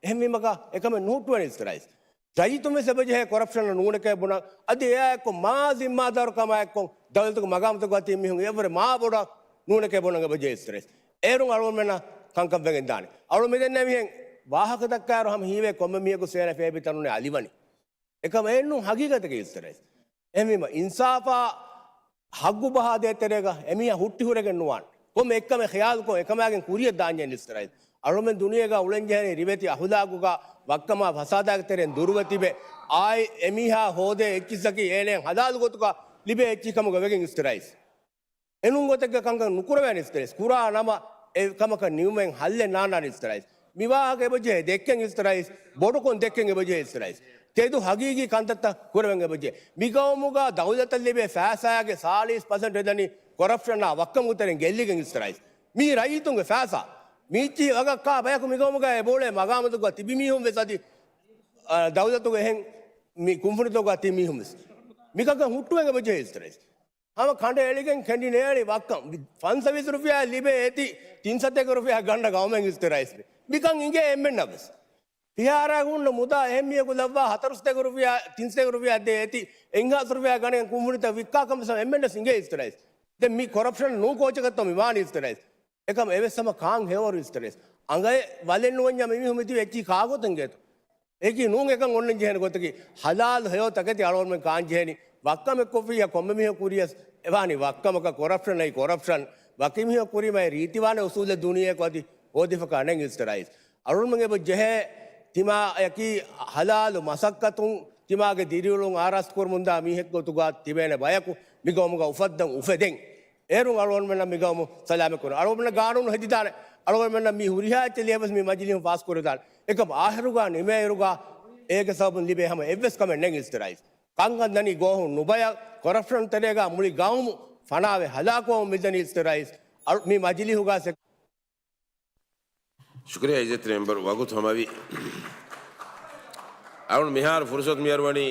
එහෙම මක එකම නූටුවන ඉස්තරයිස් රයිතුම සබජේ කොරප්ෂන් නූනක බුණ අද එයක මා සිම්මාදාරකමයක්කො දවල්තුක මගමතක ගතිය මිහුන් එවර මා බොඩක් නූනක බුණග බජේ ඉස්තරයිස් ඒරුම් අලුවමෙන කංකම් වෙගෙන් දානි අලු මෙදෙන් නැවිහෙන් වාහක දක්කාරු හම හීවේ කොම්ම මියකු සේන ෆේබි තනුනේ අලිවනි එකම එන්නු හගීගතක ඉස්තරයිස් එමෙම ඉන්සාෆා හග්ගු බහාදේ තරේග එමියා හුට්ටි හුරගෙන් නුවන් කොම් එක්කම ඛයාල් කො එකමගෙන් කුරිය දාන්නේ ඉස්තරයිස් අලුමෙන් දුනියග උලෙන්ජහනේ රිවෙති අහුදාගුගා වක්කම ෆසාදාක තරෙන් දුර්වතිබේ ආයි එමිහා හෝදේ එච්චිසකි ඒලෙන් හදාලු ගොතුක ලිබේ එච්චිකම ගවෙගෙන් ඉස්තරයිස් එනුන් ගොතක කංග නුකුර වැනි ඉස්තරයිස් කුරා නම එකමක නියුමෙන් හල්ලේ නානා ඉස්තරයිස් විවාහක එබජේ දෙක්කෙන් ඉස්තරයිස් බොඩකොන් දෙක්කෙන් එබජේ ඉස්තරයිස් තේදු හගීගී කන්තත්ත කුරවෙන් එබජේ මිගවමුගා දෞලත ලිබේ ෆෑසාගේ 40% එදනි කොරප්ෂන් වක්කම උතරෙන් ගෙල්ලිගෙන් ඉස්තරයිස් මී රයිතුන්ගේ ෆෑසා මීච්චි වගක්කා බයකු මිගවමුගා බෝලේ මගාමතුක තිබිමිහුම් වෙසදි දෞලතුක එහෙන් මි කුම්ෆුනිතෝක තිමිහුම් මිකක හුට්ටුවෙන් එබජේ ඉස්තරයිස් हम खंड एलिगें खंडी नेड़ी वक्कम 520 रुपया लिबे एति 301 रुपया गंड गांव में इस्तेराइस में बिकंग इंगे एमएन नबस तिहारा गुण मुदा एमए को लव्वा 400 रुपया 300 रुपया दे एति 50 रुपया गणे कुमुनित विक्का कम सम एमएन सिंगे इस्तेराइस दे मी करप्शन नो कोचकत्तो मिवान इस्तेराइस एकम एवे सम कांग हेवर इस्तेराइस अंगे वाले नोन्या मिमि हुमिति वेच्ची कागो तंगे तो एकी नूंग एकं ओन्न जेहन गोतकी हलाल हेयो तकति आलोर में कांग जेहनी वक्कम कोफिया कोम्मिह कुरियस එවානි වක්කමක කොරප්ෂන් නයි කොරප්ෂන් වකිමිහ කුරිමයි රීතිවාන උසූල දුනියක් වදි ඕදිෆක අනෙන් ඉස්තරයිස් අරුන්මගේ බජෙහ තිමා යකි හලාලු මසක්කතුන් තිමාගේ දිරියුලුන් ආරස් කුර්මුන්දා මිහෙක් ගොතුගා තිබෙන බයකු මිගවමුග උෆද්දන් උෆෙදෙන් ඒරුන් අලුවන් මෙන්න මිගවමු සලාම කුර අලුවන් ගානුන් හදිදාන අලුවන් මෙන්න මි හුරිහා චලියවස් මි මජලිම් පාස් කුරදාන එක ආහරුගා නිමේරුගා ඒක සබුන් ලිබේ හැම එවස් කමෙන් නෙන් ඉස්තරයිස් कंगंदनी गोहु नुबय करप्शन तरेगा मुड़ी गांव फनावे हलाको मिदनी इस्तेराइस और मी मजली होगा से शुक्रिया इज्जत मेंबर वगुत हमावी अरुण मिहार फुर्सत मियरवणी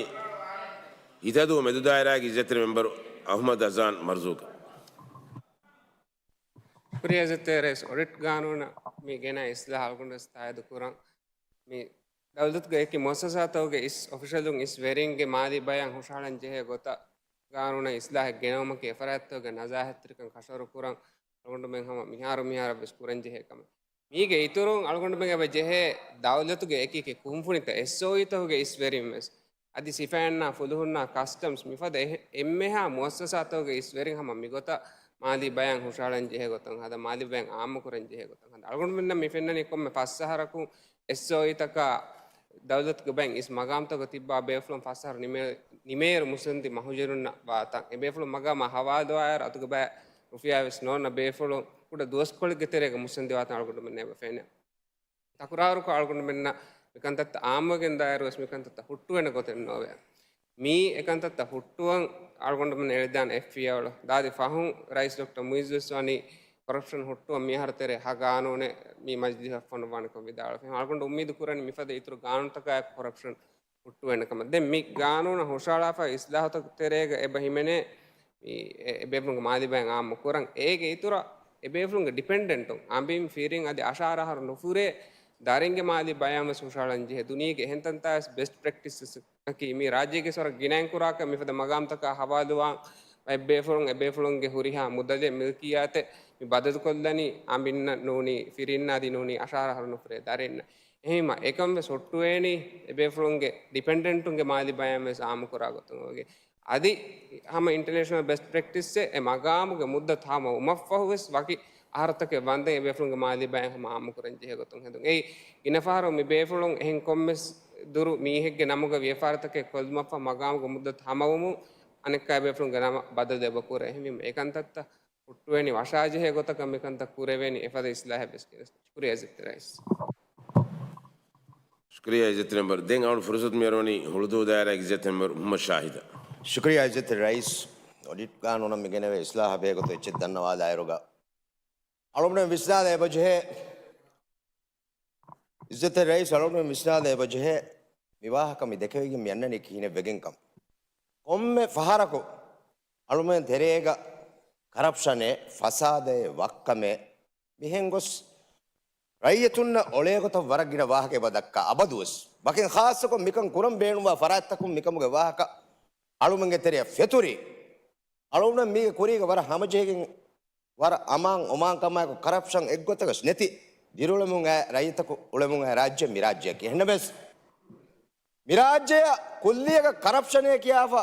इतदु मेदुदायरा की इज्जत मेंबर अहमद अजान मर्जूक शुक्रिया इज्जत रेस ऑडिट कानून मी गेना इस्लाह अलगुंड स्तायद कुरान मी दौलत गए कि मोससातों के इस ऑफिशियलों इस वेरिंग के मादी बयान हुशालन जहे गोता कानून इस्लाह गेनों के फरातों के नजाहत तरीक़न खशर कुरान अलगुंड में हम मिहार बिस्कुरन जहे कम मीगे इतरों अलगुंड में अब जहे दौलत के एक के कुंफुनी का एसोई तो के इस वेरिंग में अदि सिफाना फुलहुना कस्टम्स मिफद एम्मे हा मोससातों के इस वेरिंग हम मिगोता मादी बयान हुशालन जहे गोता हदा मादी बयान आम कुरन जहे गोता अलगुंड में मिफेन्ना निकोम में पासहारकु एसोई तक दौलत के बैंक इस मगाम तक तिब्बा बेफ्लम फासर निमेर मुसंदी महजरुन बाता ए बेफ्लम मगाम हवा दो आयर अतुक बे रुफिया वेस नोन बेफ्लम कुड दोस कोल के तेरे के मुसंदी बाता अलगुड मन्ने बफेने तकुरार को अलगुड मन्ना एकंत आमගෙන් दायर वस मेकंत हुट्टु වෙන කොතෙන් නොවේ मी एकंत हुट्टुवन अलगुड मन्ने එල්දාන් එෆ්ෆියා වල දාදි ෆහුන් රයිස් ડોක්ටර් මුයිස්වස්වානි करप्शन हुट्टु मिहार तेरे हा गानोने मी मजदी फन वान को विदाल अलगुंड उम्मीद कुरन मिफद इतर गानों तक करप्शन हुट्टु एनकम दे मी गानोन होशाला फा इस्लाह तक तेरे ए बहिमेने एबेफुंग मादी बंग आम कुरन एगे इतर एबेफुंग डिपेंडेंट आंबिम फीरिंग अदि आशारा हर नुफुरे दारिंगे मादी बयाम होशालन जे दुनिया के हेंतंता बेस्ट प्रैक्टिसेस की मी राज्य के सर गिनां कुरा का मिफद मगाम तक हवालुवा एबेफुंग के हुरिहा मुदले मिल्कियाते बदल कोल्लनी आंबिन्न नूनी फिरिन्ना दी नूनी अशारा हर नुफरे दारेन्न එහෙම එකම සොට්ටුවේනි එබේෆලුන්ගේ ඩිපෙන්ඩන්ටුන්ගේ මාදි බයම සාම කරාගතුන්ගේ අදි හැම ඉන්ටර්නැෂනල් බෙස්ට් ප්‍රැක්ටිස් ඒ මගාමුගේ මුද්ද තාම උමෆහුස් වකි ආර්ථක වන්දේ එබේෆලුන්ගේ මාදි බයම ආම කරන් ජෙහගතුන් හෙදුන් ඒ ඉනෆාරෝ මෙබේෆලුන් එහෙන් කොම්මස් දුරු මීහෙක්ගේ නමුගේ ව්‍යාපාරතකේ කොල්මෆ මගාමුගේ මුද්ද තාමවමු අනෙක් එබේෆලුන්ගේ නම බදල් දෙබ කුර එහෙම ඒකන්තත්ත ಹುಟ್ಟುವೇನಿ ವಶಾಜೆ ಗೊತ್ತ ಕಮ್ಮಿಕಂತ ಕೂರೆವೇನಿ ಎಫದ ಇಸ್ಲಾಹ ಬೆಸ್ಕಿನ ಶುಕ್ರಿಯಾ ಇಜ್ಜತ್ ರೈಸ್ शुक्रिया इज्जत नंबर देंग और फुर्सत मेहरबानी हुर्दू दायरा इज्जत नंबर मोहम्मद शाहिद शुक्रिया इज्जत रईस ऑडिट कानून मिगने वे इस्लाह बेगो तो इज्जत धन्यवाद आयरोगा अलुमने विस्तार है बजे इज्जत रईस अलुमने विस्तार है बजे विवाह कमी देखेगी मियन्ने ने कीने वेगें कम ओम्मे फहारा को अलुमने धरेगा करप्शन फसाद वक्कमे बिहेंगोस ರೈಯತುನ್ನ ಒಳೆಯಗೊತ ವರಗಿನ ವಾಹಕೆ ಬದಕ್ಕ ಅಬದುವಸ್ ಬಕಿನ್ ಖಾಸಕೊ ಮಿಕಂ ಕುರಂ ಬೇಣುವ ಫರಾತ್ತಕುಂ ಮಿಕಮುಗೆ ವಾಹಕ ಅಳುಮಂಗೆ ತೆರೆಯ ಫೆತುರಿ ಅಳುನ ಮೀಗೆ ಕುರಿಗೆ ವರ ಹಮಜೆಗಿನ್ ವರ ಅಮಾಂ ಒಮಾಂ ಕಮಾಯಕು ಕರಪ್ಷನ್ ಎಗ್ಗೊತಗಸ್ ನೆತಿ ದಿರುಳಮುಂಗ ರೈತಕು ಉಳಮುಂಗ ರಾಜ್ಯ ಮಿರಾಜ್ಯಕ್ಕೆ ಹೆಣ್ಣಬೆಸ್ ಮಿರಾಜ್ಯ ಕುಲ್ಲಿಯಗ ಕರಪ್ಷನ್ ಕಿಯಾಫ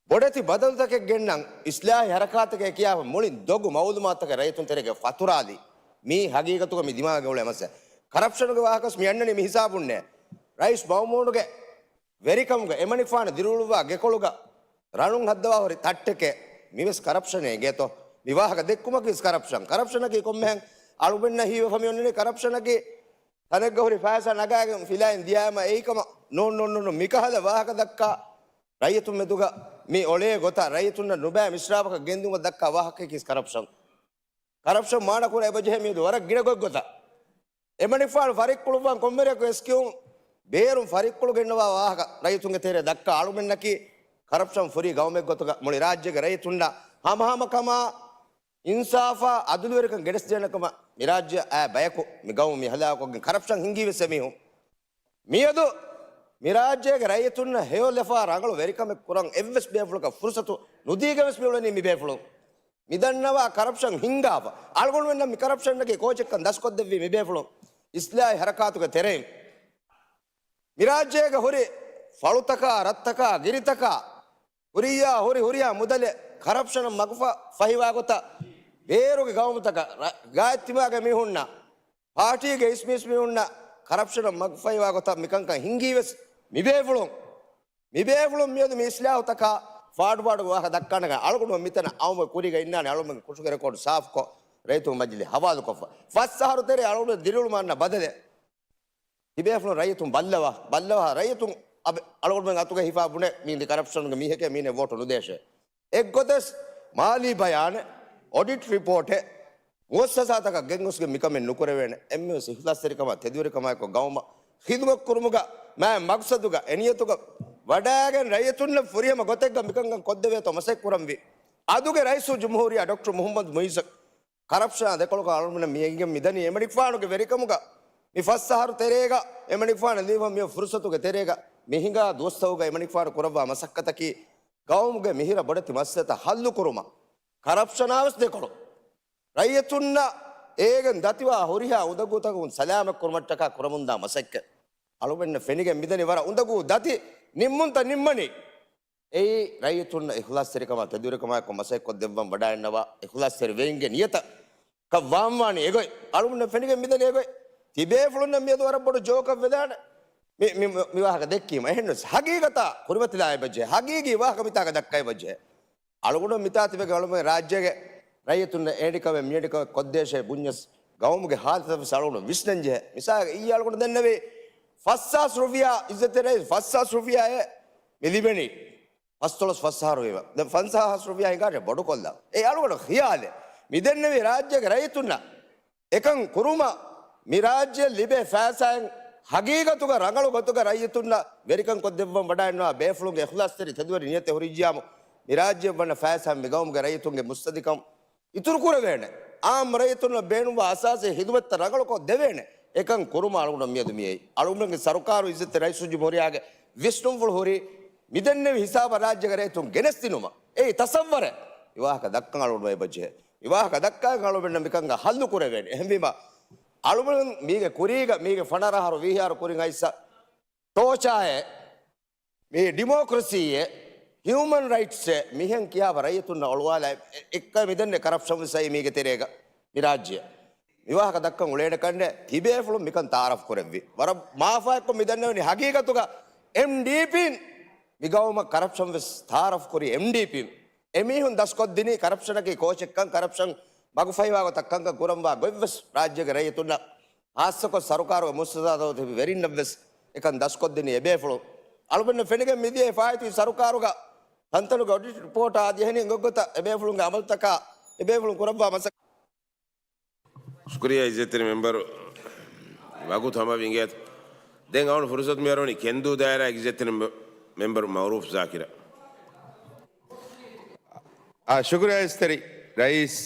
ಬೊಡತಿ ಬದಲ್ತಕ್ಕೆ ಗೆಣ್ಣಂ ಇಸ್ಲಾಹಿ ಹರಕಾತಕ್ಕೆ ಕಿಯಾಫ ಮುಳಿನ್ ದೊಗ್ಗು ಮೌಲು ಮಾತಕ ರೈತುನ್ ತೆರೆಗೆ ಫತುರಾದಿ ಮೀ ಹಗೀಗತುಗ ಮಿ ದಿಮಾಗ ಉಳೆ ಮಸ್ಸೆ ಕರಪ್ಷನ್ಗೆ ವಾಹಕಸ್ ಮಿ ಅಣ್ಣನಿ ಮಿ ಹಿಸಾಬುನ್ನೆ ರೈಸ್ ಬೌಮೂನುಗೆ ವೆರಿಕಮ್ಗೆ ಎಮನಿಫಾನ ದಿರುಳುವ ಗೆಕೊಳುಗ ರಣುಂ ಹದ್ದವಾ ಹೊರಿ ತಟ್ಟಕ್ಕೆ ಮಿವೆಸ್ ಕರಪ್ಷನ್ ಗೇತೋ ವಿವಾಹಕ ದೆಕ್ಕುಮಕ್ಕೆ ಇಸ್ ಕರಪ್ಷನ್ ಕಿ ಕೊಮ್ಮೆ ಅಳುಬೆನ್ನ ಹೀವ ಫಮಿಯೊನ್ನೆ ಕರಪ್ಷನ್ ಕಿ ತನಗ ಹೊರಿ ಫಾಸ ನಗಾಗ ಫಿಲೈನ್ ದಿಯಾಮ ಏಕಮ ನೋ ಮಿಕಹದ ವಾಹಕ ದಕ್ಕ ರೈತು ಮೆದುಗ ಮಿ ಒಳೆ ಗೊತ್ತ ರೈತುನ್ನ ನುಬೆ ಮಿಶ್ರಾಪಕ ಗೆಂದುಗ ದಕ್ಕ ವಾಹಕ ಕಿಸ್ ಕರಪ್ಷನ್ ಮಾಡಕೂರ ಎಬಜೆ ಮೀದು ಹೊರ ಗಿಡಗೊಗ್ ಗೊತ್ತ ಎಮನಿಫಾನ್ ಫರಿಕ್ಕುಳುವ ಕೊಮ್ಮೆರೆಕು ಎಸ್ಕ್ಯೂ ಬೇರು ಫರಿಕ್ಕುಳು ಗೆಣ್ಣವ ವಾಹಕ ರೈತುಂಗೆ ತೇರೆ ದಕ್ಕ ಅಳುಬೆನ್ನಕಿ ಕರಪ್ಷನ್ ಫುರಿ ಗೌಮೆಗ್ ಗೊತ್ತಗ ಮುಳಿ ರಾಜ್ಯಗೆ ರೈತುಂಡ ಹಮ ಕಮ ಇನ್ಸಾಫ ಅದುಲುವರಿಕ ಗೆಡಸ್ ಜನಕಮ ಮಿರಾಜ್ಯ ಆ ಬಯಕು ಮಿ ಗೌ ಮಿ ಹಲಾಕೊ ಕರಪ್ಷನ್ ಹಿಂಗಿವೆಸೆ ಮೀಹು ಮಿಯದು ಮಿರಾಜ್ಯಗೆ ರೈತುನ್ನ ಹೇಯೊಲೆಫಾ ರಂಗಳು ವೆರಿಕಮೆ ಕುರಂ ಎವ್ವೆಸ್ ಬೇಫುಳುಕ ಫುರ್ಸತು ನುದೀಗವೆಸ್ ಬೇವಳನಿ ಮಿ ಬೇಫುಳು ಮಿದನ್ನವ ಕರಪ್ಷನ್ ಹಿಂಗಾಪ ಆಳ್ಗೊಂಡು ವೆನ್ನ ಮಿ ಕರಪ್ಷನ್ಗೆ ಕೋಚಕ್ಕನ್ ದಸ್ಕೊದ್ದೆವ್ವಿ ಮಿ ಬೇಫುಳು ಇಸ್ಲಾಹಿ ಹರಕಾತುಗ ತೆರೆ ಮಿರಾಜ್ಯಗೆ ಹೊರಿ ಫಳುತಕ ರತ್ತಕ ಗಿರಿತಕ ಹುರಿಯ ಮುದಲೆ ಕರಪ್ಷನ್ ಮಗಫ ಫಹಿವಾಗುತ್ತ ಬೇರುಗೆ ಗೌಮತಕ ಗಾಯತಿವಾಗ ಮಿಹುಣ್ಣ ಪಾರ್ಟಿಗೆ ಇಸ್ಮಿ ಹುಣ್ಣ ಕರಪ್ಷನ್ ಮಗಫಹಿವಾಗುತ್ತ ಮಿಕಂಕ ಹಿಂಗೀವೆಸ್ ಮಿಬೇಫುಳು ಮಿಯದು ಮಿ ಇಸ್ಲಾಹು ತಕ ಫಾಡ್ಬಾಡು ವಾಹ ದಕ್ಕಣಗ ಅಳುಗುಣ ಮಿತನ ಅವಮ ಕುರಿಗ ಇನ್ನಾನೆ ಅಳುಮ ಕುಸುಗೆರೆ ಕೊಡು ಸಾಫ್ಕೊ ರೈತು ಮಜ್ಲಿ ಹವಾದು ಕೊಫ ಫಸ್ಟ್ ಸಾರು ತೆರೆ ಅಳುಗುಣ ದಿರುಳು ಮಾನ್ನ ಬದಲೆ ಹಿಬೇಫುಳು ರೈತು ಬಲ್ಲವ ರೈತು अब अलगोड़ में आतुके हिफा बुने मीन करप्शन के मीहे के मीने वोट उदेश है एक गोदस माली बयान ऑडिट रिपोर्ट है वो ससा तक गेंगुस के मिका में नुकरे वेने एमए से हिला सरी कमा तेदुरे कमा को गांव में खिदमत कुरुमुगा मैं मकसदुगा एनियतुगा वडागन रयतुन्न फुरियम गोतेग मिकंग कोद्देवे तो मसे कुरंबी आदुगे रईसु जमहूरिया डॉक्टर मोहम्मद मुइज़ करप्शन ಅದೆಕೊಳ್ಳಕ ಅಳುಮನೆ ಮಿಯಂಗೆ ಮಿದನಿ ಎಮಡಿಫಾನುಗೆ ವೆರಿಕಮುಗ ಮಿ ಫಸ್ಸಹಾರು ತೆರೆಗ ಎಮಡಿಫಾನ ಲೀವ ಮಿ ಫುರ್ಸತುಗೆ ತೆರೆಗ ಮಿಹಿಂಗ ದೋಸ್ತವುಗ ಎಮಣಿಫಾರ ಕುರವ ಮಸಕ್ಕತಕಿ ಗೌಮ್ಗೆ ಮಿಹಿರ ಬಡತಿ ಮಸ್ಸತ ಹಲ್ಲು ಕುರುಮ ಕರಪ್ಷನ್ ಅವಸ್ಥೆಗಳು ರೈಯತುನ್ನ ಏಗನ್ ದತಿವ ಹುರಿಹ ಉದಗುತಗ ಒಂದು ಸಲಾಮ ಕುರ್ಮಟ್ಟಕ ಕುರಮುಂದ ಮಸಕ್ಕೆ ಅಳುಬೆನ್ನ ಫೆನಿಗೆ ಮಿದನಿ ವರ ಉಂದಗು ದತಿ ನಿಮ್ಮುಂತ ನಿಮ್ಮನಿ ಏಯ್ ರೈಯತುನ್ನ ಇಖ್ಲಾಸ್ ಸರಿಕಮ ತದುರಿಕಮ ಕೊ ಮಸಕ್ಕೆ ದೆವ್ವಂ ಬಡಾಯನ್ನವ ಇಖ್ಲಾಸ್ ಸರಿ ವೇಂಗೆ ನಿಯತ ಕವ್ವಾಮ್ವಾನಿ ಎಗೊಯ್ ಅಳುಬೆನ್ನ ಫೆನಿಗೆ ಮಿದನಿ ಎಗೊಯ್ ತಿಬೇ ಫುಳುನ್ನ ಮಿಯದು ವರ ಬಡ ಜೋಕ ವೆದಾನ ವಿವಾಹಕ ದೆಕ್ಕೀಮ ಹೆಣ್ಣು ಹಗೀಗತ ಕುರುಮತಿದಾಯ ಬಜ್ಜೆ ಹಗೀಗಿ ವಿವಾಹಕ ಮಿತಾಗ ದಕ್ಕೈ ಬಜ್ಜೆ ಅಳುಗುಣ ಮಿತಾತಿವೆ ಅಳುಮ ರಾಜ್ಯಗೆ ರೈತುನ್ನ ಏಡಿಕವೆ ಮೇಡಿಕವೆ ಕೊದ್ದೇಶ ಬುಣ್ಯಸ್ ಗೌಮ್ಗೆ ಹಾಲ್ತ ಅಳುಗುಣ ವಿಸ್ನಂಜೆ ಮಿಸಾ ಈ ಅಳುಗುಣ ದನ್ನವೆ ಫಸ್ಸಾಸ್ ರುಫಿಯಾ ಇಜ್ಜತೆ ರೈ ಫಸ್ಸಾಸ್ ರುಫಿಯಾ ಮಿಲಿಬೆನಿ ಫಸ್ತೊಳಸ್ ಫಸ್ಸಾರು ಇವ ಫನ್ಸಾಸ್ ರುಫಿಯಾ ಹಿಂಗಾರೆ ಬಡುಕೊಲ್ಲ ಏ ಅಳುಗುಣ ಹಿಯಾಲೆ ಮಿದನ್ನವೆ ರಾಜ್ಯಗೆ ರೈತುನ್ನ ಏಕಂ ಕುರುಮ ಮಿರಾಜ್ಯ ಲಿಬೆ ಫ್ಯಾಸಾಯಂ ಹಗೀಗತುಗ ರಂಗಳು ಗೊತ್ತುಗ ರೈತುನ್ನ ವೆರಿಕಂ ಕೊದ್ದೆವ್ವಂ ಬಡಾಯನ್ನ ಬೇಫ್ಲುಂಗೆ ಎಖ್ಲಾಸ್ತರಿ ತದುವರಿ ನಿಯತೆ ಹೊರಿಜ್ಯಾಮು ಮಿರಾಜ್ಯ ಬಣ್ಣ ಫ್ಯಾಸಾಂ ಮಿಗೌಮ್ಗೆ ರೈತುಂಗೆ ಮುಸ್ತದಿಕಂ ಇತುರು ಕುರವೇಣೆ ಆಮ್ ರೈತುನ್ನ ಬೇಣುವ ಅಸಾಸೆ ಹಿದುವತ್ತ ರಂಗಳು ಕೊ ದೆವೇಣೆ ಏಕಂ ಕುರುಮ ಅಳುಗುಣ ಮಿಯದು ಮಿಯೈ ಅಳುಗುಣಂಗೆ ಸರ್ಕಾರು ಇಜ್ಜತೆ ರೈಸುಜಿ ಮೊರಿಯಾಗೆ ವಿಷ್ಣುಂಫುಳು ಹೊರಿ ಮಿದನ್ನೆ ಹಿಸಾಬ ರಾಜ್ಯಗ ರೈತುಂ ಗೆನೆಸ್ತಿನುಮ ಏಯ್ ತಸವ್ವರೆ ವಿವಾಹಕ ದಕ್ಕಂ ಅಳುಗುಣ ಬಜ್ಜೆ ವಿವಾಹಕ ದಕ್ಕಾಗ ಅಳುಬೆಣ್ಣ ಮಿಕಂಗ ಹಲ್ಲು ಕುರವೇಣೆ ಹೆಂಬಿಮ ಅಳುಬುಳನ್ ಮೀಗೆ ಕುರಿಗ ಮೀಗೆ ಫಣರಹಾರು ವಿಹಾರು ಕುರಿಂಗ ಐಸ ತೋಚಾಯೆ ಮೀ ಡಿಮೋಕ್ರಸಿಯೆ ಹ್ಯೂಮನ್ ರೈಟ್ಸ್ ಮಿಹೆಂ ಕಿಯಾವ ರೈತುನ್ನ ಒಳುವಾಲ ಎಕ್ಕ ಮಿದನ್ನೆ ಕರಪ್ಷನ್ ಸೈ ಮೀಗೆ ತೆರೆಗ ಮಿರಾಜ್ಯ ವಿವಾಹಕ ದಕ್ಕಂ ಉಳೇಡ ಕಂಡೆ ತಿಬೇಫುಳು ಮಿಕನ್ ತಾರಫ್ ಕುರೆವ್ವಿ ವರ ಮಾಫಾಯಕ್ಕೊ ಮಿದನ್ನೆ ಹಗೀಗತುಗ MDP ಮಿಗೌಮ ಕರಪ್ಷನ್ ವಿಸ್ ತಾರಫ್ ಕುರಿ MDP ಎಮೀಹುನ್ ದಸ್ಕೊದ್ದಿನಿ ಕರಪ್ಷನ್ಗೆ ಕೋಚಕ್ಕಂ ಕರಪ್ಷನ್ ಮಗುಫೈವಾಗ ತಕ್ಕಂಕ ಕುರಂಬ ಗೊವ್ವೆಸ್ ರಾಜ್ಯಗೆ ರೈತುನ್ನ ಹಾಸ್ಯಕ ಸರ್ಕಾರ ಮುಸ್ತದಾದ ವೆರಿ ನವ್ವೆಸ್ ಏಕನ್ ದಸ್ಕೊದ್ದಿನಿ ಎಬೇಫುಳು ಅಳುಬನ್ನ ಫೆನಿಗೆ ಮಿದಿಯೆ ಫಾಯ್ತಿ ಸರ್ಕಾರುಗ ಹಂತನುಗ ಆಡಿಟ್ ರಿಪೋರ್ಟ್ ಆದಿಹನಿ ಗೊಗ್ಗೊತ ಎಬೇಫುಳುಂಗ ಅಮಲ್ ತಕ ಎಬೇಫುಳು ಕುರಂಬ ಮಸ ಶುಕ್ರಿಯಾ ಇಜ್ಜತಿನ ಮೆಂಬರ್ ವಾಗು ಥಮ ವಿಂಗೇತ್ ದೆಂಗ ಅವನು ಫುರ್ಸತ್ ಮೇರೋನಿ ಕೆಂದು ದಾಯರ ಇಜ್ಜತಿನ ಮೆಂಬರ್ ಮೌರೂಫ್ ಜಾಕಿರ ಶುಕ್ರಿಯಾ ಇಸ್ತರಿ ರೈಸ್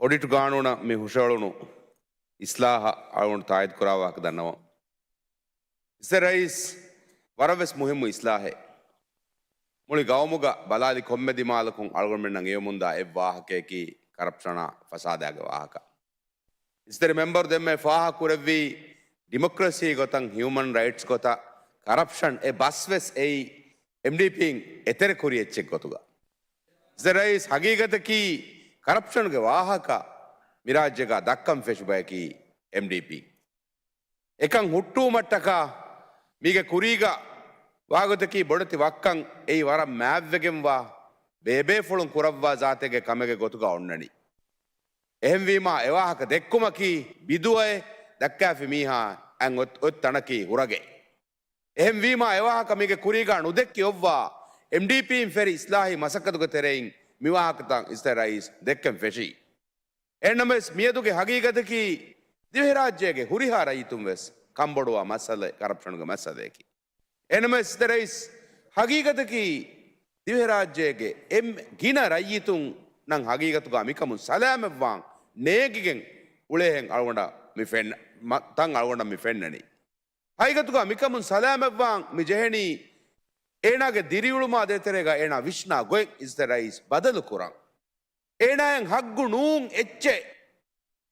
ऑडिट गाणोन मी हुशाळुनु इस्लाह आळवण तायद कुरावाक दन्नव इसे रईस वरवेस मुहिम इस्लाह है मुळी गावमुग बलाली कोम्मे दिमालकुं आळवण मेन्नं येमुंदा एव्वाहके की करप्शन फसादाग वाहक इस मेंबर देम्मे फाह कुरव्वी डेमोक्रेसी गोतं ह्यूमन राइट्स गोता करप्शन ए बसवेस ए एमडीपी एतेरे कुरियच्चे गोतुगा इस रईस हकीकत की करप्शन के वाहक मिराज्य का दक्कम फेशुबाय की एमडीपी एकं हुट्टू मट्टक मीगे कुरीगा वागत की बड़ती वक्कं ए वर मैव्वेगें वा बेबे फुलुं कुरव्वा जातेगे कमेगे गोतुगा उन्ननी එහෙම වීම එවාහක දෙක්කුමකි බිදුවයි දක්කාෆි මීහා ඇන් ඔත් තනකි හුරගේ එහෙම වීම එවාහක මේක කුරීගා නුදෙක්කි ඔව්වා MDPන් ෆෙරි ඉස්ලාහි මසකදුක තෙරෙයින් මිවාහකතන් ඉස්තරයිස් දෙක්කම් ෆෙෂි එන්නමස් මියදුගේ හගීගතකි දිවි රාජ්‍යයේ හුරිහා රයිතුම් වෙස් කම්බොඩුවා මසල කරප්ෂන්ගේ මසලේකි එන්නමස් ඉස්තරයිස් හගීගතකි දිවි රාජ්‍යයේ එම් ගින රයිතුම් නං හගීගතුගා මිකමුන් සලාමෙව්වාන් නේගිගෙන් උලේහෙන් අල්ගොඩ මිෆෙන් තන් අල්ගොඩ මිෆෙන්නනි හයිගතුගා මිකමුන් සලාමෙව්වාන් මි ජෙහෙනි ඒනාගේ දිරියුළුමා දෙතරේගා ඒනා විශ්නා ගොෙන් ඉස්තරයිස් බදලු කුරන් ඒනායන් හග්ගු නූන් එච්චේ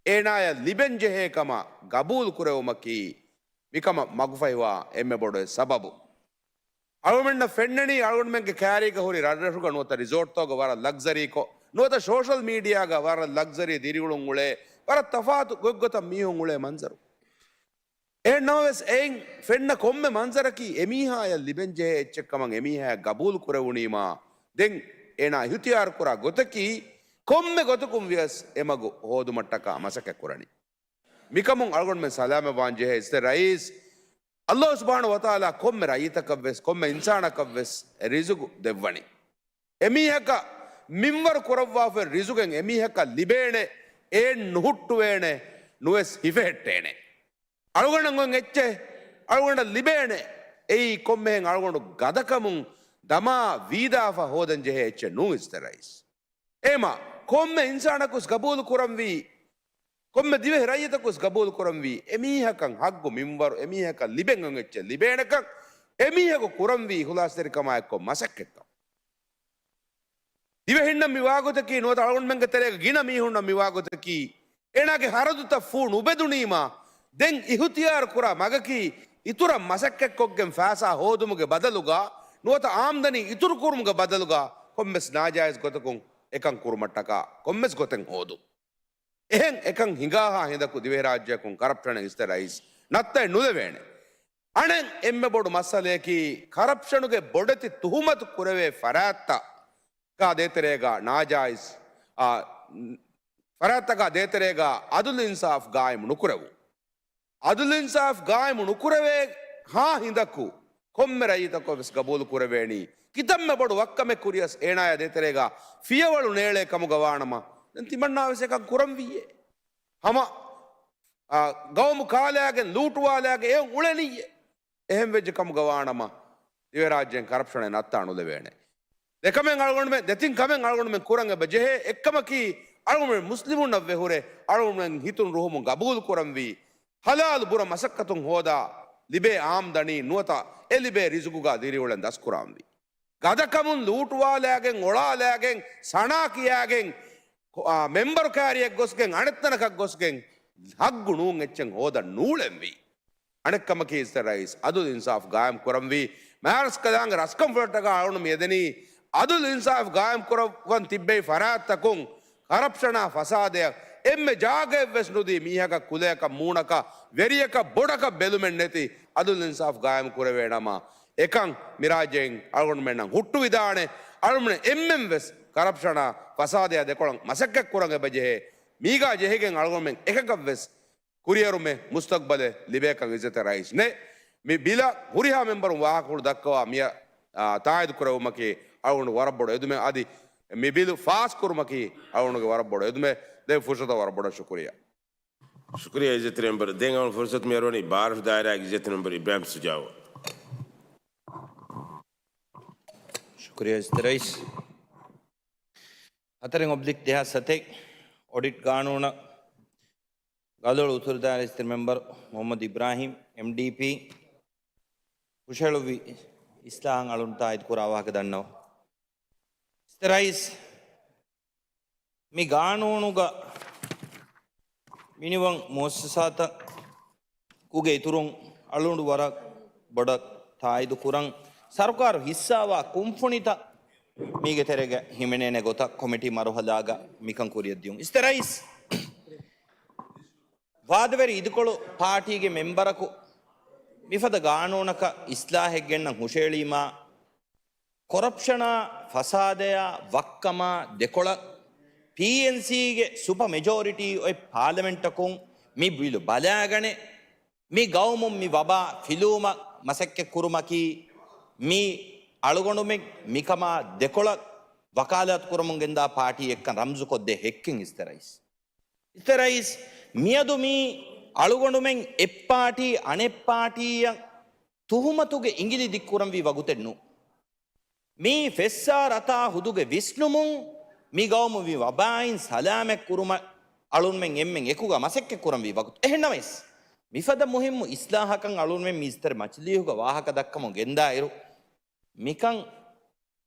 ඒනාය ලිබෙන් ජෙහෙකම ගබූල් කුරෙවුමකි මිකම මගුෆයිවා එම්මෙ බොඩේ සබබු අල්ගොමෙන්න ෆෙන්නනි අල්ගොඩමෙන්ගේ කෑරීක හොරි රඩරසුග නොත රිසෝට් තෝග වර ලක්සරීකෝ ನೋದ ಸೋಷಲ್ ಮೀಡಿಯಾಗ ವರ ಲಕ್ಸರಿ ದಿರಿಗುಳುಂಗುಳೆ ವರ ತಫಾತು ಗೊಗ್ಗೊತ ಮೀಹುಂಗುಳೆ ಮಂಜರು ಏನ್ ನೋವೆಸ್ ಏನ್ ಫೆನ್ನ ಕೊಮ್ಮೆ ಮಂಜರಕಿ ಎಮೀಹಾಯ ಲಿಬೆಂಜೆ ಎಚ್ಚಕ್ಕಮಂಗ್ ಎಮೀಹಾಯ ಗಬೂಲ್ ಕುರೆ ಉಣೀಮಾ ದೆಂಗ್ ಏನ ಹುತಿಯಾರ್ ಕುರ ಗೊತಕಿ ಕೊಮ್ಮೆ ಗೊತಕುಂ ವ್ಯಸ್ ಎಮಗು ಹೋದು ಮಟ್ಟಕ ಮಸಕೆ ಕುರಣಿ ಮಿಕಮುಂಗ್ ಅಳ್ಗೊಂಡ್ ಮೆ ಸಲಾಮೆ ವಾಂಜೆ ಇಸ್ತೆ ರೈಸ್ ಅಲ್ಲಾಹ್ ಸುಬ್ಹಾನಹು ವ ತಆಲಾ ಕೊಮ್ಮೆ ರೈತಕವ್ವೆಸ್ ಕೊಮ್ಮೆ ಇನ್ಸಾನಕವ್ವೆಸ್ ರಿಜುಗು ದೆವ್ವಣಿ ಎಮೀಹಕ මින්වර කොරව්වාෆ රිසුගෙන් එමිහක ලිබේනේ ඒ නුහුට්ටුවේනේ නුවස් හිෆෙට්ටේනේ අලුගණංගොන් එච්චේ අලුගණ්ඩ ලිබේනේ එයි කොම්මෙන් අලුගණ්ඩු ගදකමුන් දමා වීදාෆ හෝදන් ජෙහෙ එච්චේ නු ඉස්තරයිස් ඒමා කොම්මෙ ඉන්සානකුස් ගබූල් කුරම්වී කොම්මෙ දිවෙ රයිතකුස් ගබූල් කුරම්වී එමිහකන් හග්ගු මින්වර එමිහක ලිබෙන්ගොන් එච්චේ ලිබේනකන් එමිහක කුරම්වී හුලාස්තරිකමා එක්කො මසක් එක්ක දිවෙහින්න මිවාගොතකි නොත අලුගොන්මෙන්ගේ තෙරේක ගින මීහුන්න මිවාගොතකි එනාගේ හරදුත ෆූන් උබෙදුනීමා දෙන් ඉහුතියාර කුරා මගකි ඉතුර මසක්කෙක්කොක්ගෙන් ෆෑසා හෝදුමුගේ බදලුගා නොත ආම්දනි ඉතුරු කුරුමුගේ බදලුගා කොම්මස් නාජායස් ගොතකුන් එකන් කුරුමට්ටකා කොම්මස් ගොතෙන් හෝදු එහෙන් එකන් හිඟාහා හිඳකු දිවේ රාජ්‍යකුන් කරප්ෂණ ඉස්තරයිස් නත්තයි නුදවේනේ අනෙන් එම්මෙ බොඩු මස්සලේකි කරප්ෂණුගේ බොඩති තුහුමතු කුරවේ ෆරාත්තා का देतरेगा नाजायज फरात का देतरेगा अदुल इंसाफ गायम नुकुरवु अदुल इंसाफ गायम नुकुरवे हाँ हिंदकु कोम्मे रईतको विस कबूल कुरवेणी कितम्मे बडु वक्कमे कुरियस एणाय देतरेगा फियवळु नेळे कमुगवाणम तिमन्नावसे का कुरंविये हम गौमु कालयागे लूटुवालयागे ए उळेनिये එහෙම වෙජ කමුගවාණම දිව රාජ්‍යයෙන් කරප්ෂණ නැත්ත අනුලෙවේනේ දෙකමෙන් අල්ගොන්ඩ දෙතින් කමෙන් අල්ගොන්ඩ කුරංග බජෙහෙ එක්කමකි අල්ගොන්ඩ මුස්ලිමුන් නව්වෙහුරේ අල්ගොන්ඩ හිතුන් රුහුමු ගබූල් කුරම්වි හලාල් බුර මසක්කතුන් හෝදා ලිබේ ආම්දනි නුවත එලිබේ රිසුකුගා දිරිවලෙන් දස් කුරම්වි ගදකමුන් ලූටුවාලයාගෙන් ඔලාලයාගෙන් සනා කියාගෙන් මෙම්බර් කාරියෙක් ගොස්ගෙන් අනෙත්තනකක් ගොස්ගෙන් හග්ගු නූන් එච්චෙන් හෝද නූලෙන්වි අනෙක්කමකි ඉස්තරයිස් අදුල් ඉන්සාෆ් ගායම් කුරම්වි මෑරස් කදාංග රස්කම් ෆලට්ටක අලුණු මෙදෙනී අදුල් ඉන්සාෆ් ගායම් කරවන් තිබ්බේ ෆරාත්තකුන් කරප්ෂණ ෆසාදය එම්මෙ ජාගේ වෙස් නුදී මීහක කුලයක මූණක වෙරියක බොඩක බෙලුමෙන් නැති අදුල් ඉන්සාෆ් ගායම් කුරවේ නම එකන් මිරාජෙන් අලුණු මෙන්නම් හුට්ටු විදානේ අලුණු එම්මෙන් වෙස් කරප්ෂණ ෆසාදය දෙකොළන් මසක්ක කුරංග බජේ මීගා ජෙහෙගෙන් අලුණු මෙන් එකක වෙස් ಕುರಿಯರುಮೆ ಮುಸ್ತಕ್ಬಲೆ ಲಿಬೇಕ ವಿಜತೆ ರೈಸ್ ನೆ ಮಿ ಬಿಲ ಹುರಿಹಾ ಮೆಂಬರ್ ವಾಹಕುಳು ದಕ್ಕವ ಮಿಯ ತಾಯ್ದು ಕುರವುಮಕಿ ಅವನು ಹೊರಬೊಡು ಎದುಮೆ ಆದಿ ಮಿ ಬಿಲು ಫಾಸ್ ಕುರುಮಕಿ ಅವನಿಗೆ ಹೊರಬೊಡು ಎದುಮೆ ದೇ ಫುರ್ಸತ ಹೊರಬೊಡು ಶುಕ್ರಿಯಾ शुक्रिया इज्जत नंबर देंगे और फुर्सत मेहरबानी बार दायरा इज्जत नंबर इब्राहिम सुजाओ शुक्रिया इज्जत रईस अतरें ऑब्लिक देहा सतेक ऑडिट कानून गदोड़ उतरदार इस्तर मेंबर मोहम्मद इब्राहिम MDP कुशलवी इस्लाम अलुंता इतकुरावा के दन्नो इस्तराइस मी कानूनुगा मिनिमम मोससाता कुगे इतुरुं अलुंडु वरक बड़क थाइदु कुरंग सरकार हिस्सावा कुंफुनिता मीगे तेरेगे हिमेने गोता कमिटी मरुहलागा मिकं कुरियद्दियुं इस्तराइस वादवेरी इदुकोळु पार्टीगे मेंबरकु मिफद गानूनक इस्लाहेग्ಗೆನ್ನ ಹುಷೇಳಿಮ ಕೊರಪ್ಷನ ಫಸಾದಯ ವಕ್ಕಮ ದೆಕೊಳ PNC ಗೆ ಸುಪ ಮೆಜಾರಿಟಿ ಒಯ್ ಪಾರ್ಲಿಮೆಂಟಕು ಮಿ ಬಿಲು ಬಲಾಗಣೆ ಮಿ ಗೌಮುಂ ಮಿ ವಬಾ ಫಿಲೂಮ ಮಸಕ್ಕೆ ಕುರುಮಕಿ ಮಿ ಅಳುಗೊಂಡು ಮಿ ಮಿಕಮ ದೆಕೊಳ ವಕಾಲತ್ ಕುರುಮುಂಗೆಂದ ಪಾರ್ಟಿ ಎಕ್ಕ ರಂಜು ಕೊದ್ದೆ ಹೆಕ್ಕಿಂಗ್ ಇಸ್ತರೈಸ್ මියදු මී අළුගොඩුමෙන් එප්පාටි අනෙප්පාටීය තුහුමතුගේ ඉංගිලි දික්කුරම් වී වගුතෙන්නු. මී ෆෙස්සා රතා හුදුගේ විස්්නුමුන් මි ගෞම වී වබායින් සලාමැක් කුරුම අලුන්මෙන් එම්මෙන් එකුග මසෙක්ක කුරම් වී වගුත් එහෙනමයිස්. මිෆද මුහිම්මු ඉස්ලාහකන් අලුන්මෙන් මිස්තර මචලියුග වාහක දක්කම ගෙන්දායිරු. මිකං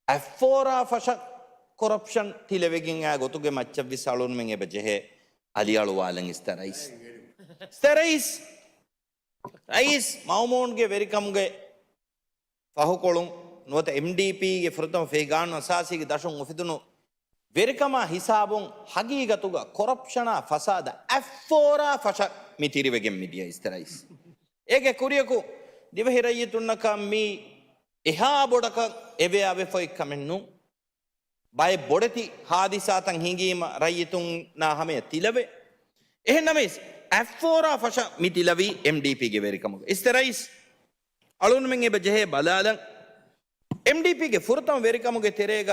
ඇෆෝරා ෆෂ කොරප්ෂන් තිලවෙගින් ෑ ගොතුගේ මච්චවිස් අලුන්මෙන් එබ ජෙහේ අලියාලු වාලන් ඉස්තරයිස් රයිස් මවමෝන්ගේ වෙරිකම්ගේ පහුකොළුම් නුවත MDP ගේ ෆෘතම ෆේගාන් අසාසිගේ දශුන් උෆිදුණු වෙරිකම හිසාබුන් හගීගතුග කොරප්ෂනා ෆසාද ඇෆෝරා ෆෂ මිතිරිවෙගෙන් මිදිය ඉස්තරයිස් ඒගේ කුරියකු දිවහිරයිතුන්නකම් මී එහා බොඩක එවේ අවෙ ෆොයි කමෙන්නු බය බොඩති හාදිසාතන් හිඟීම රයිතුන් නාහමය තිලවේ එහෙනමයිස් ඇෆෝරා ෆෂ මිතිලවී MDP ගේ වෙරිකමුග ඉස්තරයිස් අලුන්මෙන් එබ ජෙහේ බලාලන් MDP ගේ ෆුරතම වෙරිකමුගේ තෙරේග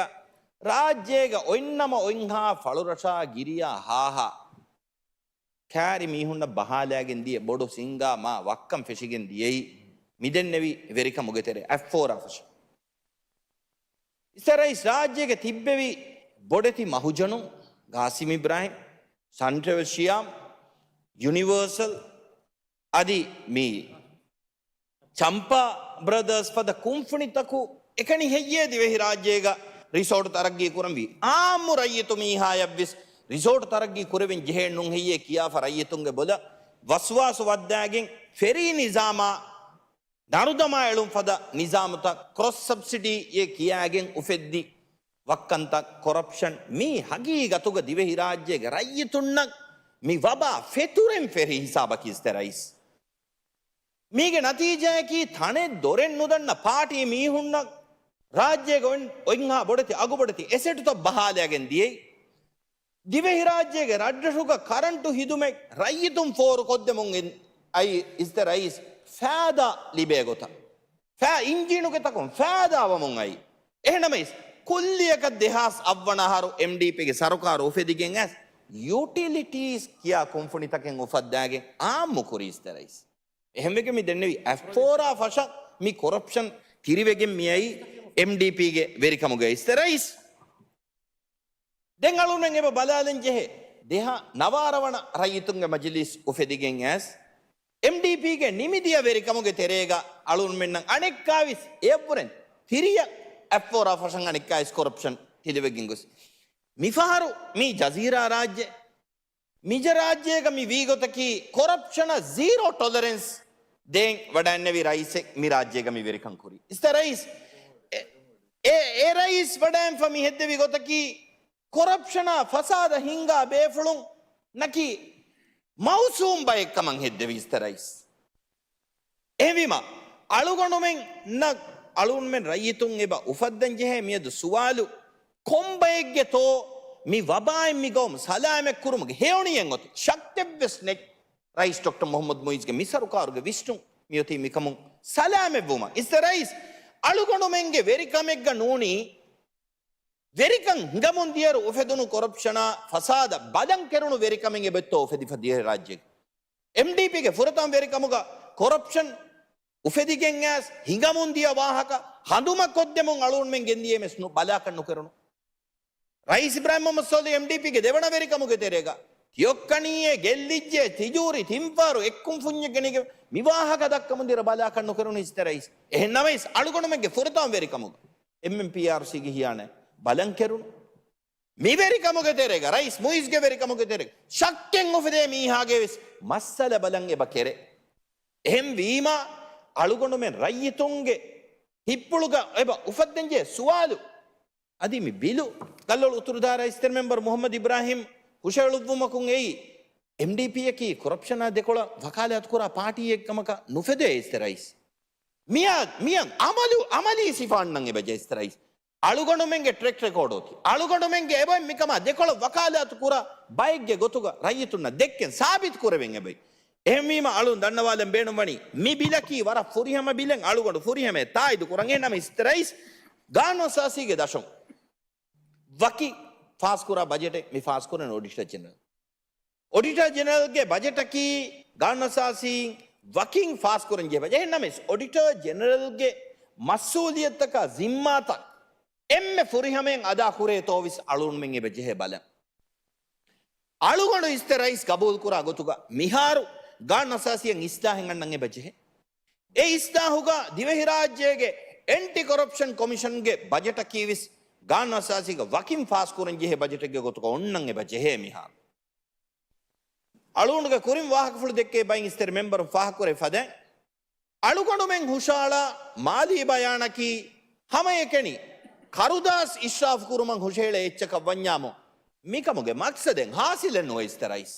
රාජ්‍යයේග ඔන්නම ඔන්හා ෆළුරෂා ගිරියා හාහා කෑරි මීහුන්න බහාලයාගෙන් දිය බොඩු සිංගා මා වක්කම් ෆෙෂිගෙන් දියෙයි මිදෙන්නෙවි වෙරිකමුගේ තෙරේ ඇෆෝරා ෆෂ ඉස්සරයිස් රාජ්‍යයක තිබ්බෙවි බොඩති මහුජනු ගාසිම් ඉබ්‍රාහිම් සන්ට්‍රවල් ශියාම් යුනිවර්සල් අදි මී චම්පා බ්‍රදර්ස් පද කුම්ෆුනිතකු එකනි හෙయ్యే Dhivehi රාජ්‍යයක resort තරග්ගී කුරම්වි ආම්මු රයියතු මීහායබ්විස් resort තරග්ගී කුරෙවින් ජෙහෙන් නුන් හෙయ్యే කියාෆ රයියතුන්ගේ බොල වස්වාසු වද්දාගෙන් ferry නිසාමා නරුදමා එළුම් ෆද නිසාමත cross සබ්සිඩි යේ කියාගෙන් උෆෙද්දි වක්කන්ත කොරප්ෂන් මී හගී ගතුග දිවෙහි රාජ්‍යයක රයියතුන්නක් මි වබා ෆෙතුරෙන් ෆෙරි හිසාබකි ඉස්තරයිස් මීගේ නතිජයකි තනේ දොරෙන් නුදන්න පාටි මීහුන්නක් රාජ්‍යයක ඔයින්හා බොඩති අගුබොඩති එසෙටු තො බහාලයාගෙන් දියෙයි දිවෙහි රාජ්‍යයක රඩ්ඩසුක කරන්ටු හිදුමෙක් රයියතුම් ෆෝරු කොද්දමුන්ගෙන් අයි ඉස්තරයිස් ෆෑදා ලිබේ ගොත ෆෑ ඉංජිනුගේ තකුම් ෆෑදාවමුන් අයි එහෙනමයිස් කුල්ලියක දෙහස් අවවනහරු MDP ගේ සරකාර උෆෙදිගෙන් ඇස් යුටිලිටීස් කියා කොම්ෆුනිතකෙන් උෆද්දාගෙන් ආම්මු කුරීස්තරයිස් එහෙමෙක මි දෙන්නෙවි ඇෆෝරා ෆෂ මි කොරප්ෂන් තිරිවෙගෙන් මියයි MDP ගේ වෙරිකමුගේ ඉස්තරයිස් දැන් අලුනෙන් එබ බලාලෙන් ජෙහෙ දෙහා නවාරවණ රයිතුන්ගේ මජලිස් උෆෙදිගෙන් ඇස් MDP ගේ නිමිදිය වෙරිකමුගේ තෙරේග අලුන් මෙන්න අනෙක්කාවිස් එයපුරෙන් තිරිය ඇෆෝරා ෆෂන් අනෙක්කායිස් කොරප්ෂන් තිලිවෙගින් ගොස් මිෆහරු මී ජසීරා රාජ්‍ය මිජ රාජ්‍යයක මි වීගොතකි කොරප්ෂන zero tolerance දෙන් වඩන්නවි රයිසෙක් මි රාජ්‍යයක මි වෙරිකම් කුරි ඉස්තරයිස් ඒ රයිස් වඩන් ෆමි හෙද්දවි ගොතකි කොරප්ෂන ෆසාද හිංගා බේෆුළුන් නකි මෞසූම් බයෙක්කමං හෙද්දවි ඉස්තරයිස් එවිම අලුගොනුමෙන් නක් අලුන්මෙන් රයිතුන් එබ උෆද්දන් ජෙහෙ මියදු සුවාලු කොම්බයෙක්ගේ තෝ මි වබායි මි ගොම් සලාමෙක් කුරුමගේ හේවණියෙන් ඔත ශක්තිවස් නෙක් rice doctor Muhammad මොයිස්ගේ මිසරුකාරුගේ Vishnu මියති මිකමුන් සලාමෙ වුම ඉස්තරයිස් අලුගොනුමෙන්ගේ වෙරිකමෙක්ග නූනි වෙරිකන් හංගමුන් දියර උෆෙදුණු කොරප්ෂන ෆසාද බදන් කෙරුණු වෙරිකමෙන් එබෙත්තෝ උෆෙදි ෆදිය රාජ්‍යක MDP ගේ ෆුරතම් වෙරිකමුග කොරප්ෂන් උෆෙදිගෙන් ඇස් හිඟමුන් දිය වාහක හඳුමක් කොද්දෙමුන් අලුන්මෙන් ගෙන්දියේ මෙස්නු බලාකන්නු කරනු ರೈಸ್ ಇಬ್ರಾಹಿಂ ಮೊಹಮ್ಮದ್ ಸೋಲಿ ಎಂಡಿಪಿಗೆ ದೇವಣವೆರಿಕಮುಗೆ ತೆರೆಗ ತಿಯೊಕ್ಕಣಿಯೇ ಗೆಲ್ಲಿಜ್ಜೆ ತಿಜೂರಿ ತಿಂಪಾರು ಎಕ್ಕುಂ ಫುಂಜಗೆನಿಗೆ ವಿವಾಹಕ ದಕ್ಕ ಮುಂದಿರ ಬಲ ಕಣ್ಣು ಕರುಣಿ ಇಸ್ತೆ ರೈಸ್ ಎನ್ನವೈಸ್ ಅಳುಗೊಂಡು ಮೆಗ್ಗೆ ಫುರತಾಂ ವೆರಿಕಮುಗ ಎಂಎಂಪಿಆರ್ಸಿಗೆ ಹಿಯಾನೆ ಬಲಂ ಕೆರುಣು ಮಿ ವೆರಿಕಮುಗೆ ತೆರೆಗ ರೈಸ್ ಮುಯಿಸ್ಗೆ ವೆರಿಕಮುಗೆ ತೆರೆಗ ಶಕ್ಕೆಂ ಉಫದೆ ಮೀ ಹಾಗೆ ಮಸ್ಸಲ ಬಲಂ ಎಬ ಕೆರೆ එහෙම් වීම අලුගොඩ මෙන් රයිතුන්ගේ හිප්පුළුග එබ උෆද්දෙන්ජේ සුවාලු අදිමි බිලු කල්ලොල් උතුරුදාර ඉස්තර මෙම්බර් මොහම්මද් ඉබ්‍රාහිම් හුෂෙලුව්වමකුන් එයි MDP එකි කොරප්ෂන් දෙකොළ වකාලත් කුරා පාටි එක්කමක නුෆෙදේ ඉස්තරයිස් මියන් අමලි සිෆාන්නන් එබ ජෙස්තරයිස් අලුගොඩ මෙන්ගේ ට්‍රෙක් රෙකෝඩ් ඔති අලුගොඩ මෙන්ගේ එබ මිකම දෙකොළ වකාලත් කුරා බයික්ගේ ගොතුග රයිතුන්න දෙක්කෙන් සාබිත් කරවෙන් එබයි එහෙමීම අලුන් දන්නවාලෙන් බේනුම් වනි මි බිලකි වර ෆුරිහම බිලෙන් අලුගොඩ ෆුරිහමේ තායිදු කුරන් එනම ඉස්තරයිස් ගානෝ සාසීගේ දශම් වකි ෆාස් කුරා බජෙට් මි ෆාස් කුරන ඔඩිටර් ජෙනරල් ගේ බජෙට් කි ගානෝ සාසී වකින් ෆාස් කුරන් ගේ බජෙට් එනම ඔඩිටර් ජෙනරල් ගේ මස්සූලියත් ක zimmatak එම්මෙ ෆුරිහමෙන් අදා කුරේ තෝවිස් අලුන් මෙන් එබ ජෙහෙ බල අලුගොඩ ඉස්තරයිස් කබූල් කුරා ගොතුගා මිහාරු ගාන අසාසියෙන් ඉස්දාහෙන් අන්නන් එබජෙහි ඒ ඉස්දාහුගා දිවෙහි රාජ්‍යයේ එන්ටි කොරප්ෂන් කොමිෂන්ගේ බජෙට කීවිස් ගාන අසාසික වකින් ෆාස් කුරන් ජෙහි බජෙටගේ ගොතුක ඔන්නන් එබජෙහි මිහාර අලුණුගේ කුරින් වාහක ෆුල් දෙකේ බයින් ඉස්තර මෙම්බර් ෆාහ කුරේ ෆදෙන් අලුගොඩ මෙන් හුෂාලා මාලී බයානකි හැම එකෙනි කරුදාස් ඉශ්රාෆ් කුරුමන් හුෂේලේ එච්චක වඤ්ඤාමෝ මිකමුගේ මක්සදෙන් හාසිලෙන් නො ඉස්තරයිස්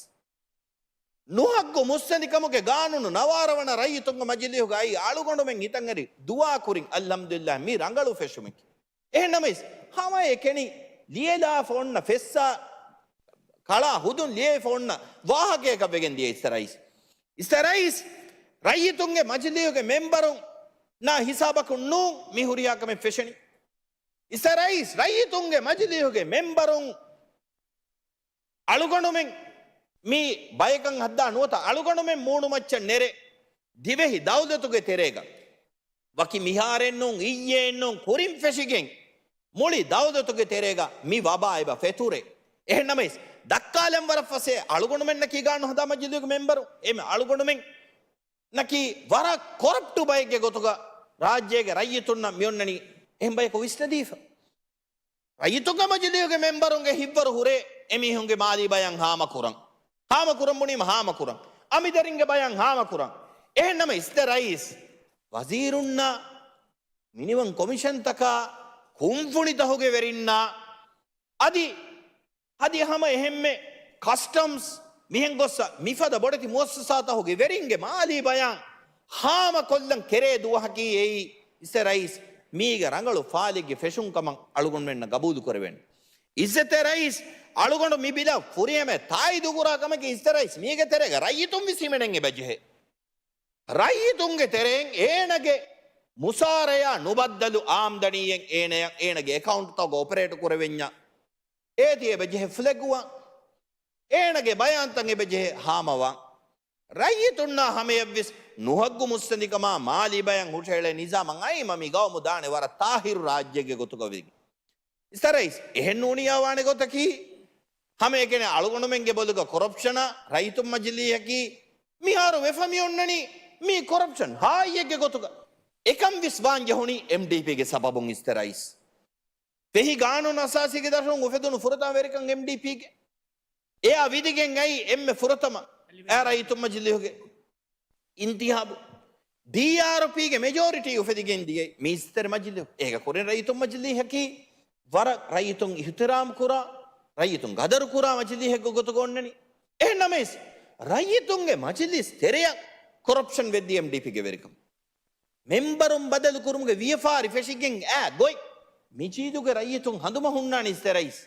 ನುಹಗ್ಗು ಮುಸ್ಸನಿಕಮಗೆ ಗಾನುನು ನವಾರವಣ ರೈತುಂಗ ಮಜಿಲಿಯುಗ I ಆಳುಗೊಂಡು Meng ಇತಂಗರಿ Dua ಕುರಿಂಗ್ ಅಲ್ಹಮ್ದುಲಿಲ್ಲಾಹ್ me ರಂಗಳು ಫೆಶುಮಿಕ್ A ನಮೈಸ್ ಹಮಯ ಕೆಣಿ ಲಿಯಲಾ ಫೋನ್ನ ಫೆಸ್ಸಾ ಕಳಾ ಹುದುನ್ ಲಿಯೆ ಫೋನ್ನ ವಾಹಕೆ ಕಬೆಗೆನ್ ದಿಯ ಇಸ್ತರೈಸ್ ರೈತುಂಗೆ ಮಜಿಲಿಯುಗೆ ಮೆಂಬರು ನಾ ಹಿಸಾಬಕು ನೂ ಮಿ ಹುರಿಯಾಕಮೆ ಫೆಶನಿ ಇಸ್ತರೈಸ್ ರೈತುಂಗೆ ಮಜಿಲಿಯುಗೆ ಮೆಂಬರು ಅಳುಗೊಂಡು ಮೆಂಗ್ ಮೀ ಬಯಕಂ ಹದ್ದ ನೋತ ಅಳುಗೊಂಡು ಮೆ ಮೂಣು ಮಚ್ಚ ನೆರೆ ದಿವೆಹಿ ದೌಲತುಗೆ ತೆರೆಗ ವಕಿ ಮಿಹಾರೆನ್ನು ಇಯ್ಯೆನ್ನು ಕುರಿಂ ಫೆಶಿಗೆಂ ಮುಳಿ ದೌಲತುಗೆ ತೆರೆಗ ಮಿ ವಬಾ ಐಬ ಫೆತುರೆ ಎಹನಮೈಸ್ ದಕ್ಕಾಲೆಂ ವರ ಫಸೆ ಅಳುಗೊಂಡು ಮೆನ್ ನಕಿ ಗಾನು ಹದ ಮಜಿಲಿಗೆ ಮೆಂಬರು ಎಮೆ ಅಳುಗೊಂಡು ಮೆನ್ ನಕಿ ವರ ಕೊರಪ್ಟು ಬಯಗೆ ಗೊತುಗ ರಾಜ್ಯಗೆ ರೈತುನ್ನ ಮಿಯೊನ್ನನಿ ಎಂ ಬಯಕ ವಿಸ್ನದೀಫ ರೈತುಗ ಮಜಿಲಿಗೆ ಮೆಂಬರುಂಗೆ ಹಿಬ್ಬರು ಹುರೆ ಎಮಿ ಹುಂಗೆ ಮಾಲಿ ಬಯಂ ಹಾಮ ಕುರಂ ಮುನಿಮ ಹಾಮ ಕುರಂ ಅಮಿದರಿಂಗೆ ಬಯಂ ಹಾಮ ಕುರಂ ಎಹನಮ ಇಸ್තරයිස් ವಜೀರುನ್ನ ಮಿನಿಮಂ ಕಮಿಷನ್ ತಕ ಕುಂಫುಣಿತ ಹೋಗೆ ವೆರಿನ್ನ ಅದಿ ಹಮ ಎಹೆಮ್ಮೆ ಕಸ್ಟಮ್ಸ್ ಮಿಹೆಂ ಗೊಸ್ಸ ಮಿಫದ ಬೊಡತಿ ಮುವಸ್ಸಸಾತ ಹೋಗೆ ವೆರಿಂಗೆ ಮಾಲಿ ಬಯಂ ಹಾಮ ಕೊಲ್ಲಂ ಕೆರೆ ದುವಹಕಿ ಏಯಿ ಇಸ್තරයිස් ಮೀಗ ರಂಗಳು ಫಾಲಿಗೆ ಫೆಶುಂ ಕಮಂ ಅಳುಗೊಂಡು ಮೆನ್ನ ಗಬೂದು ಕೊರವೆನ್ ಇಸ್තරයිಸ್ ಅಳುಗೊಂಡು ಮಿಬಿಲ ಫುರಿಯಮೆ ತಾಯಿ ದುಗುರಾ ಕಮಕೆ ಇಸ್ತರೈಸ್ ಮೀಗೆ ತೆರೆಗ ರೈತುಂ ವಿಸಿಮೆಣಂಗೆ ಬಜ್ಜೆ ರೈತುಂಗೆ ತೆರೆಂ ಏನಗೆ ಮುಸಾರೆಯ ನುಬದ್ದಲು ಆಮ್ದಣಿಯಂ ಏನಗೆ ಅಕೌಂಟ್ ತಗ operate ಕುರವೆඤ්ඤ ಏತಿಯ Bajpe ಫ್ಲೆಗುವ ಏನಗೆ ಬಯಾಂತಂಗೆ Bajpe ಹಾಮವ ರೈತುನ್ನ ಹಮೆಯವ್ವಿಸ್ ನುಹಗ್ಗು ಮುಸ್ತನಿಕಮ Mali ಬಯಂ ಹುಷೇಳೆ ನಿಜಾಮಂ I ಮಮಿ ಗೌಮು ದಾಣೆ ವರ ತಾಹಿರು ರಾಜ್ಯಗೆ ಗೊತ್ತುಗವಿಗೆ ಇಸ್ತರೈಸ್ ಎಹೆನ್ನೂಣಿಯಾವಾಣೆ ಗೊತ್ತಕಿ ಹಮೆ ಕೆನೆ ಅಳುಗೊಂಡು ಮೆಂಗೆ ಬದುಕ ಕೊರಪ್ಷನ ರೈತು ಮಜಿಲಿಯಕಿ ಮಿಹಾರು ವೆಫಮಿಯೊನ್ನನಿ ಮೀ ಕೊರಪ್ಷನ್ ಹಾಯಿಗೆ ಗೊತ್ತುಗ එකම් විස්වාන් යහුණි MDPගේ සබබුන් ඉස්තරයිස් වෙහි ගානු නසාසිගේ දර්ශන උෆෙදුණු ෆුරතා වෙරිකන් MDPගේ එයා විදිගෙන් ඇයි එම්මෙ ෆුරතම ඈ රයිතු මජ්ලිහුගේ ඉන්තිහාබු DRPගේ මෙජොරිටි උෆෙදිගෙන් දිගේ මිස්තර මජ්ලිහු ඒක කොරෙන් රයිතු මජ්ලිහකි වර රයිතුන් ඉහ්තිරාම් කුරා රයිතුන් ගදරු කුරා මජ්ලිහක ගොතගොන්නනි එහෙනමස් රයිතුන්ගේ මජ්ලිස් තෙරයක් කොරප්ෂන් වෙද්දී MDPගේ වෙරිකම් ಮೆಂಬರುಂ ಬದಲು ಕುರುಮ್ಗೆ ವಿಎಫ್ಆರ್ ಫೆಶಿಗೆಂಗ್ ಆ ಗೊಯ್ ಮಿಚೀದುಗೆ ರೈಯತುಂ ಹಂದುಮ ಹುಣ್ಣಾಣಿ ಇಸ್ತೆರೈಸ್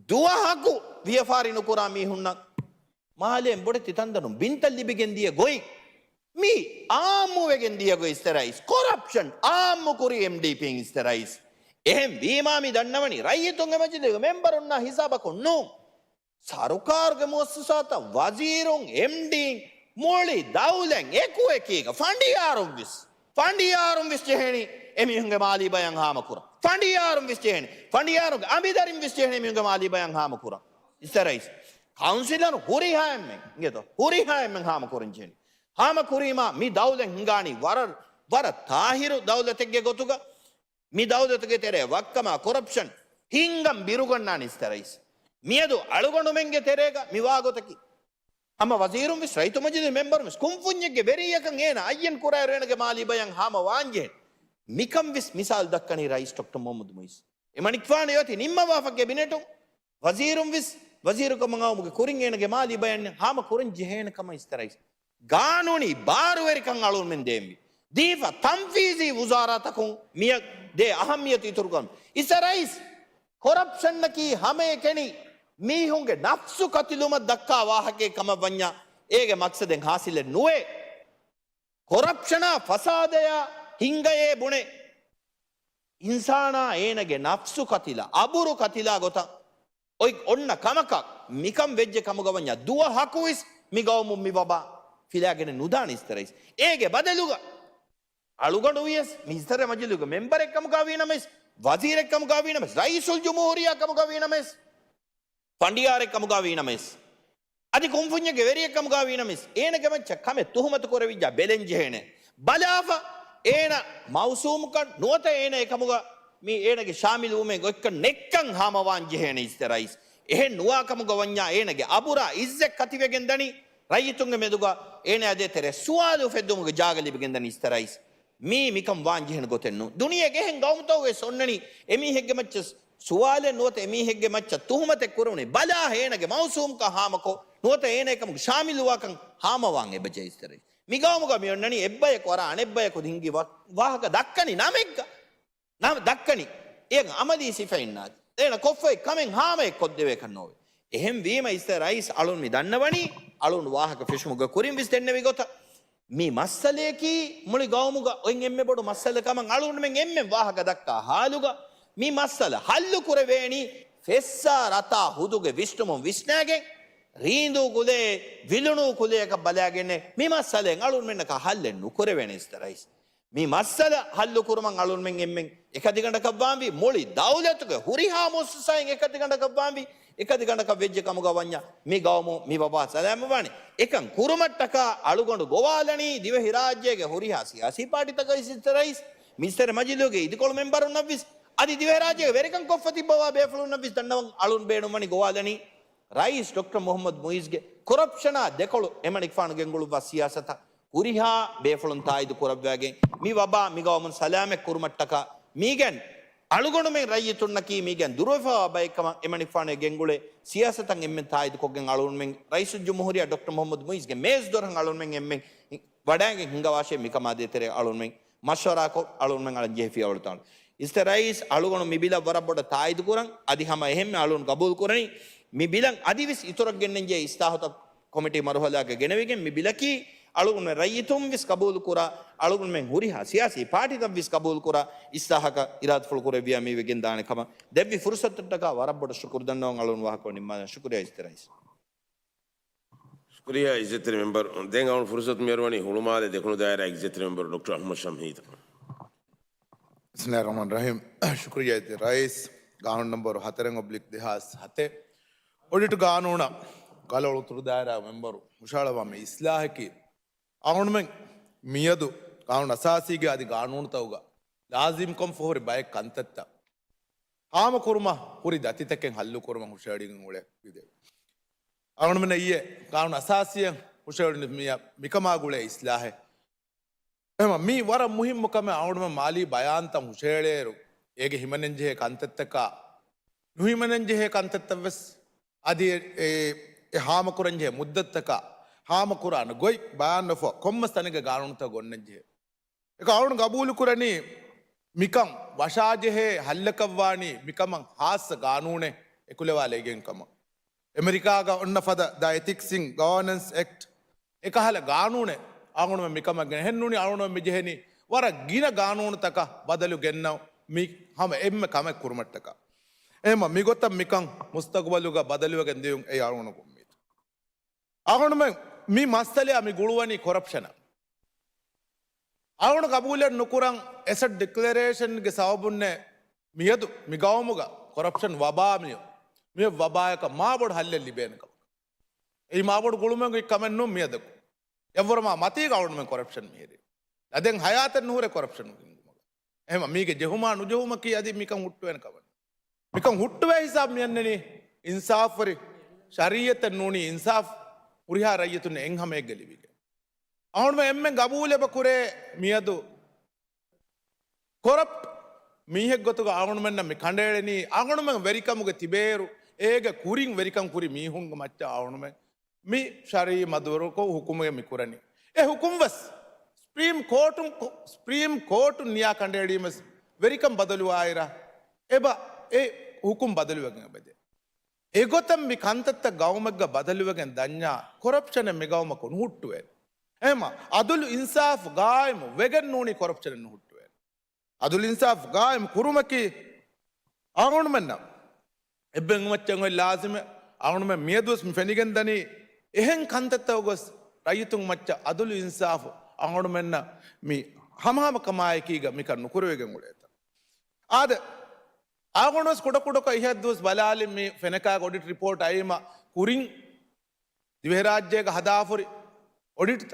ದುವಾ ಹಾಕು ವಿಎಫ್ಆರ್ ಇನು ಕುರಾ ಮೀ ಹುಣ್ಣ ಮಾಲೆ ಎಂಬುಡತಿ ತಂದನು ಬಿಂತಲ್ಲಿ ಬಿಗೆಂದಿಯ ಗೊಯ್ ಮೀ ಆಮುವೆಗೆಂದಿಯ ಗೊಯ್ ಇಸ್ತೆರೈಸ್ ಕೊರಪ್ಷನ್ ಆಮು ಕುರಿ MDP ಇಸ್ತೆರೈಸ್ එහෙන් වීමාමි දන්නවනි රයිතුන්ගේ මජලිගේ මෙම්බරුන්නා හිසාබකුන්නු සරුකාර්ගේ මුස්සසාත වසීරුන් MD මොලි දවුලෙන් එකුවෙකීක ෆණ්ඩියාරුම් විස් ජෙහෙනි එමිහුන්ගේ Mali බයන් හාම කුරා Fandiyarum Vistene, Fandiyarum, Amidarim Vistene, Mungamali Hamakura. Is the race. Councillor Huriham, Huriham and Hamakurinjin. Hamakurima, mi Dawla Hingani, Vara Tahiru, Dawla Tegotuga, mi Dawla Tegetere, Wakama, corruption, Hingam Biruganan is the race. Miedo, Alugonumenge Terega, Miwagotaki. Hama Wazirum is right to Majid members, Kumfunya, very Yakangena, Ayan Kura Renagamali by Hama Wanje. Mikam vis misal Dakani rice Dr. Mohammed Muis. Emanikfan Yoti, Nimava for Cabinetum, Wazirum vis, Wazirukamanga, Kuring and Gamali by Hama Kurin Jihan Kama is the rice. Ganuni, Baruerikan Alun Demi. Diva, Tamfizi, Uzara Takung, Mia de Ahamiati Turgam. Is a rice. Corruption Naki, Hame Kenny. Me hunge nafsu katiluma dakka wahake kama vanya ege makseden hasile nuwe corruptiona fasadaya hingaye bune insana enage nafsu katila aburu katila gota oi onna kamaka mikam vejje kamuga vanya duwa hakuis migawmu mi baba filagene nudani isterais ege badaluga alugandu yes minister majiluga member ekkamuga vinames wazir ekkamuga vinames raisul jumhuriya kamuga vinames Pandiyare Kamugavinamis. Adi Kumfunya Gaveria Kamugavinamis. Ena Gamacha Kame Tuhumata Koravija, Belenjene. Balafa Ena Mausumka, Nota Ena Kamuga, me Ena Shamilume, Nekan Hamawan Jehene is the rice. Ehen Nua Kamugavanya Enage, Abura, Izek Kativagendani, Rayitunga Meduga, Ena de Tere, Suadu Fedum Jagali Begendan is the rice. Me Mikam Wanjihan Gotenu. Dunia Gahan Gauto is only Emi Hegamachas. Suale nuot emi hegge macha tuhumate kurune bala henage mausum ka hamako nuot ene kam shamiluwa kan hamawan ebeje istere migamuga miyonnani ebbaye kora anebbaye ko dingi wahaka dakkani namegga nam dakkani ega amali sifainna ena koffe kamen hame koddewe kannove ehem wima istere rais alun mi dannawani alun wahaka fishmuga kurim vis denne vi gota mi massaleki muli gawmuga oin emme bodu massale kaman alun men emme wahaka dakka haluga mi masala hallu kureveni fessa rata huduge vistumum visnage rindu kule vilunu kule ka balagene mi masalen alun men ka halle nukureveni istarais mi masala hallu kuruman alun men emmen ekadiganட kabambi moli dawlatuge huriha musayen ekadiganட kabambi ekadiganಡ ka vejje kamuga wanya mi gawmu mi baba salam wani ekan kurumattaka alugondu gowalani divehi rajyege huriha siyasi party taka istarais minister majiluge idikol member unnavis Adi Diveraja, very comfortable Befluna Vistanam, Alun Benumani Goalani, Rais Dr. Mohammed Muizge, Corruptiona, Decolo, Emanik Fan Gengulu Vasiasata, Kuriha, Beflun Tai, the Korabage, Mivaba, Migaman Salame, Kurmataka, Megan, Alugonome Rayitunaki, Megan, Durofa by Emanik Fan Gengule, Siasatang Ementai, the Kogan Alunming, Rais Jumuria, Dr. Mohammed Muizge, Mez Dorang Alunming Eming, Vadang Hingawashe, Mikamade Alunming, Masharako, Alunmang and Jefi Alton. Is the rice Alugano Mibila Varaboda Thai the Kurang, Adihama Hem Alun Kabul Kurani, Mibilang Adivis Itoragenje Istahota Committee Marhala Genevigan, Mibilaki, Alun Rayitum vis Kabul Kura, Alun Huriha, Siasi, party of vis Kabul Kura, Istahaka, Irat Fulkuravia Mivigan Danakama, Devi Fursataka, Varaboda Shukurdan Alun Wakoni, Shukuria is the rice. Shukuria is it remember, then on Fursat Mirwani, Huluma, the Kunuda exit member, Dr. Ahmad Shamhid. Bismillahir Rahim. Shukriya the Rais. Gaun number Hatereng oblique Dehas Hate. Audit Ganuna. Galo Trudara member Mushalawam Islahaki. Aunmeng Miadu. Gaun Asasiga the Ganun Tauga. Lazim come for by Kantata. Hama Kurma, Huri Datitek and Halu Kurma Hushading with it. Aunmena ye, Gaun Asasian, Hushading Mia, Mikamagule Islahe. Me what a Muhimukame out Mali Bayanta Hushero, Ege Himanenje Kantataka, Nuhimanenje Kantavis, Adi a Hamakuranje, Muddataka, Hamakuran, Goi, Bayan of Komastanega Garunta Gonanje. A Gaun Gabul Kurani, Mikam, Washaje, Halakavani, Mikamang, Has Ganune, Ekuleva Legan Kama. America Gonna for the Ethics in Governance Act, Ekahala Ganune. Agunu Mikama Henuni, Arno Mijeni, what a Gina Ganon Taka, Badalu Genna, Mi Ham Emma Kama Kurmataka. Emma Migota Mikang, Mustagwaluga, Badalu and Dung Arono. Agonu me Mastalia Miguluani corruption. Agonu Kabula Nukurang, asset declaration Gesabune, මියදු මිගවමුග කොරප්ෂන් වබාමිය මේ වබායක මාබොඩ හල්ලෙල් ලිබේනක. ඒ මාබොඩ ගොළුමග කමෙන්න්නු මියදකු. එවරම මතී ගවුන්ම කොරප්ෂන් මිහිර. අදෙන් හයාත නුවර කොරප්ෂන් එම මේක ජෙහුමා නුජහුමකී අද මිකම් හුට්ටුවෙන කවන. මිකම් හුට්ටුව හිසාම් යන්නනේ ඉන්සාෆරි ශරීත නූනි ඉන්සාෆ් උරිහා රයිතුන එංහමේ ගලිවිග. අවුන්ම එම්මෙන් ගබූලෙබ කුරේ මියදු කොරප් මීහෙක් ගොතුක ආගුණුමෙන්න්න මේ කණ්ඩේලනී ආගුණුම වෙරිකමුග තිබේරු ඒක කුරින් වෙරිකම් කුරි මීහුන්ග මච්ච ආවුණුම මි ශරී මදුවරකෝ හුකුමය මිකුරණි. ඒ හුකුම්වස් ස්ප්‍රීම් කෝටු නියා කණ්ඩේඩීම වෙරිකම් බදලුවායිර එබ ඒ හුකුම් බදලුවගෙන බදේ. ඒගොතම් මි කන්තත්ත ගෞමග බදලුවගෙන් දඥා කොරප්ෂණ මෙගවමකුන් හුට්ටුවෙන්. එම අදුළු ඉන්සාෆ් ගායම වෙගෙන් නූනි කොරප්ෂණ හුට්ටුවෙන්. අදුල් ඉන්සාෆ් ගායම කුරුමකි ආගුණුමෙන්න්න. එබෙන් මච්චන් ලාසිම ආගුණුම මියදුවස් ෆැනිගෙන් දනී එහෙන් කන්තත්තව ගොස් රයිතුන් මච්ච අදුළු ඉන්සාෆ් ආගුණුමෙන්න්න මේ හමහමකමායකීග මික නුකුරුවගෙන් ගුලේත. ආද ආගුණුවස් කොඩකුඩක ඉහත්දුවස් බලාලින් මේ ෆෙනකා ගොඩිට රිපෝට් අයම කුරින් දිවහරාජ්‍යයක හදාපුරි ඔඩිටත.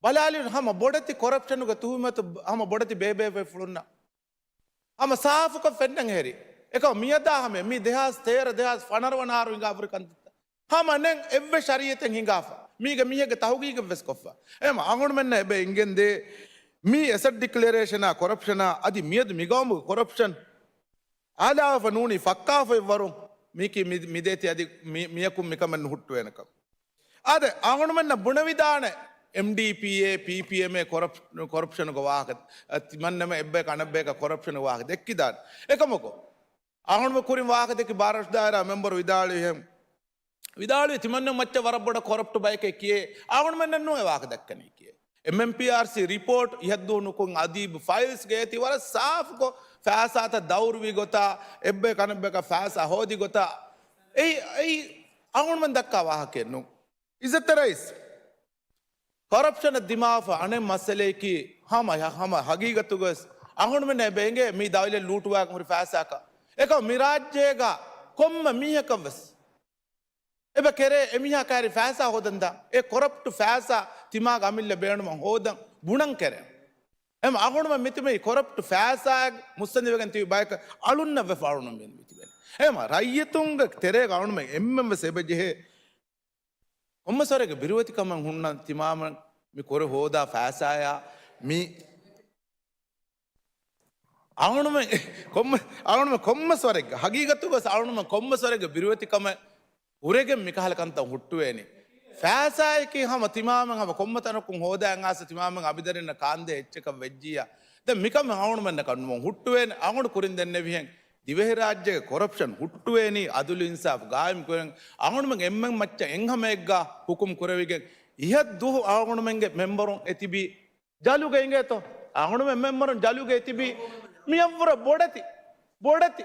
බලාලි හම බොඩති කොරප්ෂණුක තුහමත හම බොඩති බේබේ ෆුළුන්න. හම සාාෆක ෆෙන්ඩන් හෙරි එක මියදාහම මේ දෙහස් තේර දෙහස් පනරවනාරු හිඟාපුරකන්ත. හම නැන් එව්ව ශරීතෙන් හිඟාප මීග මියක තහුගීක වෙස් කොෆ. එම අගුණුමෙන්න්න එබ ඉගෙන්දේ මී එසට ඩික්ලරේෂන කොරප්ෂණ අධි මියද මිගවමු කොරප්ෂන් ආදාව නූනි ෆක්කාෆය වරුම් මේක මිදේති අධි මියකුම් මිකමෙන් හුට්ටුවනක. අද අගුණුමෙන්න්න බුණවිධාන MDPA PPM කොරප්ෂණ ගවාහක තිමන්නම එබ්බ කනබ්බේක කොරප්ෂණ වාහ දෙක්කිදාන් එකමොකෝ. අහුණම කුරින් වාහ දෙක භාරෂ්දාර මෙම්බර විදාලයහෙම විදාල තිමන්න මච්ච වරබොඩ කොරප්ට බයක කියේ අගුණුමෙන්න්න නුව වාහ දක්කන කිය. MMPRC රිපෝට් ඉහද්දුවනුකුන් අදීබ ෆයිල්ස් ගේති වර සාෆ්කෝ ෆෑසාත දෞර්වී ගොතා එබ්බේ කනබ්බක ෆෑස හෝදි ගොතා ඒ අගුණුමෙන් දක්කා වාහ කෙන්නු. ඉසතරයිස්. කොරප්ෂණ දිමාව අනෙ මස්සලේකි හම හගීගතුගස් අහුණුම නැබේගේ මේ දවල ලූටුවක් හරි ෆෑසාක. එක මිරාජ්‍යයක කොම්ම මීහකවස්. එබ කෙරේ එමිහාකාරි ෆෑසා හෝදන්ද ඒ කොරප්ටු ෆෑසා තිමා ගමිල්ල බේනුම හෝදන් බුණන් කෙරේ. එම අහුණුම මිතිමයි කොරප්ටු ෆෑසාක් මුස්සඳවගෙන් තිවි බයක අලුන්න වෙෆාරුණුම් වෙන විතිබෙන. එම රයියතුන්ග තෙරේ ගවුණුම එම්මම සෙබජෙහේ ඔම්මසරක බිරුවතිකමන් හුන්න තිමාම මි කොර හෝදා ෆෑසායා මි අවුණුම කොම්මස්වරෙක් හගීගත්තුක සවුණුම කොම්මස්වරක බිරුවතිකම උරගෙන් මිකහලකන්ත හුට්ටුවේනි. ෆෑසායක හම තිමාම හම කොම්මතනකුන් හෝදෑන් ආස තිමාම අභිදරන්න කාන්ද එච්චක වෙජ්ජිය ද මිකම හවුණුමන්න කන්නුව හුට්ටුවෙන් අගුණු කුරින් දෙන්න විහෙන් දිවහරාජ්‍යක කොරප්ෂන් හුට්ටුවේනි අදුල ඉන්සාාව ගායම් කරෙන් අගුණුම එම්මෙන් මච්ච එංහමෙක්ගා හුකුම් කරවිගෙන් ඉහත් දුහ ආගුණුමෙන්ගේ මෙම්බරුන් ඇතිබී ජලුගයින්ගේ තෝ අගුණුම මෙම්බරුන් ජලුගේ ඇතිබී මියවර බොඩති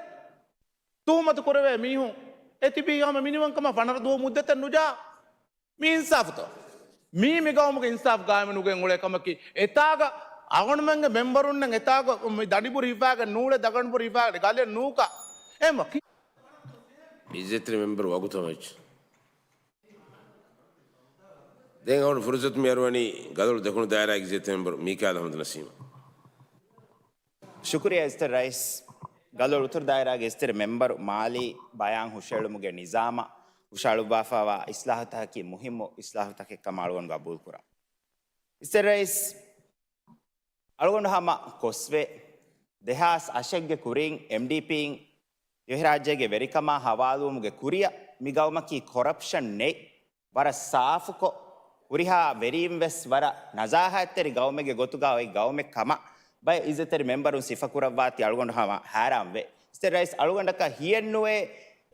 තුහමතු කොරවේ මීහුන් ඇතිබී හම මිනිවංකම පනරදුව මුද්දත නුජා මීන්සාාපතෝ මී මිගවමක ඉන්සාාව ගායමනුගෙන් ගොලකමකි එතාග අගුණුමෙන්ගේ මෙම්බරුන්න එතාක දඩිපුර හිපාක නූල දගන්පුර හිපාට ගල නූක එම ඉජෙත්‍ර මෙම්බර වගුතමච් දෙන් අවුණු ෆුරසත් මෙරුවනි ගදරු දකුණු දායරා ඉජෙත්‍ර මෙම්බර මීකාල හමද නසීම ಶುಕ್ರಿಯಾ ಇಸ್ತರ ರೈಸ್ ಗಲೋಳು ಉತ್ತರ ದಾಯರಾಗ ಇಸ್ತರ ಮೆಂಬರ್ ಮಾಲಿ ಬಯಾಂಗ್ ಹುಷೇಳುಮುಗೆ ನಿಜಾಮ ಹುಷಾಳು ಬಾಫಾವ ಇಸ್ಲಾಹತಹಕಿ ಮುಹಿಮ್ಮು ಇಸ್ಲಾಹತಹಕಿ ಕಮಾಳುವನ್ ಗಬೂಲ್ಪುರ ಇಸ್ತರ ರೈಸ್ ಅಳಗೊಂಡು ಹಮ ಕೊಸ್ವೆ ದೆಹಾಸ್ ಅಶೆಗ್ಗೆ ಕುರಿಂಗ್ MDPing ಯುಹಿರಾಜ್ಯಗೆ ವೆರಿಕಮ ಹವಾಲುಮುಗೆ ಕುರಿಯ ಮಿಗವಮಕಿ ಕೊರಪ್ಷನ್ ನೆ ವರ ಸಾಫುಕೊ ಉರಿಹಾ ವೆರಿಂ ವರ ನಜಾಹತ್ತರಿ ಗೌಮೆಗೆ ಗೊತ್ತುಗಾ ಒಯ್ ಗೌಮೆ ಕಮ ಬೈ ಇಜತರಿ ಮೆಂಬರು ಸಿಫಕುರವಾತಿ ಅಳಗೊಂಡು ಹಮ ಹಾರಾಂವೆ ಇಸ್ತರ ರೈಸ್ ಅಳಗೊಂಡಕ ಹಿಯನ್ನುವೆ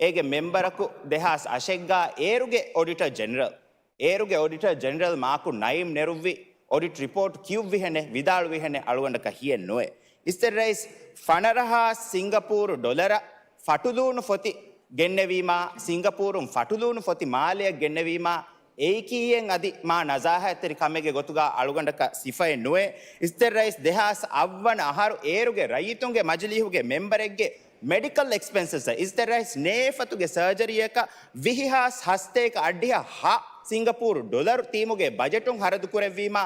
ಏಗೆ ಮೆಂಬರಕು ದೆಹಾಸ್ ಅಶೆಗ್ಗಾ ಏರುಗೆ ಆಡಿಟರ್ ಜನರಲ್ ಮಾಕು ನೈಮ್ ನೆರುವ್ವಿ ಆಡಿಟ್ ರಿಪೋರ್ಟ್ ಕ್ಯೂವ್ವಿ ಹೆನೆ ವಿದಾಳುವಿ ಹೆನೆ ಅಳಗೊಂಡಕ ಹಿಯನ್ನುವೆ ಇಸ್ತರ ರೈಸ್ ಫಣರಹಾ ಸಿಂಗಪೂರು ಡೊಲರ ಫಟುಲೂನು ಫೊತಿ ಗೆನ್ನೆವೀಮ ಸಿಂಗಪೂರು ಫಟುಲೂನು ಫೊತಿ ಮಾಲೆಯ ಗೆನ್ನೆವೀಮ ಏಕೀಯಂ ಅದಿ ಮಾ ನಜಾಹ ಎತ್ತರಿ ಕಮ್ಮೆಗೆ ಗೊತ್ತುಗ ಅಳುಗಂಡಕ ಸಿಫೆ ನುವೆ ಇಸ್ತರ ರೈಸ್ ದೆಹಾಸ್ ಅವ್ವನ ಅಹಾರು ಏರುಗೆ ರೈತುಂಗೆ ಮಜಲಿಹುಗೆ ಮೆಂಬರೆಗ್ಗೆ medical expenses ඉස්තරයිස් නේෆතුගේ සර්ජරි එක විහිහාස් හස්තේක අඩිය සිංගපූරු ඩොලර් තීමුගේ බජටුන් හරදු කරවීම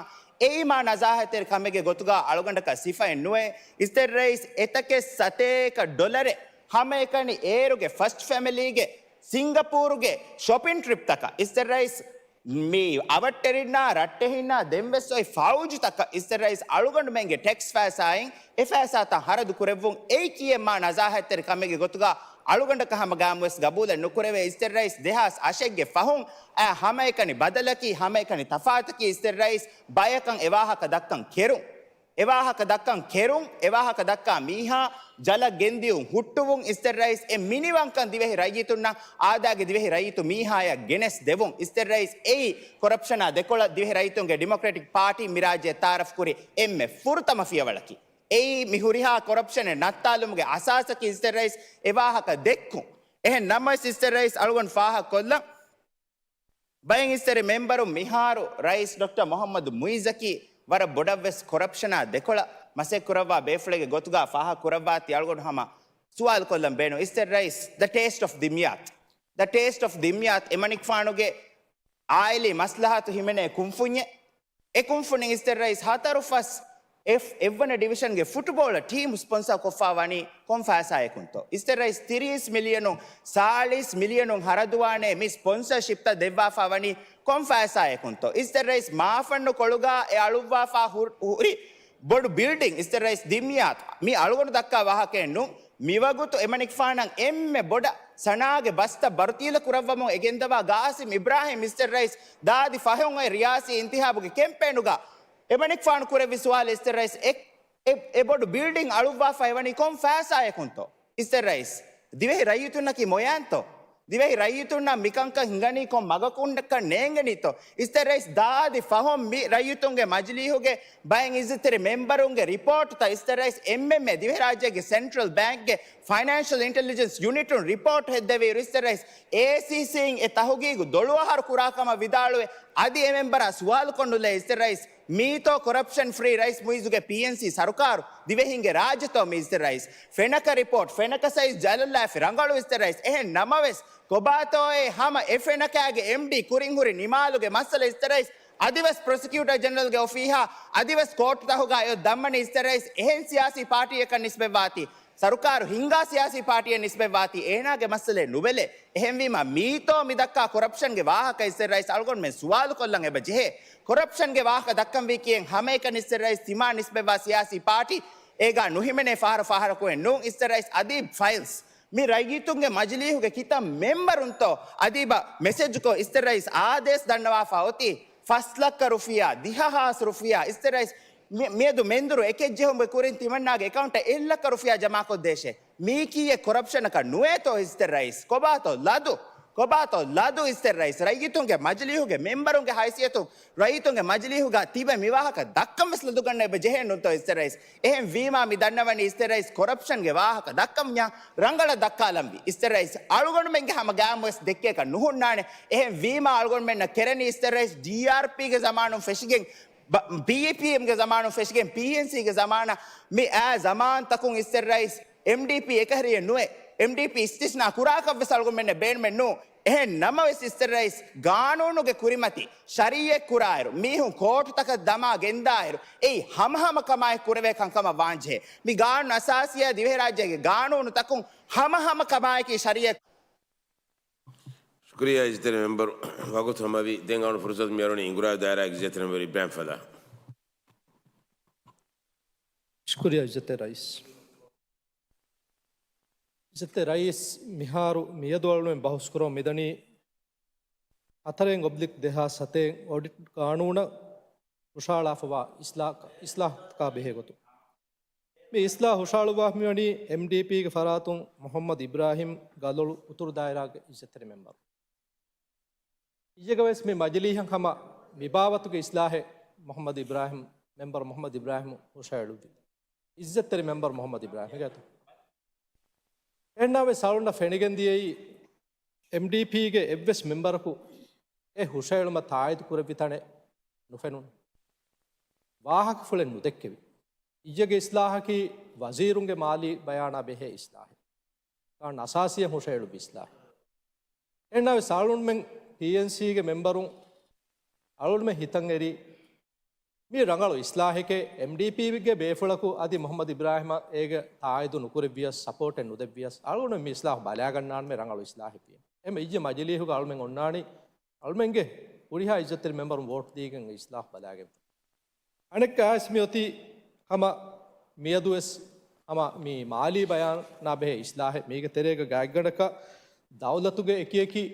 ඒමා නසාහතෙර කමගේ ගොතුගා අලුගණ්ඩක සිෆයි නුවේ ඉස්තරයිස් එතකේ සතේක ඩොලරේ හැම එකනි ඒරුගේ ෆස්ට් ෆැමිලිගේ සිංගපූරුගේ shopping trip taka ඉස්තරයිස් මේ අවට්ටරින්නා රට්ටෙහින්නා දෙම්වෙස්සොයි ෆෞජි taka ඉස්තරයිස් අලුගණ්ඩ මෙන්ගේ ටැක්ස් ෆෑසායින් එෆෑසාත හරදු කරවුන් ඒ කියමා නසාහතෙර කමගේ ගොතුගා අලුගණ්ඩ කහම ගාමුවස් ගබූල නුකරවේ ඉස්තරයිස් දෙහස් අශෙක්ගේ ෆහුන් හැම එකනි බදලකි හැම එකනි තෆාතකි ඉස්තරයිස් බයකන් එවාහක දක්කන් කෙරුම් එවාහක දක්කන් කෙරුම් එවාහක දක්කා මීහා ජල ගෙන්දියුන් හුට්ටුවුන් ඉස්තරයිස් එ මිනිවංකන් දිවෙහි රයිතුන්න ආදාගේ දිවෙහි රයිතු මීහාය ගෙනස් දෙවුන් ඉස්තරයිස් එයි කොරප්ෂනා දෙකොළ දිවෙහි රයිතුන්ගේ ඩෙමොක්‍රැටික් පාටි මිරාජය තාරෆ් කුරි එම්මෙ ෆුර්තම ෆියවලකි එයි මිහුරිහා කොරප්ෂනේ නත්තාලුමුගේ අසාසකි ඉස්තරයිස් එවාහක දෙක්කුන් එහෙන් නමස් ඉස්තරයිස් අලුගන් ෆාහ කොල්ල බයෙන් ඉස්තරේ මෙම්බරු මිහාරු රයිස් ඩොක්ටර් මොහම්මද් මුයිසකි වර බොඩවස් කොරප්ෂනා දෙකොළ මසෙක් කුරවා බේෆ්ලගේ ගොතුගා ෆාහ කුරවා තියල්ගොඩ හම සුවාල් කොල්ලම් බේනු ඉස්තරයිස් the taste of dimyat එමනික් ෆානුගේ ආයිලි මස්ලහතු හිමනේ කුම්ෆුඤ්ඤ ඒ කුම්ෆුණින් ඉස්තරයිස් හතරුෆස් එවන ඩිවිෂන්ගේ ෆුටබෝල ටීම් ස්පොන්සර් කොෆාවනි කොන්ෆාසායකුන්තෝ ඉස්තරයිස් 30 මිලියනු 40 මිලියනු හරදුවානේ මි ස්පොන්සර්ෂිප් ත දෙවවාෆාවනි කොන්ෆාසායකුන්තෝ ඉස්තරයිස් මාෆන්න කොළුගා ඒ අලුවාෆා හුරි බොඩු බිල්ඩින් ඉස්තරයිස් දිමියාත් මි අලුගොඩ දක්කා වාහකෙන්නු මිවගුතු එමනික් ෆානන් එම්මෙ බොඩ සනාගේ බස්ත බර්තිල කුරවම එගෙන්දවා ගාසිම් ඉබ්‍රාහිම් ඉස්තරයිස් දාදි ෆහොන් අය රියාසි ඉන්තිහාබුගේ කෙම්පේනුගා එමනික් ෆාන කුර විශ්වාල ඉස්තරයිස් එබොඩු බිල්ඩින් අලුවා ෆයිවනි කොම් ෆෑසායකුන්තෝ ඉස්තරයිස් දිවෙහි රයිතුන්නකි මොයන්තෝ දිවෙහි රයිතුන්න මිකංක හිඟනී කොම් මගකුණ්ඩක නේංගනිතෝ ඉස්තරයිස් දාදි ෆහොම් මි රයිතුන්ගේ මජලිහුගේ බයෙන් ඉස්තරේ මෙම්බරුන්ගේ රිපෝට් ත ඉස්තරයිස් එම්එම්ඒ දිවෙහි රාජ්‍යගේ සෙන්ට්‍රල් බැංක්ගේ ෆයිනෑන්ෂල් ඉන්ටෙලිජන්ස් යුනිටුන් රිපෝට් හෙද්දවේ ඉස්තරයිස් ACCින් ඒ තහුගීගු දොළුවහර කුරාකම විදාළුවේ අදි එමෙම්බර සුවාල් කොණ්ඩුලේ ඉස්තරයිස් මීතෝ කොරප්ෂන් ෆ්‍රී රයිස් මුයිසුගේ PNC සරුකාරු දිවෙහින්ගේ රාජතෝ මිස්ටර් රයිස් ෆෙනක රිපෝට් ෆෙනක සයිස් ජලල්ලාෆි රංගලු මිස්ටර් රයිස් එහෙන් නමවෙස් කොබාතෝයේ හම එෆෙනකගේ MD කුරින්හුරි නිමාලුගේ මස්සල මිස්ටර් රයිස් අදිවස් ප්‍රොසිකියුටර් ජනරල්ගේ ඔෆීහා අදිවස් කෝට් තහුගා යො දම්මනි මිස්ටර් රයිස් එහෙන් සියාසි පාර්ටි එක නිස්බෙවාති සරුකාරු හිංගා සියාසි පාර්ටිය නිස්බෙවාති ඒනාගේ මස්සලේ නුබෙලේ එහෙන්වීම මීතෝ මිදක්කා කොරප්ෂන්ගේ වාහක මිස්ටර් රයිස් අල්ගොන් මෙ සුවාල් කොල්ලන් එබ ජෙහෙ කොරප්ෂන්ගේ වාහක දක්කම් වී කියෙන් හැම එක මිස්ටර් රයිස් තිමා නිස්බෙවා සියාසි පාර්ටි ඒගා නුහිමනේ ෆාර කොෙන් නුන් මිස්ටර් රයිස් අදීබ් ෆයිල්ස් මේ රයිගීතුන්ගේ මජලිහුගේ කිතා මෙම්බරුන්තෝ අදීබ මෙසේජ් කෝ මිස්ටර් රයිස් ආදේශ දන්නවා ෆාවති 5 ලක්ෂ රුපියා 10000 රුපියා මිස්ටර් රයිස් මේදු මෙන්දුරු එකෙජ්ජෙ හොඹ කුරින් තිමන්නාගේ account 1 ලක්ෂ රුපියා ජමා කොද්දේශේ මේ කීයේ කොරප්ෂන් එක නුවේතෝ මිස්ටර් රයිස් කොබාතෝ ලදු මිස්ටර් රයිස් රයිගීතුන්ගේ මජලිහුගේ මෙම්බරුන්ගේ හයිසියතු රයිතුන්ගේ මජලිහුගා තිබ මිවාහක දක්කම්ස් ලදු ගන්න එබ ජෙහෙන් නුන්තෝ මිස්ටර් රයිස් එහෙන් වීමා මි දන්නවනි මිස්ටර් රයිස් කොරප්ෂන්ගේ වාහක දක්කම් ඥා රංගල දක්කාලම්බි මිස්ටර් රයිස් අලුගොණු මෙන්ගේ හැම ගාම්වස් දෙක්කේක නුහුන්නානේ එහෙන් වීමා අලුගොණු මෙන්න කෙරෙනි මිස්ටර් රයිස් DRP ගේ zamaanum feshgen BPM ගේ zamaanum feshgen PNC ගේ zamaana මේ zaman takun mister rice MDP එක හරිය නුවේ MDP istisna kurakavve salgu menne ben mennu ehen namawe sister rais gaanoonuge kurimati shariye kurairu mihun kootu taka dama gendairu ei hamahama kamai kurave kankama wanje mi gaanu asasiya dive rajyage gaanoonu takun hamahama kamai ki shariye शुक्रिया इज्जत member वक्त हम अभी देंगे और फुर्सत में यारों ने इंगुरा दायरा इज्जत मेंबर इब्राहिम फला शुक्रिया इज्जत राइस इज्जत राइस मिहारू मियदोल में बहुस करो मिदनी अथरें ऑब्लिक देहा सते ऑडिट कानून हुशाला फवा इस्लाह का बेहेगोतो मैं इस्लाह हुशालुवा मिवनी MDP के फरातुं मोहम्मद इब्राहिम गालोल उतुर दायरा के इज्जत मेंबर इजगवेस में मजली हम विभावत के इस्लाह मोहम्मद इब्राहिम मेंबर मोहम्मद इब्राहिम हुशालुदी इज्जत मेंबर मोहम्मद इब्राहिम कहते एन्नावे सालुंड फेनिगंदिये MDP के एवस मेंबर को ए हुशालुम तायद कुरपितने नुफेनुन वाहक फुलेन नुदेक्केवि इजगे इस्लाह की वजीरुंगे माली बयाना बेहे इस्लाह ಕಾರಣ ಅಸಾಸಿಯ ಹುಷೇಳು ಬಿಸ್ಲಾ ಎಣ್ಣಾವೆ ಸಾಳುಣ್ಮೆಂಗ್ PNCಗೆ ಮೆಂಬರು ಅಳುಣ್ಮೆ ಹಿತಂಗೆರಿ ಮೀ ರಂಗಳು ಇಸ್ಲಾಹಿಕೆ MDPಗೆ ಬೇಫುಳಕು ಅದಿ ಮೊಹಮ್ಮದ್ ಇಬ್ರಾಹಿಮ ಏಗೆ ತಾಯ್ದು ನುಕುರೆವ್ವಿಯಸ್ ಸಪೋರ್ಟ್ ಎನ್ ಉದೆವ್ವಿಯಸ್ ಅಳುಣ ಮೀ ಇಸ್ಲಾಹ್ ಬಲ್ಯಾಗಣ್ಣಾಣ್ಮೆ ರಂಗಳು ಇಸ್ಲಾಹಿಕೆ ಎಮ್ ಇಜ್ಜೆ ಮಜಲೀಹುಗ ಅಳುಮೆಂಗ್ ಒಣ್ಣಾಣಿ ಅಳುಮೆಂಗೆ ಉಳಿಹಾ ಇಜ್ಜತ್ತಿನ ಮೆಂಬರು ವೋಟ್ ದೀಗಂಗ್ ಇಸ್ಲಾಹ್ ಬಲ್ಯಾಗೆ ಅನೆಕ್ಕ ಆಸ್ಮಿಯತಿ ಹಮ ಮಿಯದುವೆಸ್ ಹಮ ಮೀ ಮಾಲಿ ಬಯಾನ್ ನಾ ಬೆಹೆ ಇಸ್ಲಾಹೆ ಮೀಗೆ ತೆರೆಗ ಗಾಯ್ಗಡಕ ದೌಲತುಗೆ ಎಕಿಯಕಿ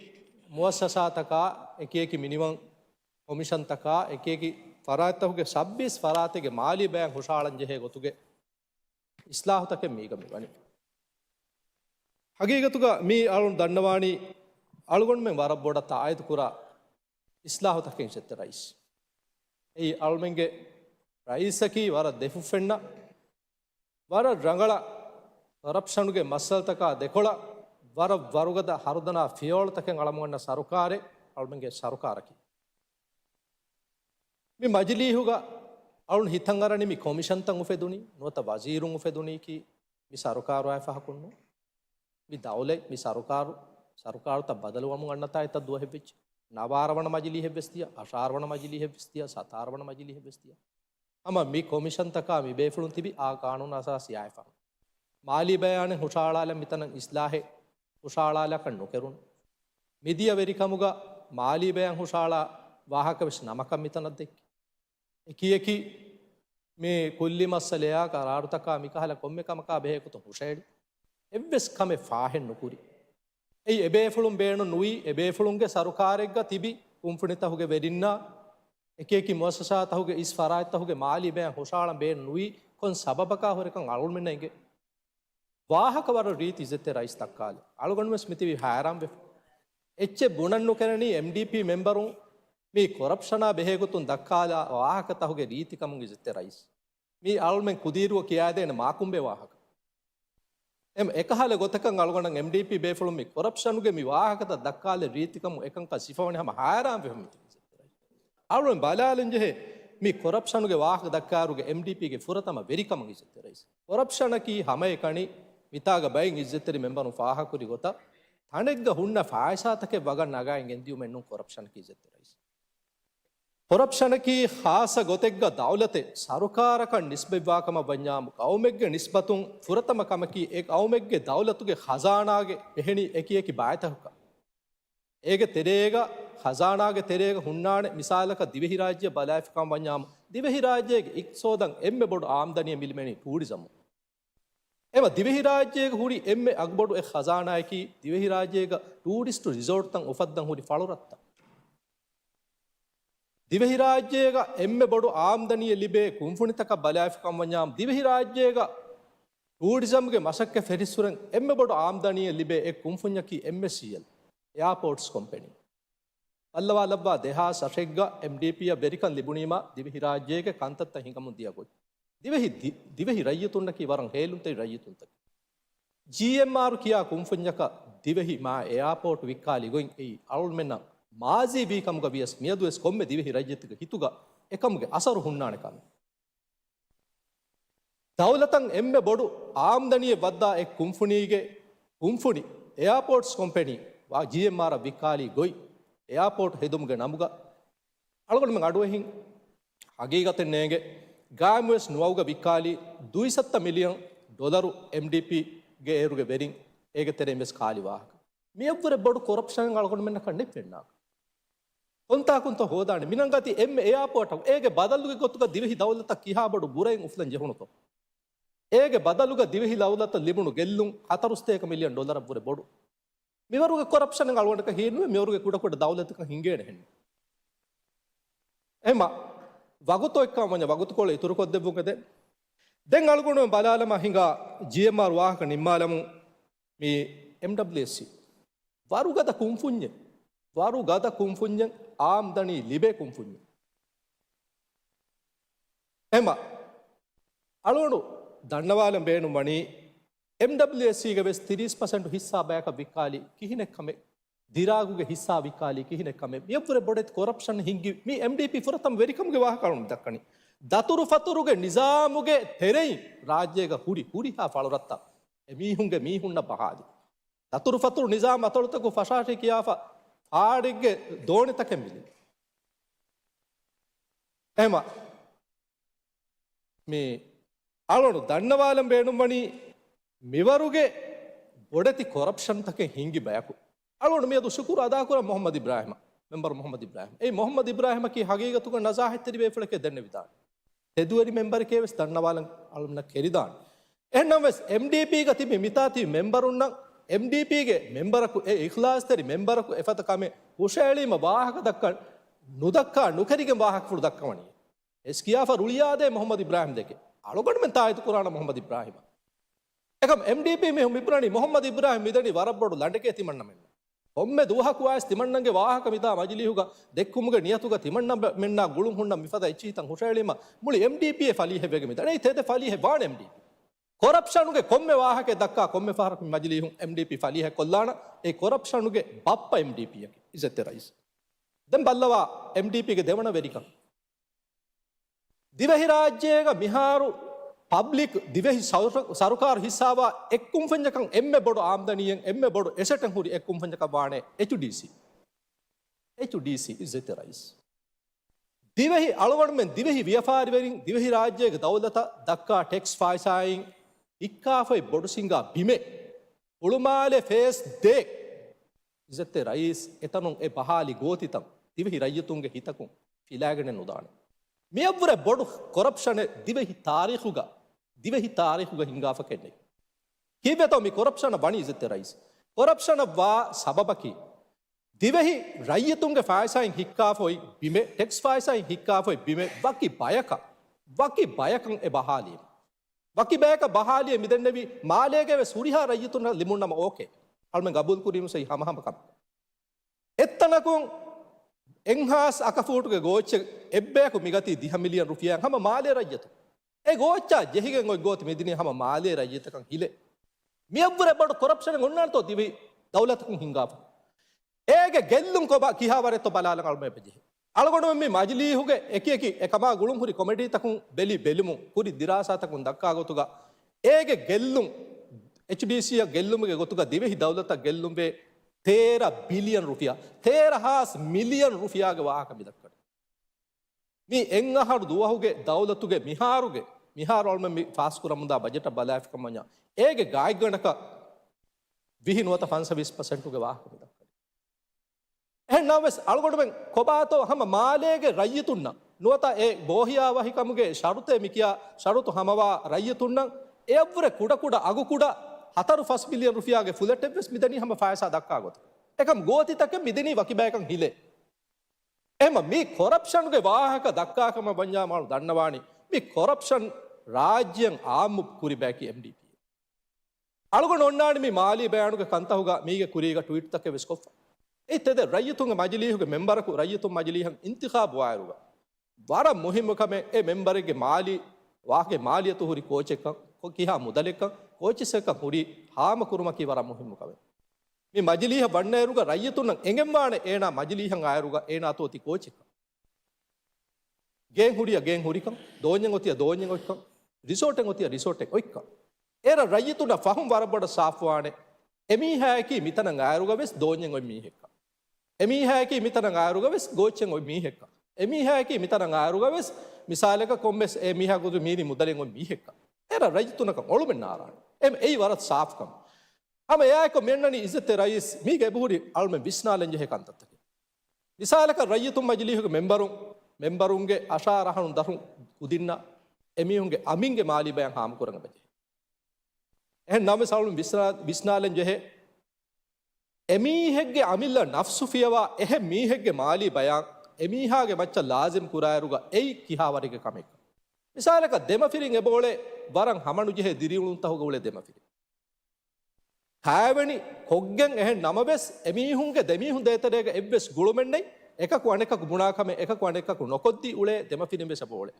ಮುವಸ್ಸಸಾ ತಕ ಎಕಿಯಕಿ ಮಿನಿಮಮ್ කොමිෂන් තකා එකකි ෆරාත්තහුගේ සබ්බිස් ෆරාතගේ මාලි බෑන් හුෂාලන් ජෙහෙ ගොතුගේ ඉස්ලාහතකෙ මීගම වනි හගීගතුග මී අලුන් දන්නවානි අලුගොන් මෙන් වරබ් බොඩත් ආයත කුරා ඉස්ලාහතකෙන් සෙත්ත රයිස් ඒ අලුමෙන්ගේ රයිසකි වර දෙෆු ෆෙන්න වර රංගල කරප්ෂනුගේ මස්සල් තකා දෙකොළ වර වරුගද හරුදනා ෆියෝල් තකෙන් අලමුගන්න සරුකාරේ අලුමෙන්ගේ සරුකාරකි මේ මජලීහුග අලුන් හිතංගරණි මේ කොමිෂන් තන් උෆෙදුනි නොත වසීරුන් උෆෙදුනි කි මේ සරුකාරු අය ෆහකුන්නු මේ දවලේ මේ සරුකාරු ත බදලවමු ගන්නතා එත දුව හෙබ්විච් නවාරවණ මජලී හෙබ්ස්තිය අශාරවණ මජලී හෙබ්ස්තිය සතාරවණ මජලී හෙබ්ස්තිය අම මේ කොමිෂන් තකා මේ බේෆුලුන් තිබි ආ කානූන අසාසි අය ෆහ මාලි බයානේ හුෂාලාල මිතන ඉස්ලාහේ හුෂාලාල කන්නු කෙරුන් මිදිය වෙරිකමුග මාලි බයන් හුෂාලා ವಾಹಕ ವಿಷ ನಮಕ ಮಿತನದ್ದೆಕ್ಕಿ ಎಕಿಯಕಿ ಮೇ ಕುಲ್ಲಿ ಮಸ್ಸಲೆಯ ಕರಾರುತಕ ಮಿಕಹಲ ಕೊಮ್ಮೆ ಕಮಕ ಬೇಕುತು ಹುಷೇಡಿ ಎವ್ವೆಸ್ ಕಮೆ ಫಾಹೆನ್ ನುಕುರಿ ಎಯ್ ಎಬೇಫುಳುಂ ಬೇಣು ನುಯಿ ಎಬೇಫುಳುಂಗೆ ಸರುಕಾರೆಗ್ಗ ತಿಬಿ ಕುಂಫುಣಿತಹುಗೆ ವೆರಿನ್ನ ಎಕಿಯಕಿ ಮೊಸಸಾತಹುಗೆ ಇಸ್ ಫರಾಯ್ತಹುಗೆ ಮಾಲಿ ಬೇ ಹುಷಾಳ ಬೇಣು ನುಯಿ ಕೊನ್ ಸಬಬಕ ಹೊರಕಂ ಅಳುಳ್ಮಿನ್ನಗೆ ವಾಹಕವರ ರೀತಿ ಇಜತ್ತೆ ರೈಸ್ ತಕ್ಕಾಲೆ ಅಳುಗಣ್ಮೆ ಸ್ಮಿತಿವಿ ಹಾರಾಂ ಬೆ ಎಚ್ಚೆ ಬುಣನ್ನು ಕೆರಣಿ MDP ಮೆಂಬರು මේ කොරප්ෂනා බෙහෙගුතුන් දක්කාල වාහකතහුගේ රීතිකමුගේ ජිත්තේ රයිස් මේ අල්මෙන් කුදීරුව කියා දෙන මාකුම්බේ වාහක එම් එකහල ගොතකන් අල්ගොණන් MDP බේෆලුම් මේ කොරප්ෂනුගේ මේ වාහකත දක්කාල රීතිකමු එකංක සිෆවනේ හැම හාරාම් වෙහම ජිත්තේ රයිස් අල්මෙන් බලාලෙන් ජෙහෙ මේ කොරප්ෂනුගේ වාහක දක්කාරුගේ MDP ගේ ෆුරතම වෙරිකමුගේ ජිත්තේ රයිස් කොරප්ෂන කී හැම එකණි මිතාග බයින් ඉජ්ජතරි මෙම්බරු ෆාහකුරි ගොත තණෙග්ග ಹುಣ್ಣ ಫಾಯಸಾತಕೆ ವಗನ್ ನಗಾಯಂ ಎಂದಿಯು ಮೆನ್ನು ಕೊರಪ್ಷನ್ ಕಿ ಜೆತ್ತೆ ರೈಸ್ ಕೊರಪ್ಷನ್ ಕಿ ಖಾಸ ಗೊತೆಗ್ಗ ದೌಲತೆ ಸರುಕಾರಕ ನಿಸ್ಬೆವಾಕಮ ಬಂಜಾಮು ಕೌಮೆಗ್ಗೆ ನಿಸ್ಬತುಂ ಫುರತಮ ಕಮಕಿ ಏಕ್ ಔಮೆಗ್ಗೆ ದೌಲತುಗೆ ಖಜಾನಾಗೆ ಎಹೆಣಿ ಎಕಿಯಕಿ ಬಾಯತಹುಕ ಏಗೆ ತೆರೇಗ ಖಜಾನಾಗೆ ತೆರೇಗ ಹುಣ್ಣಾಣೆ ಮಿಸಾಲಕ ದಿವೆಹಿ ರಾಜ್ಯ ಬಲಾಫಿಕಂ ಬಂಜಾಮು ದಿವೆಹಿ ರಾಜ್ಯಗೆ ಇಕ್ಸೋದಂ ಎಮ್ಮೆ ಬೊಡು ಆಮ್ದನಿಯ ಮಿಲ್ಮೆಣಿ ಟೂರಿಸಮು එම දිවෙහි රාජ්‍යයක හුරි එම්මෙ අක්බොඩු එක් ಖಜಾನಾයකි දිවෙහි රාජ්‍යයක ටූරිස්ට් රිසෝට් තන් උෆද්දන් හුරි ෆලුරත්ත දිවෙහි රාජ්‍යයක එම්මෙ බොඩු ආම්දනිය ලිබේ කුම්ෆුනිතක බලාෆිකම් වඤාම් දිවෙහි රාජ්‍යයක ටූරිසම්ගේ මසක්ක ෆෙරිසුරන් එම්මෙ බොඩු ආම්දනිය ලිබේ එක් කුම්ෆුඤ්ඤකි MSCL එයාපෝර්ට්ස් කම්පැනි අල්ලවා ලබ්වා දෙහාස් අෂෙග්ග MDP බෙරිකන් ලිබුණීමා දිවෙහි රාජ්‍යයක කන්තත්ත හිඟමුන් දියකොයි දිවෙහි රයියතුන්නකි වරන් හේලුන්තයි රයියතුන්තක GMR කියා කුම්ෆුඤ්ඤක දිවෙහි මා එයාපෝර්ට් වික්කාලි ගොයින් එයි අලුල් මෙන්න මාසී වීකම්ග වියස් මියදුස් කොම්මෙ දිවෙහි රයියතික හිතුග එකම්ගේ අසරු හුන්නානේ කම දවලතන් එම්මෙ බොඩු ආම්දනිය වද්දා එක් කුම්ෆුනි එයාපෝර්ට්ස් කම්පැනි වා GMR වික්කාලි ගොයි එයාපෝර්ට් හෙදුම්ගේ නමුග අලුගොල් මං අඩුවෙහින් හගීගතෙන් නේගේ ಗಾಮುವೆಸ್ ನುವೌಗ ವಿಕ್ಕಾಲಿ $270 ಮಿಲಿಯನ್ MDP ಗೆ ಏರುಗೆ ಬೆರಿಂಗ್ ಏಗೆ ತೆರೆ ಇನ್ವೆಸ್ಟ್ ಖಾಲಿ ವಾಹಕ ಮೇವ್ವರೆ ಬಡು ಕೊರಪ್ಷನ್ ಅಳ್ಕೊಂಡು ಮೆನ್ನ ಕಂಡೆ ಪೆಣ್ಣಾಗ ಕೊಂತ ಹೋದಾಣೆ ಮಿನಂಗತಿ ಎಮ್ಮೆ ಏರ್ಪೋರ್ಟ್ ಏಗೆ ಬದಲುಗೆ ಗೊತ್ತುಗ ದಿವೆಹಿ ದೌಲತ ಕಿಹಾ ಬಡು ಬುರೈನ್ ಉಫ್ಲನ್ ಜೆಹುಣುತೋ ಏಗೆ ಬದಲುಗ ದಿವೆಹಿ ದೌಲತ ಲಿಬುಣು ಗೆಲ್ಲುಂ $41 ಮಿಲಿಯನ್ ಬುರೆ ಬಡು ಮಿವರುಗೆ ಕೊರಪ್ಷನ್ ಅಳ್ಕೊಂಡಕ ಹೀನು ಮಿವರುಗೆ ಕೂಡ ದೌಲತಕ ಹಿಂಗೇನೆ ಹೆಣ್ಣು ಎಮ್ಮ වගුතෝ එක්කම මඤ වගුතුකොළ ඉතුරු කොද්දෙබුකද දැන් අලුගුණ බලාලම හිඟා GMR වාහක නිම්මාලමු මේ MWSC වරුගත කුම්ෆුඤ්ඤ ආම්දනි ලිබේ කුම්ෆුඤ්ඤ එම අලුණු දන්නවාලම් බේනු මණි MWSC ಗೆ වෙස් 30% හිස්සා බෑක විකාලි කිහිනෙක් කමේ දිරාගුගේ හිස්සා විකාලි කිහිනෙක් කමේ මෙව්වර බොඩෙත් කොරප්ෂන් හිඟි මේ MDP ෆුරතම් වෙරිකම්ගේ වාහකරුන් දක්කනි දතුරු ෆතුරුගේ නිසාමුගේ තෙරෙයි රාජ්‍යයක හුරි හා ෆලරත්ත එමීහුන්ගේ මීහුන්න පහාදි තතුරු ෆතුරු නිසාම අතොලතකු ෆෂාෂි කියාෆා ආඩිග්ගේ දෝනිතකෙන් මිලි එහෙම මේ අලොණු දන්නවාලම් බේනුම් වනි මිවරුගේ බොඩති කොරප්ෂන් තකෙන් හිංගි බයකු අලොණු මියදු ශුකුර අදා කර මොහම්මද් ඉබ්‍රාහිම මෙම්බර් මොහම්මද් ඉබ්‍රාහිම ඒ මොහම්මද් ඉබ්‍රාහිම කි හගීගතුක නසාහිත්තරි බේෆලකේ දෙන්න විදාන තෙදුවරි මෙම්බර් කේවස් දන්නවාලම් අලොන්න කෙරිදාන එහෙනම් වෙස් MDP ಗ තිබි මිතාති මෙම්බරුන් නම් MDP ගේ මෙම්බරකු ඒ ඉඛලාස්තරි මෙම්බරකු එෆත කමේ උෂෑලීම වාහක දක්ක නුදක්කා නුකරිගේ වාහක ෆුල් දක්කවණි එස්කියාෆා රුලියාදේ මොහම්මද් ඉබ්‍රාහිම දෙකේ අලොගොඩ මෙන් තායිතු කුරාන මොහම්මද් ඉබ්‍රාහිම එකම MDP මෙහු මිබ්‍රානි මොහම්මද් ඉබ්‍රාහිම මිදනි වරබ්බොඩු ලඬකේ තිමන්න මෙන්න ඔම්මෙ දුවහක් වාස් තිමන්නගේ වාහක මිතා මජලිහුග දෙක්කුමුගේ නියතුග තිමන්න මෙන්න ගුළුම් හුන්න මිෆද ඉචීතන් උෂෑලීම මුලි MDP ෆලීහෙ වෙගේ මිදනි ඒ තේද ෆලීහෙ වාන MDP ಕೊರಪ್ಷನ್ಗೆ ಕೊಮ್ಮೆ ವಾಹಕೆ ದಕ್ಕ ಕೊಮ್ಮೆ ಫಾರಕ್ ಮಜಲಿಹುಂ MDP ಫಲಿಹೆ ಕೊಲ್ಲಾಣ ಈ ಕೊರಪ್ಷನ್ಗೆ ಬಪ್ಪ MDP ಯಕೆ ಇಜತ್ತೆ ರೈಸ್ ದೆಂ ಬಲ್ಲವ MDP ಗೆ ದೇವಣ ವೆರಿಕಂ ದಿವಹಿ ರಾಜ್ಯಗ ಮಿಹಾರು ಪಬ್ಲಿಕ್ ದಿವಹಿ ಸರ್ಕಾರ ಹಿಸಾವ ಎಕ್ಕುಂ ಫಂಜಕಂ ಎಮ್ಮೆ ಬೊಡು ಆಮ್ದನಿಯಂ ಎಮ್ಮೆ ಬೊಡು ಎಸೆಟಂ ಹುರಿ ಎಕ್ಕುಂ ಫಂಜಕ ಬಾಣೆ HDC ಇಜತ್ತೆ ರೈಸ್ ದಿವಹಿ ಅಳವಡ್ಮೆನ್ ದಿವಹಿ ವ್ಯಾಪಾರಿ ವೆರಿಂ ದಿವಹಿ ರಾಜ್ಯಗ ದೌಲತ ದಕ್ಕ ಟೆಕ್ಸ್ ಫಾಯ್ಸಾಯಿಂ ඉක්කාෆයි බොඩු සිංගා බිමේ උළුමාලේ ෆේස් දෙක් ඉසත්තේ රයිස් එතනුන් ඒ පහාලි ගෝතිතම් දිවෙහි රයියතුන්ගේ හිතකුන් ෆිලාගෙන නුදාන මෙවර බොඩු කොරප්ෂන් දිවෙහි තාරීඛුග හිංගාෆ කෙන්නේ කීවෙතෝ මේ කොරප්ෂන් බණි ඉසත්තේ රයිස් කොරප්ෂන් වා සබබකි දිවෙහි රයියතුන්ගේ ෆායිසයින් හික්කාෆොයි බිමේ ටෙක්ස් ෆායිසයින් හික්කාෆොයි බිමේ වකි බයකන් ඒ බහාලිය වකි බෑක බහාලිය මිදෙන්නවි මාලේගේ සූරිහා රයිතුන ලිමුන්නම ඕකේ අල්මෙන් ගබුල් කුරීම සයි හමහමකම් එත්තනකුන් එන්හාස් අකෆූටුගේ ගෝච්ච එබ්බෑකු මිගති 10 මිලියන් රුපියන් හම මාලේ රයිතු ඒ ගෝච්චා ජෙහිගෙන් ඔය ගෝති මෙදිනේ හම මාලේ රයිතකන් හිලේ මියවර බඩ කොරප්ෂන් ගොන්නන්තෝ දිවි දවලතකුන් හිංගාප ඒගේ ගෙල්ලුම් කොබ කිහාවරෙතෝ බලාලන් අල්මෙ පෙජේ අලගොඩම මේ මජලිහුගේ එකකි එකමා ගුළුම් හුරි කොමෙඩි තකුන් බෙලිමු කුරි දිරාසා තකුන් දක්කා ගොතුග ඒගේ ගෙල්ලුම් HDC ගෙල්ලුම්ගේ ගොතුග දිවෙහි දවලත ගෙල්ලුම්බේ 13 බිලියන් රුපියා 13 මිලියන් රුපියාගේ වාහක මිදක්කට මේ එංගහරු දුවහුගේ දවලතුගේ මිහාරවල්ම මේ ෆාස් කුරමුදා බජට් බලාෆ් කමඤ්ඤා ඒගේ ගායගණක විහිනුවත 20% ගේ වාහක මිදක්කට එහෙනම් අලගොඩෙන් කොබාතෝ හැම මාලේගේ රයිතුන්න නුවත ඒ බෝහියා වහිකමුගේ ෂරුතේ මිකියා ෂරුතු හැමවා රයිතුන්න එවර කුඩ අගු 4 මිලියන් රුපියාගේ ෆුලට් එවස් මිදනි හැම ෆායසා දක්කා ගොත එකම් ගෝතිතක මිදනි වකි බෑකන් හිලේ එහෙම මේ කොරප්ෂන්ගේ වාහක දක්කාකම බඤ්ඤා මාළු දන්නවානි මේ කොරප්ෂන් රාජ්‍යන් ආමු කුරි බෑකි MDP අලගොඩ ඔන්නානි මේ මාලී බෑනුගේ කන්තහුගා මීගේ කුරීගා ට්වීට් තක වෙස්කොෆ ඒතද රයිතුන්ගේ මජලිහුගේ මෙම්බරකු රයිතුන් මජලිහන් ඉන්තිඛාබ් වායරුග වර මුහිම්කමේ ඒ මෙම්බරගේ මාලි වාගේ මාලියතු හුරි කෝච් එකක් කිහා මුදලෙක් කෝච්ස් එකක් හුරි හාම කුරුම කි වර මුහිම්කමේ මේ මජලිහ වන්නේරුග රයිතුන් එංගෙම් වානේ ඒනා මජලිහන් ආයරුග ඒනා තෝති කෝච් එක ගෙන් හුරිකම් දෝඤ්ඤන් ඔතිය රිසෝටෙන් ඔතිය රිසෝට් එක ඔයික්ක ඒර රයිතුන් ෆහම් වරබඩ සාෆ් වානේ එමීහාකි මිතන ආයරුග වෙස් දෝඤ්ඤන් ඔයි මීහෙක්ක එමීහාකි මිතන ආයරුග වෙස් ගෝච්චෙන් ඔයි මීහෙක්ක එමීහාකි මිතන ආයරුග වෙස් මිසාලක කොම්බස් එමීහා ගුදු මීනි මුදලෙන් ඔයි මීහෙක්ක ඒර රයිතුනක ඔළුමෙන් නාරාණ එම් එයි වරත් සාෆ්කම් අම එයාක මෙන්නනි ඉස්සත රයිස් මීගේ බුහුරි අල්මෙ විස්නාලෙන් ජෙහ කන්තත්තක මිසාලක රයිතුන් මජලිහුගේ මෙම්බරුන්ගේ අශාරහණු දරුන් උදින්න එමිහුන්ගේ අමින්ගේ මාලි බයන් හාම කරන බජේ එහෙන් නම සවුලුන් විස්නාලෙන් ජෙහ එමීහෙක්ගේ අමිල්ල නෆ්සු ෆියවා එහෙ මීහෙක්ගේ මාලි බයන් එමීහාගේ මච්ච ලාසිම් කුරායරුග එයි කිහාවරිගේ කමෙක් මිසාලක දෙමෆිරින් එබෝලේ වරන් හමනු ජෙහ දිරියුණුන් තහුග උලේ දෙමෆිරින් කාවණි කොග්ගෙන් එහෙන් නමබස් එමීහුන්ගේ දෙමීහුන් දෙතරේක එබ්බස් ගුළුමෙන්නේ එකකු අනෙකකු බුණාකම එකකු අනෙකකු නොකොද්දි උලේ දෙමෆිරින් බෙස බෝලේ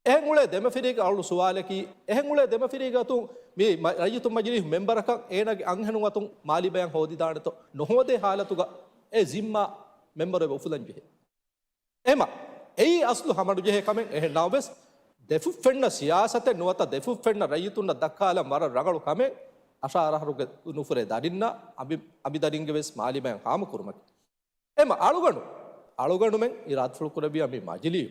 එහෙන් උලේ දෙමෆිරික අලු සුවාලකි එහෙන් උලේ දෙමෆිරික අතුන් මේ රයිතුන් මජලිහ මෙම්බරක ඒනගේ අංහණු අතුන් මාලි බයන් හොදි දානතෝ නොහොදේ حالතුග ඒ zimma member of ufulan jehe ema ei aslu hamadu jehe kamen එහෙන් නවබස් දෙෆු ෆෙන්න සියාසතේ නොවත දෙෆු ෆෙන්න රයිතුන් දක්කාලා මර රගලු කමෙන් අශාරහරුගේ නුෆරේ දරින්න අබි දරින්ගේ වෙස් මාලි බෑන් හාම කුරුමකි එම අලුගණුමෙන් ඉරාත්ෆුල් කුරබිය මේ මජලියු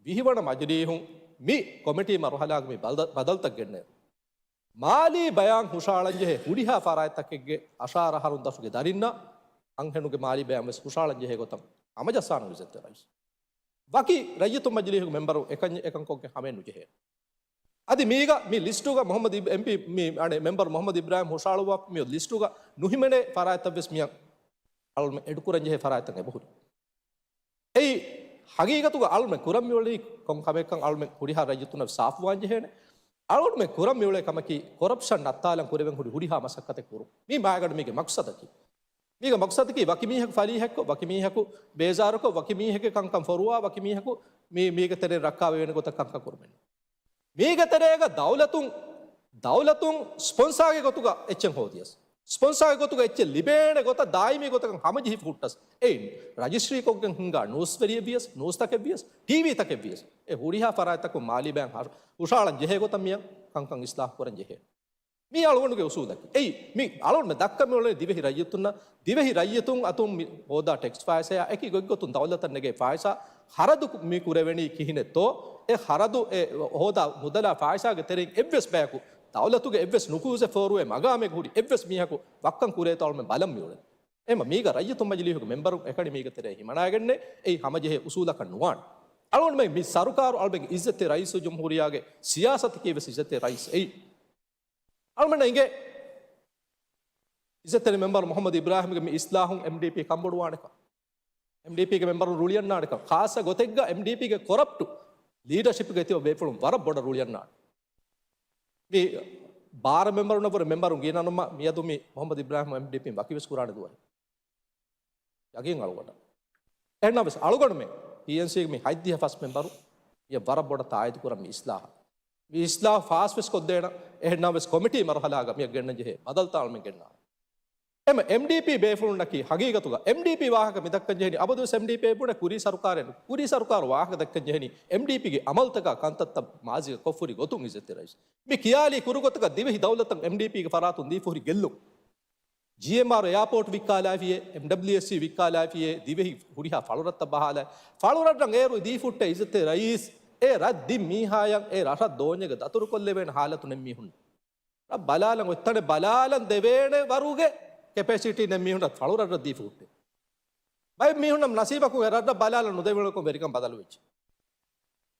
විහිවන මජලියුන් මේ කොමිටි මරහලාග මේ බදල්තක් ගෙන්නේ මාලි බයන් හුෂාලංජේ හුඩිහා ෆරායතකෙගේ අශාරහරුන් දෆුගේ දරින්න අංහෙනුගේ මාලි බෑන් වෙස් හුෂාලංජේ ගොතම් අමජසාන විසත් රයිස් වකි රජ්‍යතු මජලියු මෙම්බරු එකන් කොගේ හමෙන් නුජේ අදි මේක මේ ලිස්ටුග මොහම්මද් එම්පි මේ අනේ මෙම්බර් මොහම්මද් ඉබ්‍රාහිම් හොෂාලුවා මේ ලිස්ටුග නුහිමනේ ෆරායත වෙස් මියන් අල්ම එඩුකුරංජේ ෆරායතන් එබහුරු ඒ හගීගතුග අල්ම කුරම් මියොලි කොම් කමෙක්කන් අල්ම හුඩිහා රජ්‍යතුන සාෆ්වාංජේ හේනේ අල්ම කුරම් මියොලි කමකි කොරප්ෂන් නත්තාලන් කුරෙවෙන් හුඩිහා මසක්කතේ කුරු මේ මායගඩ මේක මක්සදකි මේක මක්සදකි වකිමීහක ෆලීහක වකිමීහක බේසාරක වකිමීහක කංකම් ෆරුවා වකිමීහක මේක තරේ රක්කාව වෙන කොට කංක කුරුමෙන් මේගතරේಗ ದೌಲತುಂ ಸ್ಪಾನ್ಸರ್ಗೆ ಗೊತ್ತುಗ ಎಚ್ಚಂ ಹೋದಿಯಸ್ ಸ್ಪಾನ್ಸರ್ಗೆ ಗೊತ್ತುಗ ಎಚ್ಚ ಲಿಬೇನೆ ಗೊತ್ತ ದಾಯಿಮಿ ಗೊತ್ತಗ ಹಮಜಿ ಫುಟ್ಟಸ್ ಏನ್ ರಜಿಸ್ಟ್ರಿ ಕೊಗ್ಗಂ ಹಿಂಗ ನೋಸ್ ವೆರಿಯ ಬಿಯಸ್ ನೋಸ್ ತಕೆ ಬಿಯಸ್ ಟಿವಿ ತಕೆ ಬಿಯಸ್ ಎ ಹುಡಿಹಾ ಫರಾಯತಕು ಮಾಲಿ ಬ್ಯಾಂಕ್ ಹಾರ್ ಉಶಾಳನ್ ಜೆಹೆ ಗೊತ್ತ ಮಿಯ ಕಂಕಂ ಇಸ್ಲಾಹ್ ಕೊರನ್ ಜೆಹೆ ಮೀ ಅಳವಣುಗೆ ಉಸೂದಕ್ಕೆ ಏಯ್ ಮೀ ಅಳವಣ ದಕ್ಕ ಮಿಯೊಳೆ ದಿವೆಹಿ ರಯ್ಯತುಂ ಅತುಂ ಹೋದಾ ಟೆಕ್ಸ್ಟ್ ಫಾಯಸಯ ಏಕಿ ಗೊಗ್ಗೊತುಂ ದೌಲತನ್ನೆಗೆ ಫಾಯಸ ಹರದು ಮೀ ಕುರೆವೆಣಿ ಕಿಹಿನೆತ್ತೋ ඒ හරදු හෝදා මුදලා ෆායිසාගේ තෙරින් එව්වෙස් බෑකු දවලතුගේ එව්වෙස් නුකුසේ ෆෝරුවේ මගාමේ කුඩි එව්වෙස් මීහකු වක්කන් කුරේ තවල්ම බලම් මියොල එම මීග රජ්‍යතුම් මජලිහුගේ මෙම්බරු එකඩි මීග තෙරේ හිමනායගන්නේ ඒ හමජෙහි උසූලක නුවාන් අලොන් මේ සරුකාරු අල්බෙගේ ඉස්සතේ රයිස් ජම්හූරියාගේ සියාසත කීවස් ඉස්සතේ රයිස් ඒ අල්මන ඉගේ ඉස්සතේ මෙම්බර් මොහම්මද් ඉබ්‍රාහිම්ගේ මේ ඉස්ලාහුන් MDP කම්බොඩුවානක MDP ගේ මෙම්බරු රුලියන්නාඩක ખાસ ගොතෙග්ග MDP ගේ කොරප්ටු ಲೀಡರ್ಶಿಪ್ ಗತಿ ಬೇಫುಳು ವರ ಬೊಡ ರೂಳಿಯನ್ನ ಮಿ ಬಾರ ಮೆಂಬರ್ ನಬರ ಮೆಂಬರ್ ಗೇನನಮ್ಮ ಮಿಯದು ಮಿ ಮೊಹಮ್ಮದ್ ಇಬ್ರಾಹಿಂ MDP ವಕಿವಿಸ್ ಕುರಾನೆ ದುವ ಯಗಿನ್ ಅಳುಗಡ ಎನ್ನವಸ್ ಅಳುಗಡ ಮೆ PNC ಮಿ ಹೈದಿಯ ಫಸ್ಟ್ ಮೆಂಬರ್ ಯ ವರ ಬೊಡ ತಾಯ್ದು ಕುರ ಮಿ ಇಸ್ಲಾಹ ಫಾಸ್ಟ್ ವಿಸ್ ಕೊದ್ದೇಣ ಎನ್ನವಸ್ ಕಮಿಟಿ ಮರಹಲಾಗ ಮಿ ಗೆನ್ನ ಜೆ ಬದಲ್ತಾಳ ಮಿ ಗೆನ್ನ එම MDP බේෆුල් නකි හගීගතුග MDP වාහක මිදක්කන් ජෙහිනි අබදුස් MDP Punna කුරි සරුකාර වාහක දක්කන් ජෙහිනි MDP ගේ අමල්තක කන්තත්ත මාසික කොෆුරි ගොතුන් ඉසෙත් රයිස් මේ කියාලි කුරුගතක දිවෙහි දවලතන් MDP ගේ ෆරාතුන් දී ෆුරි ගෙල්ලු GMR එයාපෝට් වික්කාලාවියේ MWSC වික්කාලාවියේ දිවෙහි හුරිහා ෆලුරත්ත බහාලා ෆලුරටන් ඒරු දී ෆුට්ට ඉසෙත් රයිස් ඒ රද්දි මීහායන් ඒ රට දෝඤ්‍යක දතුරු කොල්ලේ වෙන හාලතුන් මීහුන් බලාලන් ඔත්තනේ බලාලන් දෙවේනේ වරුගේ ಕೆಪಾಸಿಟಿ ನಮ್ಮಿಹುಂಡ ಫಳುರಡ್ಡ ದೀಫು ಹುಟ್ಟೆ ಬೈ ಮೀಹುಂಡಂ ನಸೀಬಕು ಎರಡ್ಡ ಬಲಾಲ ನುದೆವಳಕು ಬೆರಿಕಂ ಬದಲು ವೆಚ್ಚ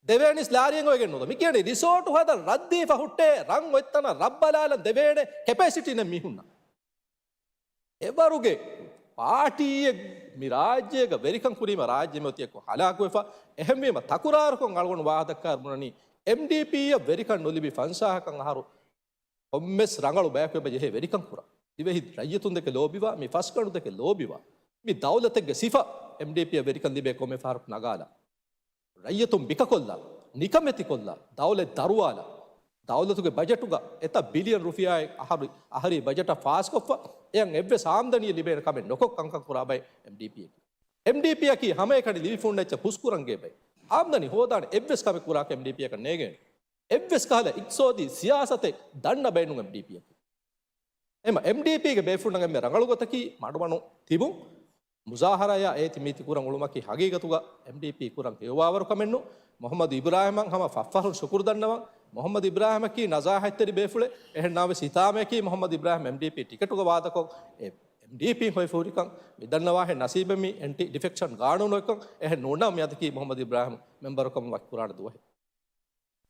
දෙවැනි ස්ලාරියෙන් ඔයගෙන් නොද මේ කියන්නේ රිසෝට් හදන රද්දී ෆහුට්ටේ රන් ඔත්තන රබ්බලාල දෙවේනේ කැපැසිටි න මිහුන්නා එවරුගේ පාටියේ මේ රාජ්‍යයක වෙරිකම් කුරීම රාජ්‍යෙම තියක හලාකු එෆා එහෙම මේම තකුරාරකම් අලගොන වාදකකාර මුනනි MDP ය වෙරිකම් නොලිබි ෆන්සාහකම් අහරු ඔම්මස් රංගලු බෑක වෙබ ජෙහෙ වෙරිකම් කුරා දිවෙහි රජ්‍යතුන් දෙක ලෝබිවා මේ ෆස් කණු දෙක ලෝබිවා මේ දවලතගේ සිෆා MDP වෙරිකම් දිබේ කොමේ ෆාරුක් නගාලා රජ්‍යතුන් බිකකොල්ලා නිකමෙති කොල්ලා දවලේ දරුවාලා දවලතුගේ බජටුග එත බිලියන් රුපියායි අහරි බජට ෆාස් කොෆ්වා එයන් එව්වේ සාම්දනිය ලිබේන කමෙන් නොකොක් අංක කුරාබයි MDP කි හැම එකනි ලිවි ෆුන් නැච්ච පුස්කුරංගේ බයි ආම්දනි හොදාන එව්වෙස් කම කුරාක MDP එක නේගෙන එව්වෙස් කාල ඉක්සෝදි සියාසතේ දන්න බයිනු MDP එක එම MDP ගේ බේෆුන් නම් මේ රංගලුගතකි මඩවණු තිබුන් මුසාහරය ඒති මිති කුරන් උළුමකි හගීගතුග MDP කුරන් හේවාවරු කමෙන්නු මොහම්මද් ඉබ්‍රාහිමන් හම ෆෆරුන් ශුකුර් දන්නවා මොහම්මද් ඉබ්‍රාහිම කි නසාහත්තරි බේෆුලේ එහෙන්නාවේ සිතාමේ කි මොහම්මද් ඉබ්‍රාහිම MDP ටිකටුග වාදකෝ MDP හොයි ෆෝරිකන් මිදන්නවා හේ නසීබෙමි ඇන්ටි ඩිෆෙක්ෂන් ගානු නොකන් එහෙ නෝනා මියද කි මොහම්මද් ඉබ්‍රාහිම මෙම්බරකම් වක් කුරාන දුවයි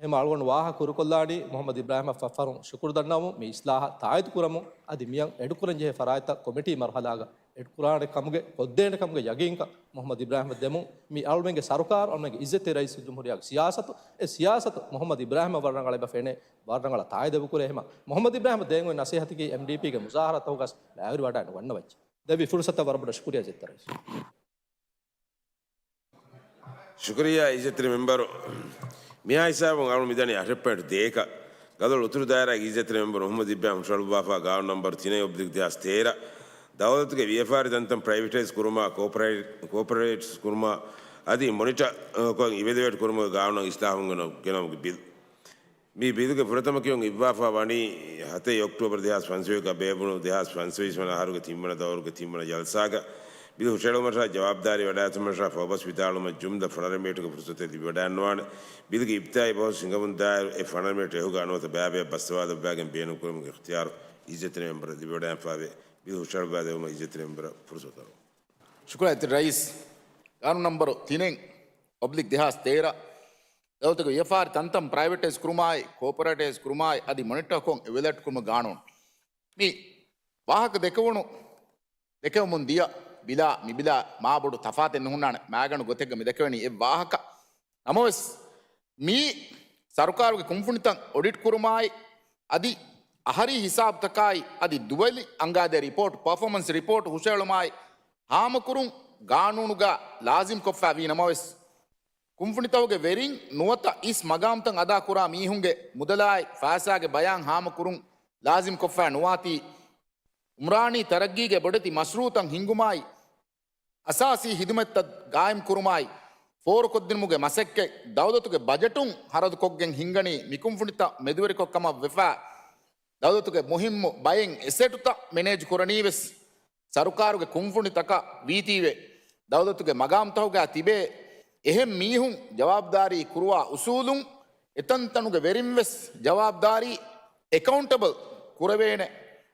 එම අලුවන් වාහ කුරුකොල්ලාඩි මොහම්මද් ඉබ්‍රාහිම ෆෆරුන් ශුකුර් දන්නාමු මේ ඉස්ලාහ තායත් කුරමු අදි මියන් එඩුකුරන් ජේ ෆරායත කොමිටි මර්හලාග එඩුකුරාන කමුගේ කොද්දේන කමුගේ යගින්ක මොහම්මද් ඉබ්‍රාහිම දෙමු මේ අලුවෙන්ගේ සරකාර අලුවෙන්ගේ ඉස්සතේ රයිස් ජුම්හුරියාගේ සියාසත ඒ සියාසත මොහම්මද් ඉබ්‍රාහිම වරණගල බෆෙනේ වරණගල තාය දෙබු කුර එහෙම මොහම්මද් ඉබ්‍රාහිම දෙන්ගොයි නසීහති කි MDP ගේ මුසාහරත හොගස් ලෑවරි වඩාන වන්න වච්ච දෙවි ෆුර්සත වරබඩ ශුක්‍රියා ජෙතරයිස් ಶುಕ್ರಿಯಾ ಇಜ್ಜತ್ರಿ ಮೆಂಬರು ಮಿಯಾ ಹಿಸಾಬು ಅವಳು ಮಿದಾನಿ ಅರೆಪ್ಪೆಟ್ ದೇಕ ಗದಳು ಉತ್ತರು ದಾಯರ ಇಜ್ಜತ್ರಿ ಮೆಂಬರ್ ಮೊಹಮ್ಮದ್ ಇಬ್ರಾಹಿಂ ಶಳುಬಾಫಾ ಗಾವ್ ನಂಬರ್ ತಿನೇ ಒಬ್ದಿಕ್ ದ್ಯಾಸ್ ತೇರ ದೌಲತ್ಗೆ VFR ದಂತಂ ಪ್ರೈವೇಟೈಸ್ ಕುರುಮಾ ಕೋಪರೇಟ್ಸ್ ಕುರುಮಾ ಅದಿ ಮೊನಿಟರ್ ಇವೆದುವೇಟ್ ಕುರುಮ ಗಾವ್ನ ಇಸ್ಲಾಹುಂಗನ ಗೆನಮ್ಗೆ ಬಿಲ್ මේ බිදුගේ ප්‍රථම කියුන් ඉබ්බාෆා වනි 7 ඔක්තෝබර් 2005 බේබුණු 2005 වන ආරුගේ තිම්මන දවරුගේ තිම්මන ජල්සාග බිදු හුෂේලුමරා ජවාබ්දාරි වඩාතුමරා ෆෝබස් විතාලුම ජුම්ද ෆනරමේටක පුරුසතේ දිවඩාන්වාන බිදුගේ ඉබ්තායි බහු සිංගමුන් දායර ඒ ෆනරමේට එහුගා අනවත බෑබේ බස්වාද බෑගෙන් බේනු කුරුම ඉක්තියාර ඉජ්ජතේ මෙම්බර දිවඩාන් ෆාවේ බිදු හුෂේලුබාදේ උම ඉජ්ජතේ මෙම්බර පුරුසතර शुक्रिया रईस कानून number 3/2013 दौतक FR तंतम privatise Kurumai cooperatives Kurumai अदि मॉनिटर कों एवेलेट कुम गाणोन मी वाहक देकवणु देकव मुन दिया बिला मिबिला माबुडु तफात एन्नुहुनाने मागणु गोतेग मी देकवणी ए वाहक नमोस मी सरकारुगे कुंफुनितं ऑडिट कुरुमाय अदि अहरी हिसाब तकाय अदि दुवली अंगादे रिपोर्ट परफॉर्मेंस रिपोर्ट हुशेलुमाय हामकुरुं गाणुनुगा लाजिम कोफ्फा वी नमोस कुंफुनितवगे वेरिंग नुवत इस मगामतं अदा कुरा मीहुंगे मुदलाय फासागे बयां हामकुरुं लाजिम कोफ्फा नुवाती उमरानी तरग्गीगे बडति मशरूतं हिंगुमाय असासी हिदमत गायम कुरुमाय फोर कोद्दिनमुगे मसेक्के दौलतुगे बजटुं हरद कोग्गें हिंगणी मिकुंफुनित मेदुवरि कोक्कम वेफा दौलतुगे मुहिम्मु बयें एसेटुत मैनेज कुरनीवेस सरकारुगे कुंफुनितक वीतीवे दौलतुगे मगामतवगा तिबे එහෙම මීහුන් ජවාබ්දාරී කුරුවා උසූලුන් එතන්තනුගේ වෙරින්වෙස් ජවාබ්දාරී accountable කුරවේන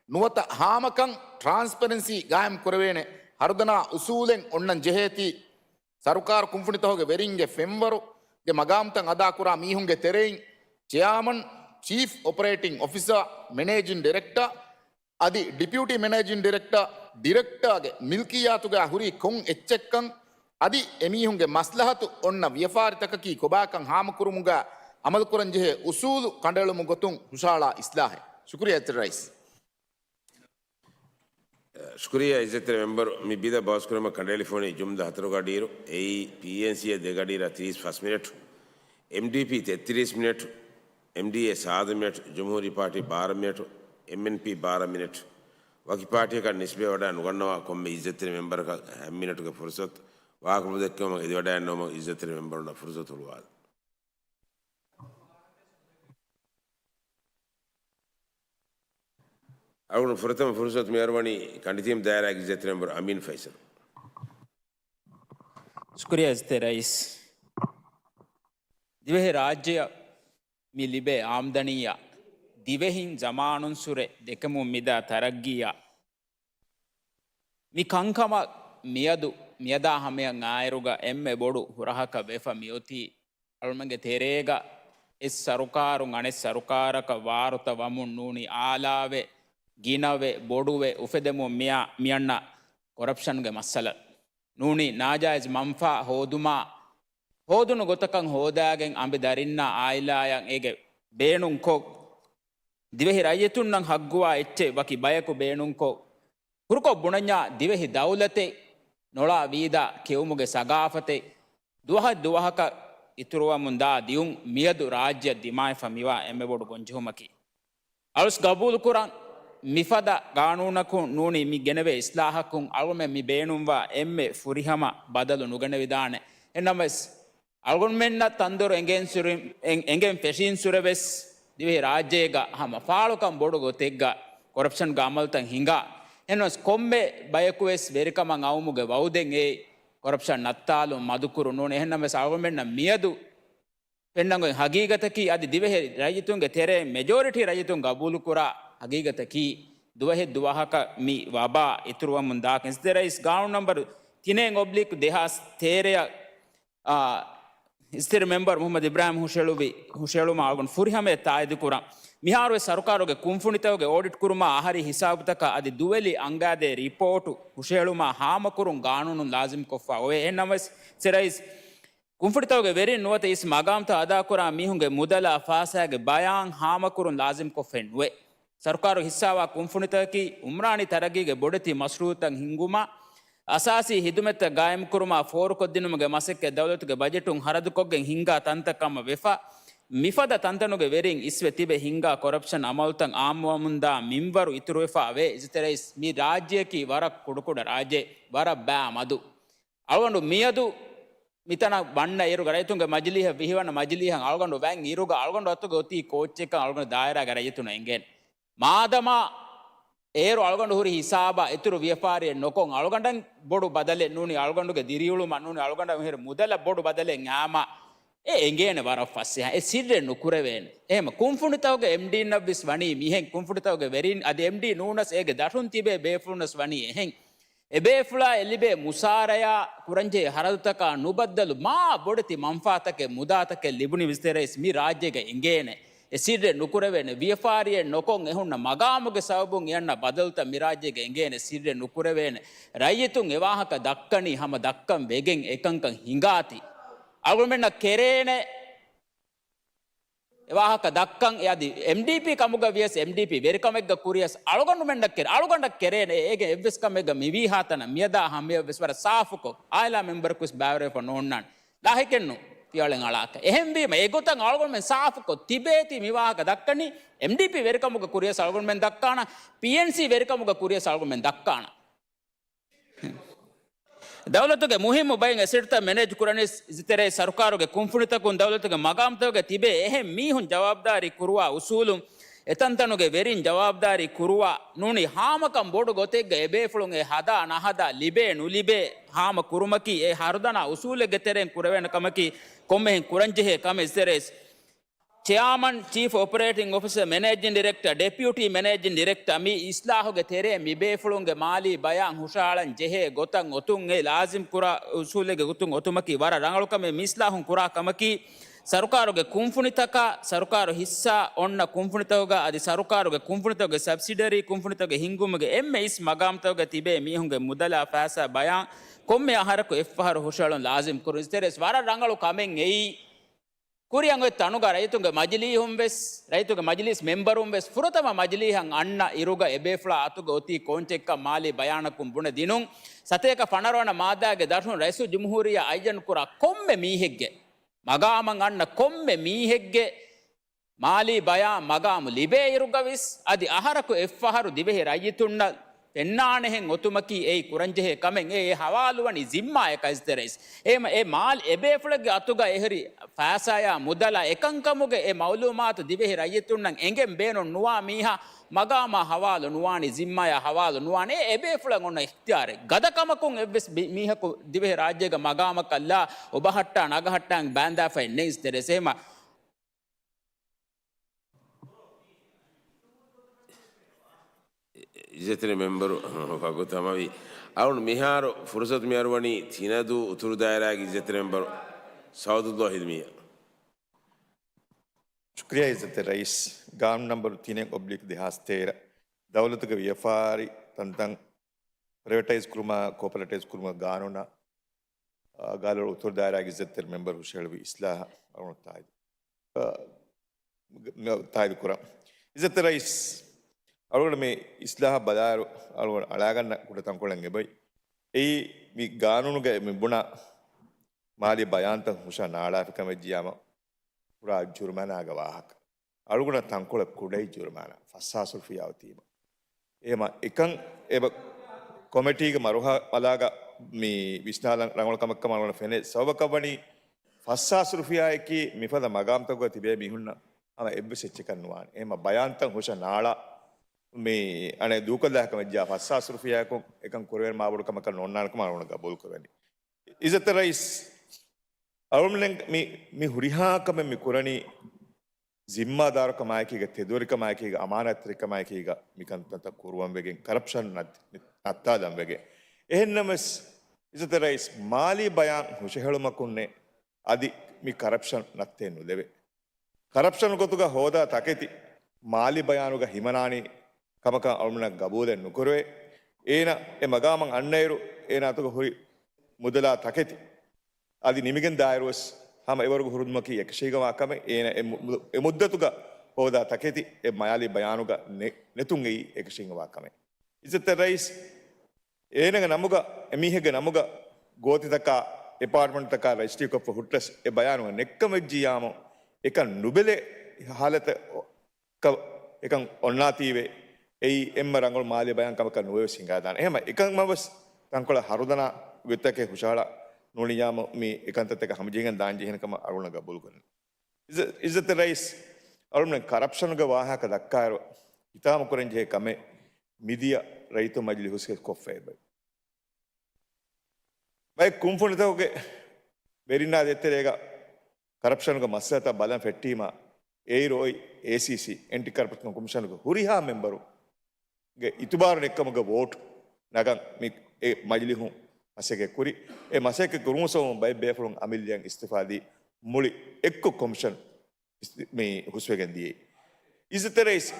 නුවත හාමකන් transparency ගායම් කුරවේන හර්දනා උසූලෙන් ඔන්නන් ජෙහෙති සරුකාර කුම්ෆුනිතෝගේ වෙරින්ගේ ෆෙම්වරු ගේ මගාම්තන් අදා කුරා මීහුන්ගේ තෙරෙයින් chairman chief operating officer managing director අදි deputy managing director director ගේ මිල්කියාතුගේ හුරි කොන් එච්චෙක්කන් अदि एमीहुंगे मस्लहतु ओन्न व्यफारितककी कोबाकं हामकुरुमुगा अमल कुरंजे उसूल कंडलुमु गोतुं हुशाला इस्लाह है शुक्रिया रईस शुक्रिया इज्जत मेंबर मी बिदा बॉस कुरम कंडेली फोनी जुमदा हतरो गाडीरो ए पीएनसी दे गाडीरा 30 minute MDP 33 minute MDA 7 minute जमहूरी पार्टी 12 मिनट एमएनपी 12 मिनट वकी पार्टी का निस्बे वडा नुगन्नवा कोम्मे इज्जत मेंबर का मिनट का फुर्सत वाकुल देखम इदि वडा नोम इज्जत मेंबर ना फुर्सत हुआ अरुण प्रथम फुर्सत मेहरबानी कंडीतीम दायरा इज्जत मेंबर अमीन फैसल शुक्रिया रईस दिवे राज्य मी लिबे आमदनिया दिवेहिन जमानुन सुरे देकमु मिदा तरग्गिया मी कंकम मियदु मियदा हमें आयरुगा एम्मे बोडु हुरहक वेफा मियोती अळुमंगे तेरेगा इस सरुकारु गणे सरुकारक वारुत वमुन नूनी आलावे गिनवे बोडुवे उफेदेमु मिया मियण्ण करप्शन गे मसल नूनी नाजायज मंफा होदुमा होदुनु गोतकं होदाගෙන් अंबे दरिन्ना आइलायं एगे बेणुं को दिवेहि रायतुन्नं हग्गुवा एच्चे वकी बयकु बेणुं को हुरुको बुणन्या दिवेहि दौलते නොලා වීදා කෙවුමුගේ සගාෆතේ දුවහක ඉතුරුව මුන්දා දියුම් මියදු රාජ්‍ය දිමාය ෆමිවා එම්බෙබොඩු ගොංජුමකි අලුස් ගබූල් කුරන් මිෆද ගානූනකු නූනි මි ගෙනවේ ඉස්ලාහකුන් අල්ගොම මි බේනුම්වා එම්මෙ ෆුරිහම බදලු නුගන විදානේ එනමස් අල්ගොන් මෙන්න තන්දොර එංගෙන් ෆෙෂින් සුරවෙස් දිවේ රාජ්‍යයේග හම ෆාලුකම් බොඩු ගොතෙග්ගා කොරප්ෂන් ගාමල්තන් හිඟා එනස් කොම්බේ බයකුවෙස් වෙරිකමන් අවුමුගේ වෞදෙන් ඒ කොරප්ෂන් නත්තාලු මදුකුරු නෝන එහෙන්නම සාවමෙන්න මියදු පෙන්නංගොන් හගීගතකි අදි දිවෙහෙ රජතුන්ගේ තෙරේ මෙජොරිටි රජතුන් ගබූලු කුරා හගීගතකි දුවහෙ දුවහක මි වබා ඉතුරුව මුන්දා කෙස්තරයිස් ගානු නම්බර 3/2013 ඉස්තර මෙම්බර් මුහම්මද් ඉබ්‍රාහිම් ಹುಶೇಳುಮ ಆಲ್ಗೊಂಡು ಫುರಿಹಮೆ ತಾಯ್ದು ಕುರ ಮಿಹಾರುವೆ ಸರ್ಕಾರಗೆ ಕುಂಫುಣಿತವಗೆ ಆಡಿಟ್ ಕುರುಮ ಆಹಾರಿ ಹಿಸಾಬ್ ತಕ ಅದಿ ದುವೆಲಿ ಅಂಗಾದೆ ರಿಪೋರ್ಟ್ ಹುಶೇಳುಮ ಹಾಮಕುರುಂ ಕಾನೂನು ಲಾಜಿಮ್ ಕೊಫಾ ಓಯೆ ಎನ್ನಮಸ್ ಸೆರೈಸ್ ಕುಂಫುಣಿತವಗೆ ವೆರಿ ನುವತ ಇಸ್ ಮಗಾಮ್ತ ಅದಾ ಕುರ ಮಿಹುಂಗೆ ಮುದಲ ಫಾಸಾಗೆ ಬಯಾನ್ ಹಾಮಕುರುಂ ಲಾಜಿಮ್ ಕೊಫೆನ್ ವೆ ಸರ್ಕಾರ ಹಿಸ್ಸಾವಾ ಕುಂಫುಣಿತಕಿ ಉಮ್ರಾನಿ ತರಗಿಗೆ ಬೊಡತಿ ಮಸ್ರೂತಂ ಹಿಂಗುಮ ಅಸಾಸಿ ಹಿದುಮೆತ್ತ ಗಾಯಂ ಕುರುಮ ಫೋರ್ ಕೊದ್ದಿನುಮಗೆ ಮಸಕ್ಕೆ ದೌಲತ್ಗೆ ಬಜೆಟುಂ ಹರದುಕೊಗ್ಗೆ ಹಿಂಗಾ ತಂತಕಮ್ಮ ವೆಫಾ ಮಿಫದ ತಂತನುಗೆ ವೆರಿಂಗ್ ಇಸ್ವೆ ತಿಬೆ ಹಿಂಗಾ ಕೊರಪ್ಷನ್ ಅಮಲ್ತಂ ಆಮುಂದಾ ಮಿಂವರು ಇತುರು ವೆಫಾ ವೆ ಇಜತೆರೈಸ್ ಮಿ ರಾಜ್ಯಕಿ ವರ ಕುಡುಕುಡ ರಾಜ್ಯ ವರ ಬ್ಯಾ ಮದು ಅವನು ಮಿಯದು ಮಿತನ ಬಣ್ಣ ಇರುಗ ರೈತುಂಗ ಮಜಲಿಹ ವಿಹಿವನ ಮಜಲಿಹ ಅಳ್ಗೊಂಡು ವ್ಯಾಂಗ್ ಇರುಗ ಅಳ್ಗೊಂಡು ಹೊತ್ತು ಗೊತ್ತಿ ಕೋಚೆಕ್ಕ ಅಳ್ಗೊಂಡು ದಾಯರಾಗ ರೈತುನ ಎಂಗೇನ್ ಮಾದಮ ಏರು ಅಳ್ಗೊಂಡು ಹುರಿ ಹಿಸಾಬ ಎತ್ತುರು ವ್ಯಾಪಾರಿ ನೊಕೊಂ ಅಳ್ಗೊಂಡಂ ಬೋಡು ಬದಲೆ ನೂನಿ ಅಳ್ಗೊಂಡುಗೆ ದಿರಿಯುಳು ನೂನಿ ಅಳ್ಗೊಂಡ ಹಿರು ಮೊದಲ ಬೋಡು ಬದಲೆ ಞಾಮ ಎಂಗೇನೆ ವರ ಫಸ್ಸೆ ಎ ಸಿಡ್ರೆ ನುಕುರವೇನ್ එහෙම කුම්ෆුනිතවගේ MD නබ්බිස් වණී මිහෙන් කුම්ෆුනිතවගේ වෙරින් අද MD නූනස් ඒගේ දටුන් තිබේ බේෆුනස් වණී එහෙන් එබේෆුලා එලිබේ මුසාරයා කුරංජේ හරදුතක නුබද්දලු මා බොඩති මන්ෆාතකේ මුදාතකේ ලිබුනි විස්තරෙස් මි රාජ්‍යගේ එංගේනේ e sidre nukurevene viafariye nokon ehunna magamuge sababuun yanna badalta mirajyege engene sidre nukurevene rayitun ewahaka dakkani hama dakkan vegen ekankan hingati argumenna kerene ewahaka dakkan yadi MDP kamuga vies MDP verikamegga kurias algonmenna ker algonda kerene ege evs kamegga mivi hatana miyada hamiya veswara saafuko aila member kus bavre for nonnan dahikennu තියලෙන් අලාක එහෙම්වීම ඒගොතන් අල්ගොන්මෙන් සාෆ්කෝ තිබේති මිවාහක දක්කනි MDP වෙරිකමුග කුරිය සල්ගොන්මෙන් දක්කාන PNC වෙරිකමුග කුරිය සල්ගොන්මෙන් දක්කාන ದೌಲತುಗೆ ಮುಹಿಮ್ ಬೈಂಗ ಸಿಡ್ತ ಮ್ಯಾನೇಜ್ ಕುರನಿ ಇತರೆ ಸರ್ಕಾರಗೆ ಕುಂಫುಣಿತಕುನ್ ದೌಲತುಗೆ ಮಗಾಮ್ತವಗೆ ತಿಬೆ ಎಹೆ ಮೀಹುನ್ ಜವಾಬ್ದಾರಿ ಕುರುವ ಉಸೂಲು ಎತಂತನುಗೆ ವೆರಿನ್ ಜವಾಬ್ದಾರಿ ಕುರುವ ನೂನಿ ಹಾಮಕಂ ಬೋಡು ಗೊತೆಗ್ಗ ಎಬೇಫುಳುಂ ಎ ಹದ ನಹದ ಲಿಬೆ ನುಲಿಬೆ ಹಾಮ ಕುರುಮಕಿ ಎ ಹರ್ದನ ಉಸೂಲೆಗೆ ತೆರೆನ್ ಕುರವೆನ ಕಮಕಿ ಕೊಮ್ಮೆಹೆನ್ ಕುರಂಜೆಹೆ ಕಮ ಇಸರೆಸ್ chairman chief operating officer managing director deputy managing director ಮಿ ಇಸ್ಲಾಹುಗೆ ತೆರೆ ಮಿಬೇಫುಳುಂಗೆ ಮಾಲಿ ಬಯಾನ್ ಹುಷಾಳನ್ ಜೆಹೆ ಗೊತಂ ಒತುಂ ಎ ಲಾಜಿಮ್ ಕುರ ಉಸೂಲೆಗೆ ಗೊತುಂ ಒತುಮಕಿ ವರ ರಂಗಳುಕಮೆ ಮಿಸ್ಲಾಹುಂ ಕುರಾ ಕಮಕಿ ಸರ್ಕಾರಗೆ ಕುಂಫುಣಿತಕ ಸರ್ಕಾರ ಹಿಸ್ಸಾ ಒಣ್ಣ ಕುಂಫುಣಿತವಗ ಅದಿ ಸರ್ಕಾರಗೆ ಕುಂಫುಣಿತವಗೆ ಸಬ್ಸಿಡರಿ ಕುಂಫುಣಿತವಗೆ ಹಿಂಗುಮಗೆ ಎಮ್ಮೆ ಇಸ್ ಮಗಾಮ್ತವಗೆ ತಿಬೆ ಮೀಹುಂಗೆ ಮುದಲ ಫಾಸ ಬಯಾನ್ ಕೊಮ್ಮೆ ಆಹಾರಕು ಎಫ್ಫಹರು ಹುಷಾಳನ್ ಲಾಜಿಮ್ ಕುರು ಇಸ್ತೆರೆ ವರ ರಂಗಳು ಕಮೆಂ ಎಯಿ ಕುರಿಯಂಗೆ ತನುಗ ರೈತುಂಗೆ ಮಜಲಿ ಹುಂಬೆಸ್ ರೈತುಗೆ ಮಜಲಿಸ್ ಮೆಂಬರ್ ಹುಂಬೆಸ್ ಫುರತಮ ಮಜಲಿ ಹಂಗ್ ಅಣ್ಣ ಇರುಗ ಎಬೇಫ್ಲ ಆತುಗ ಒತಿ ಕೋಂಚೆಕ್ಕ ಮಾಲಿ ಬಯಾನಕುಂ ಬುಣ ದಿನುಂ ಸತೇಕ ಫಣರೋಣ ಮಾದಾಗೆ ದರ್ಶನ ರೈಸು ಜುಮ್ಹೂರಿಯ ಐಜನ್ ಕುರ ಕೊಮ್ಮೆ ಮೀಹೆಗ್ಗೆ ಮಗಾಮಂ ಅಣ್ಣ ಕೊಮ್ಮೆ ಮೀಹೆಗ್ಗೆ ಮಾಲಿ ಬಯಾ ಮಗಾಮು ಲಿಬೆ ಇರುಗವಿಸ್ ಅದಿ ಅಹರಕು ಎಫ್ಫಹರು ದಿವೆಹೆ ರೈತುಣ್ಣ ಎನ್ನಾಣೆಹೆಂ ಒತುಮಕಿ ಏಯ್ ಕುರಂಜೆಹೆ ಕಮೆಂ ಏ ಹವಾಲುವನಿ ಜಿಮ್ಮಾಯ ಕೈಸ್ತರೆಸ್ ಏಮ ಏ ಮಾಲ್ ಎಬೇಫುಳಗೆ ಅತುಗ ಎಹರಿ ಫಾಸಾಯ ಮುದಲ ಎಕಂಕಮುಗೆ ಏ ಮೌಲೂಮಾತು ದಿವೆಹೆ ರೈತುಣ್ಣಂ ಎಂಗೆಂ ಬೇನು ನುವಾ ಮೀಹಾ ಮಗಾಮ ಹವಾಲು ನುವಾನಿ ಜಿಮ್ಮಾಯ ಹವಾಲು ನುವಾನೆ ಎಬೇಫುಳಂ ಒನ್ನ ಇಖ್ತಿಯಾರೆ ಗದಕಮಕುಂ ಎವ್ವೆಸ್ ಮೀಹಕು ದಿವೆಹೆ ರಾಜ್ಯಗ ಮಗಾಮಕಲ್ಲ ಒಬಹಟ್ಟ ನಗಹಟ್ಟಂಗ್ ಬ್ಯಾಂದಾಫೈ ನೆಯಿಸ್ತರೆಸ್ ಏಮ ඉජතන මෙම්බරු පගු තමවී අවුන් මිහාරු ෆුරසත් මියරුවනි තිනදු උතුරු දායරාගේ ඉජතන මෙම්බරු සෞදුල්ලාහ් හිදමිය शुक्रिया इज़्ज़त रईस गाम नंबर 3/2013 दौलत के व्यापारी तंतंग प्राइवेटाइज कुरमा कोऑपरेटिव कुरमा गानोना गालो उत्तर दायरा की इज़्ज़त मेंबर हुशेलवी इस्लाह और तायद कुरा इज़्ज़त रईस और में इस्लाह बदार और अलागन कुछ तंकोलेंगे भाई ये भी गानों के में बुना माली बयान तक हुशा नाड़ा फिर कमें जियामा पूरा जुर्माना गवाहक अड़ुगुण तंकोल कुड़े जुर्माना फसासुल फियावती एमा एकं एब कमिटी के मरुहा अलागा मी विष्णाल रंगोल कमक कमाल फेने सब कबनी फसासुल फिया की मिफद मगाम तक गति बे मिहुन्ना हम एब से चिकन नुआन एमा बयान तक हुशा नाड़ा मी अने दूकल कम जा फसासुल फिया को एकं कुरेर माबुड़ कमक नोन्नान कमाल का बोल करनी इज़्ज़त रईस अरुमलें मी हुरिहा कमे मी कुरनी जिम्मेदार कमाए की तेदूरी कमाए की अमानत कमाए की मिकंत कुरुवं वेगे करप्शन नत्तादं वेगे एहनमस इज़्ज़त रईस माली बयान हुशे हेळुमकुन्ने अदि मी करप्शन नत्ते नुलेवे करप्शन गोतुगा होदा तकेति माली बयानुगा हिमनानी कमक अरुमन गबूले नुकुरुवे एना ए मगामं अन्नेरु एना तुगा हुरि मुदला तकेति आदि निमिगन दायरोस हम एवरगु हुरुद्मकी यक्षिगवा कमे ए मुद्दतुगा होदा तकेति ए मयाली बयानुगा नेतुंगी यक्षिगवा कमे इज़्ज़त रईस एनग नमुगा एमीहेगे नमुगा गोति तका डिपार्टमेंट तका रजिस्ट्री को हुट्टस ए बयानुगा नेक्कमज्जियामो एक नुबेले हालत क एकं ओन्नातीवे एई एम्म रंगोल माली बयान कमक नुवे सिंगादान एम एकं मवस तंकोल हरुदना वित्तके हुशाला නොනියාම මේ එකන්තත් එක හමජයෙන් දාන් ජීහනකම අරුණ ගබුල් කරන. ඉසත රයිස් අරුණ කරප්ෂණග වාහක දක්කාර ඉතාම කොරෙන්ජේ කමේ මිදිය රයිතු මජලි හුස්කෙ කොෆ්ෆේ බයි. බයි කුම්ෆුනිතවගේ වෙරින්නා දෙත්තරේක කරප්ෂණග මස්සත බලන් ෆෙට්ටීම ඒරෝයි ACC එන්ටි කරප්ෂණ කොමිෂන්ග හුරිහා මෙම්බරු ගේ ඉතුබාර එක්කමග වෝට් නගන් මේ මජලිහුන් මසෙක කුරි ඒ මසෙක කුරුමුසෝම බයි බේෆලුන් අමිල්යන් ඉස්තිෆාදී මුලි එක්ක කොමිෂන් මේ හුස්වගෙන් දියේ ඉසතරයිස්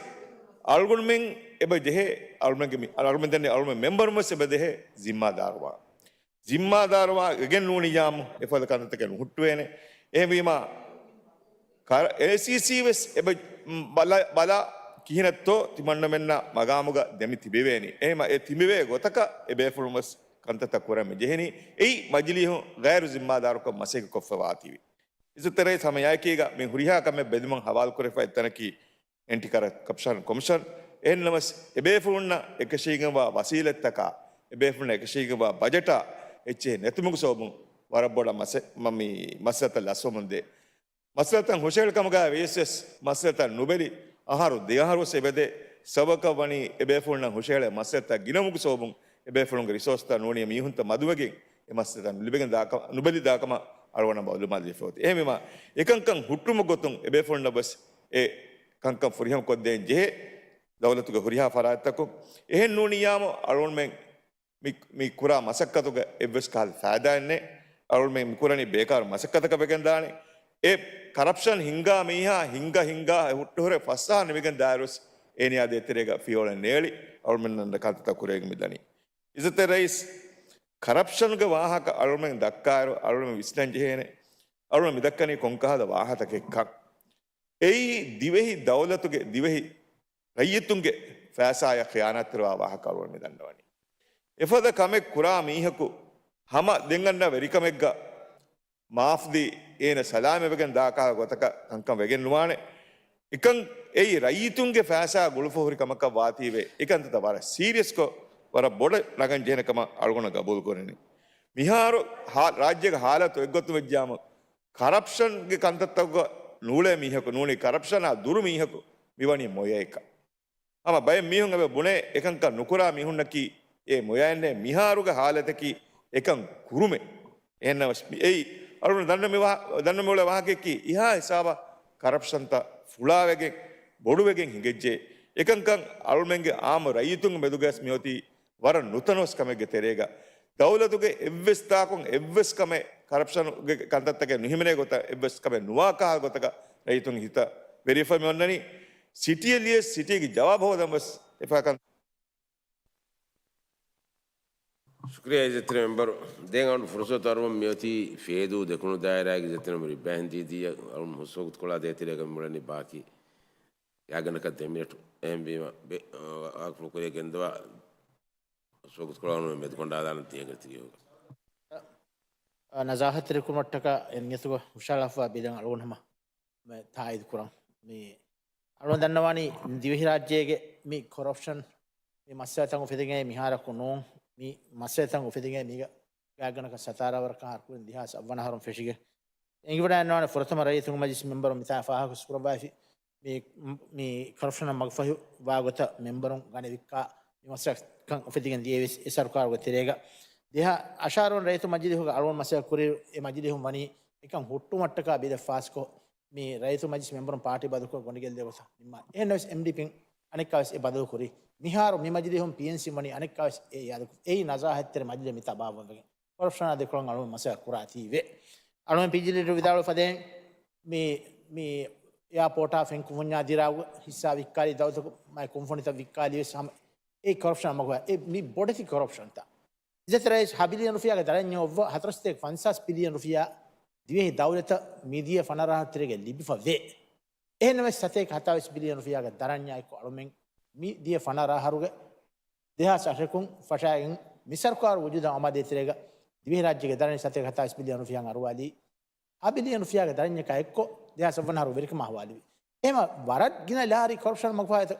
අල්ගුන්මෙන් එබ දෙහෙ අල්මගේ අල්මෙන් දන්නේ අල්ම මෙම්බර්මස් එබ දෙහෙ जिम्मादारवा ගෙන් නූනියාම එපද කන්තක නුහුට්ටුවේනේ එහෙම ACC වෙස් එබ බල කිහිනත්තෝ තිමන්න මෙන්න මගාමුග දෙමි තිබෙවේනි එහෙම ඒ තිබෙවේ ගොතක එබේෆුල්මස් කන්තත කරම ජෙහෙනි එයි මජලිහු ගෛරු जिम्मादारක මසෙක කොෆවාතිවි ඉසතරේ සමයයකීග මේ හුරිහා කම බෙදුමන් හවාල් කරෙෆා එතනකි එන්ටි කර කප්ෂන් කොමිෂන් එන්නමස් එබේෆුන්න එකශීගවා වසීලත්තක එබේෆුන්න එකශීගවා බජටා එච්චේ නැතුමුග සෝමුන් වරබොඩ මමි මස්සත ලස්සොමුන්දේ මස්සතන් හුෂේල්කමගා වේසස් මස්සතන් නුබෙලි ආහාරු දෙහාරු සෙබෙදේ සවක වනි එබේෆුන්න හුෂේල මස්සත ගිනමුග සෝමුන් එබේෆුන්ගේ රිසෝස්ත නෝනිය මීහුන්ත මදුවගෙන් එමස්සතන් ලිබෙගෙන් දාක නුබෙලි දාකම අරවන බවලු මල්ලි ෆෝති එහෙමම එකංකන් හුට්ටුම ගොතුන් එබේෆුන්න බස් ඒ කංකම් ෆුරිහම් කොද්දෙන් ජෙහෙ දවලතුග හුරිහා ෆරාත්තකු එහෙන් නෝනියාම අරොන්මෙන් mi kura masakkatuga evves kal faadaanne arul me mikurani bekar masakkataka begandane e corruption hinga huttu hore fassa nevigan dairus eniya deterega fiola neeli arul men nanda kantata kurege midani isate rais corruption ga wahaka arul men dakkaaru arul men visnanje hene arul men midakkani konkahada wahata kekka ei divehi dawlatuge divehi rayitunge faasaya khiyanatwa wahaka arul men dandawani එපද කමෙක් කුරා මීහකු හම දෙංගන්න වෙරිකමෙක්ග මාෆ්දි ඒන සලාමෙවගෙන් දාකා ගොතක කංකම් වෙගෙන් නුවානේ එකන් එයි රයිතුන්ගේ ෆෑසා ගුළුෆෝහරි කමක වාතීවේ එකන්තත වර සීරියස්කෝ වර බොඩ නගන් ජේනකම අල්ගොන ගබුල් කරන්නේ මිහාරු රාජ්‍යක හාලත එක්ගොතු වෙජ්ජාම corruption ගේ කන්තත්තක නූලේ මීහකු නූනි corruption ආ දුරු මීහකු මිවනි මොය එක අම බය මීහුන් අබ බුනේ එකන්ක නුකුරා මීහුන්නකි ඒ මොයන්නේ මිහාරුග හාලතකි එකන් කුරුමේ එන්නව එයි අරුණ දන්න මොල වාහකෙකි ඉහා හිසාව කරප්ෂන්ත ෆුලාවෙගෙන් බොඩුවෙගෙන් හිගෙජ්ජේ එකංකන් අරුණෙන්ගේ ආම රයිතුන් මෙදුගස් මියොති වර නුතනොස් කමෙගේ තෙරේග දවලතුගේ එව්වස්තාකුන් එව්වස් කමේ කරප්ෂන් කන්තත්තක නිහිමනේ ගොත එව්වස් කමේ නුවාකා ගොතක රයිතුන් හිත වෙරිෆයි මොන්නනි සිටියලිය සිටියගේ ජවාබ හොදමස් එපාකන් शुक्रिया इज्जत मेंबर देंगे और फुर्सत और वो म्योती फेदू देखो दायरा की जितने मेरी बहन दीदी और मुझसे कोला देती रहेगा मुड़नी बाकी या गन का 10 मिनट एम बी आग फुकरे के अंदर मुझसे कोला उन्होंने मेरे को डाला नहीं करती होगा नज़ाहत रिकॉर्ड का इन्हें तो मुशालफा बिदंग अलोन हम मैं था इध कुरान मैं अलोन दन्नवानी दिवही राज्य के मैं करप्शन मैं मस्या तंग फिदिंगे मिहारा कुनों मी මස්සෙතන් උපදිගේ මීග ගාගනක සතාරවරක හර්කුන් දිහාස අවනහරම් ෆෙෂිගේ එංගිවඩ යනවන ෆොරතම රයිතුන් මජිස් මෙම්බර් මිතා ෆාහක සුරබාෆි මේ කරප්ෂන මග්ෆහු වාගත මෙම්බරුන් ගණ වික්කා මස්සක් කන් උපදිගෙන් දියවිස් ඒ සරකාරව තිරේග දිහා අශාරොන් රයිතු මජිදි හොග අලොන් මස්සක් කුරි ඒ මජිදි හොම් වනි එකන් හොට්ටු මට්ටක බෙද ෆාස්කෝ මේ රයිතු මජිස් මෙම්බරුන් පාටි බදක ගොනිගෙල් දෙවස නිම්මා එනස් එම්ඩිපින් අනෙක්කවස් ඒ බදව කුරි මිහාරු මේ මජිදි හොම් PNC මනි අනෙක්කවස් ඒ යාද ඒ නසාහත්තර මජිදි මිතා බාවවගේ කරප්ෂන දෙකලන් අලොන් මස්සක් කුරාති වේ අලොන් පිජිලිට විදාල ෆදෙන් මේ एयरपोर्ट फें कुवन्या दिराव हिस्सा विक्कारी दाव तो मैं कुंफोनिता विक्कारी सम एक करप्शन मगवा ए मी बोडती करप्शन ता इसे तरह हाबिलियन रुपया का दरन यो व हतरस्ते 50 बिलियन रुपया दिवे दौलत मीडिया फनरा तरेगे लिबिफा वे एनवे सते 27 बिलियन रुपया का दरन या को अलमें मीडिया फनरा हरुगे देहा साशकुं फशायन मिसरकार वजूद आमादे तरेगा दिवे राज्य के दरन सते 27 बिलियन रुपया अरवाली हाबिलियन रुपया का दरन का एक को देहा सवनहारो वेरिक महवाली एमा भारत गिना लारी करप्शन मगवायत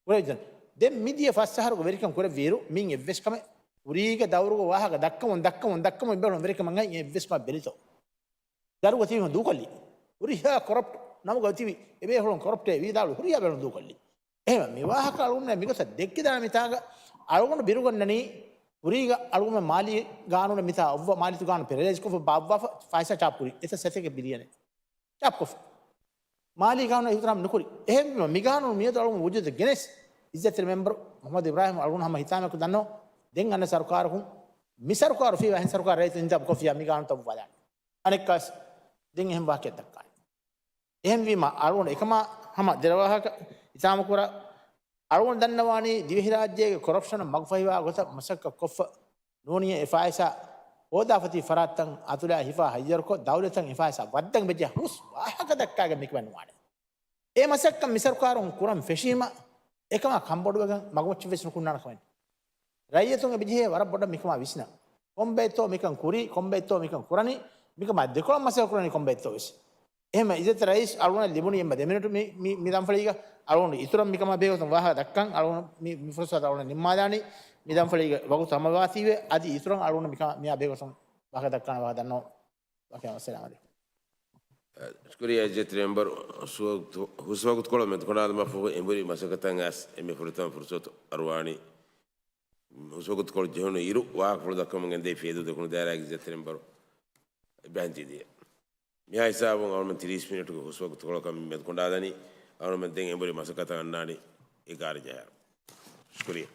वेजन दे मीडिया फसहर वेरिकम कोरे वेरो मिंग एवेस कमे උරීක දවරුග වාහක දක්කම ඉබ්බලුම් වෙරක මංගයි එවස්ම බෙලිතෝ දරුව තියම දූකල්ලි උරිහා කොරප්ට් නම ගතිවි එබේ හොලොන් කොරප්ටේ වීදාලු හුරියා බෙලුම් දූකල්ලි එහෙම මේ වාහක අලුන්න මිගස දෙක්කි දාන මිතාග අලුගොන්න බිරුගන්නනි උරීග අලුගම මාලි ගානුන මිතා ඔව්ව මාලිතු ගාන පෙරේස් කොෆ බාබ්වා ෆයිසා චාප්පුරි එත සෙතක බිලියනේ චාප්කොෆ මාලි ගානුන ඉතරම් නුකුරි එහෙම මිගානුන මියද අලුගම වුජද ගෙනස් ඉස්සතර මෙම්බර් මොහමද් ඉබ්‍රාහිම් අලුගොන්න හැම හිතාමක දන්නෝ දෙන් අන්න සරකාරකුන් මිසරකාර ෆී වහන් සරකාර රයිත ඉන්ජබ් කොෆියා මිගානුන තව වදාන අනෙක්කස් දෙන් එහෙම වාක්‍යයක් දක්කා එහෙම වීම අලුගොන්න එකම හැම දරවාහක ඉතාමකුර අරුවන් දන්නවානේ දිවිහි රාජ්‍යයේ කොරප්ෂන් මග්ෆයිවා ගොත මසක්ක කොෆ නෝනිය එෆායිසා ඕදාෆති ෆරාත්තන් අතුලා හිෆා හයියර්කො දවලතන් එෆායිසා වද්දන් බෙජ හුස් වාහක දක්කාග මිකවන්නවානේ ඒ මසක්ක මිසර්කාරුන් කුරම් ෆෙෂීම එකම කම්බොඩුවගන් මගොච්ච වෙස්න කුන්නාන කවන්නේ රයියතුන් බෙජේ වර බොඩ මිකම විස්න කොම්බේතෝ මිකන් කුරි කොම්බේතෝ මිකන් කුරණි මිකම දෙකොම් මසක කුරණි කොම්බේතෝ විස් එහෙම ඉදත රයිස් අරුණ ලිබුණි එම්බ දෙමිනට මේ දම්ෆලීග අරුණ ඉතුරම් මිකම බේගොතන් වාහ දක්කන් අරුණ මේ ෆුරසත අරුණ නිම්මාදානි මේ දම්ෆලීග වගු සමවාසීවේ අදි ඉතුරම් අරුණ මිකම මියා බේගොතන් වාහ දක්කන වාහ දන්නෝ වාකේ අස්සලාම අලයිකුම් شكرا جزيلا ممبر وسوقت كل من كنا ما فوق إمبري مسكتان أس إمي فرتان فرصة أرواني وسوقت كل جهون يرو واقف فردا كم من عندي فيدو تكون دايرة جزيلا ممبر بانتي دي ميا حساب أول من 30 منٹ کو وسوقت كل كم من كنا داني أول من دين إمبري مسكتان ناني إيجار جاهر شكرا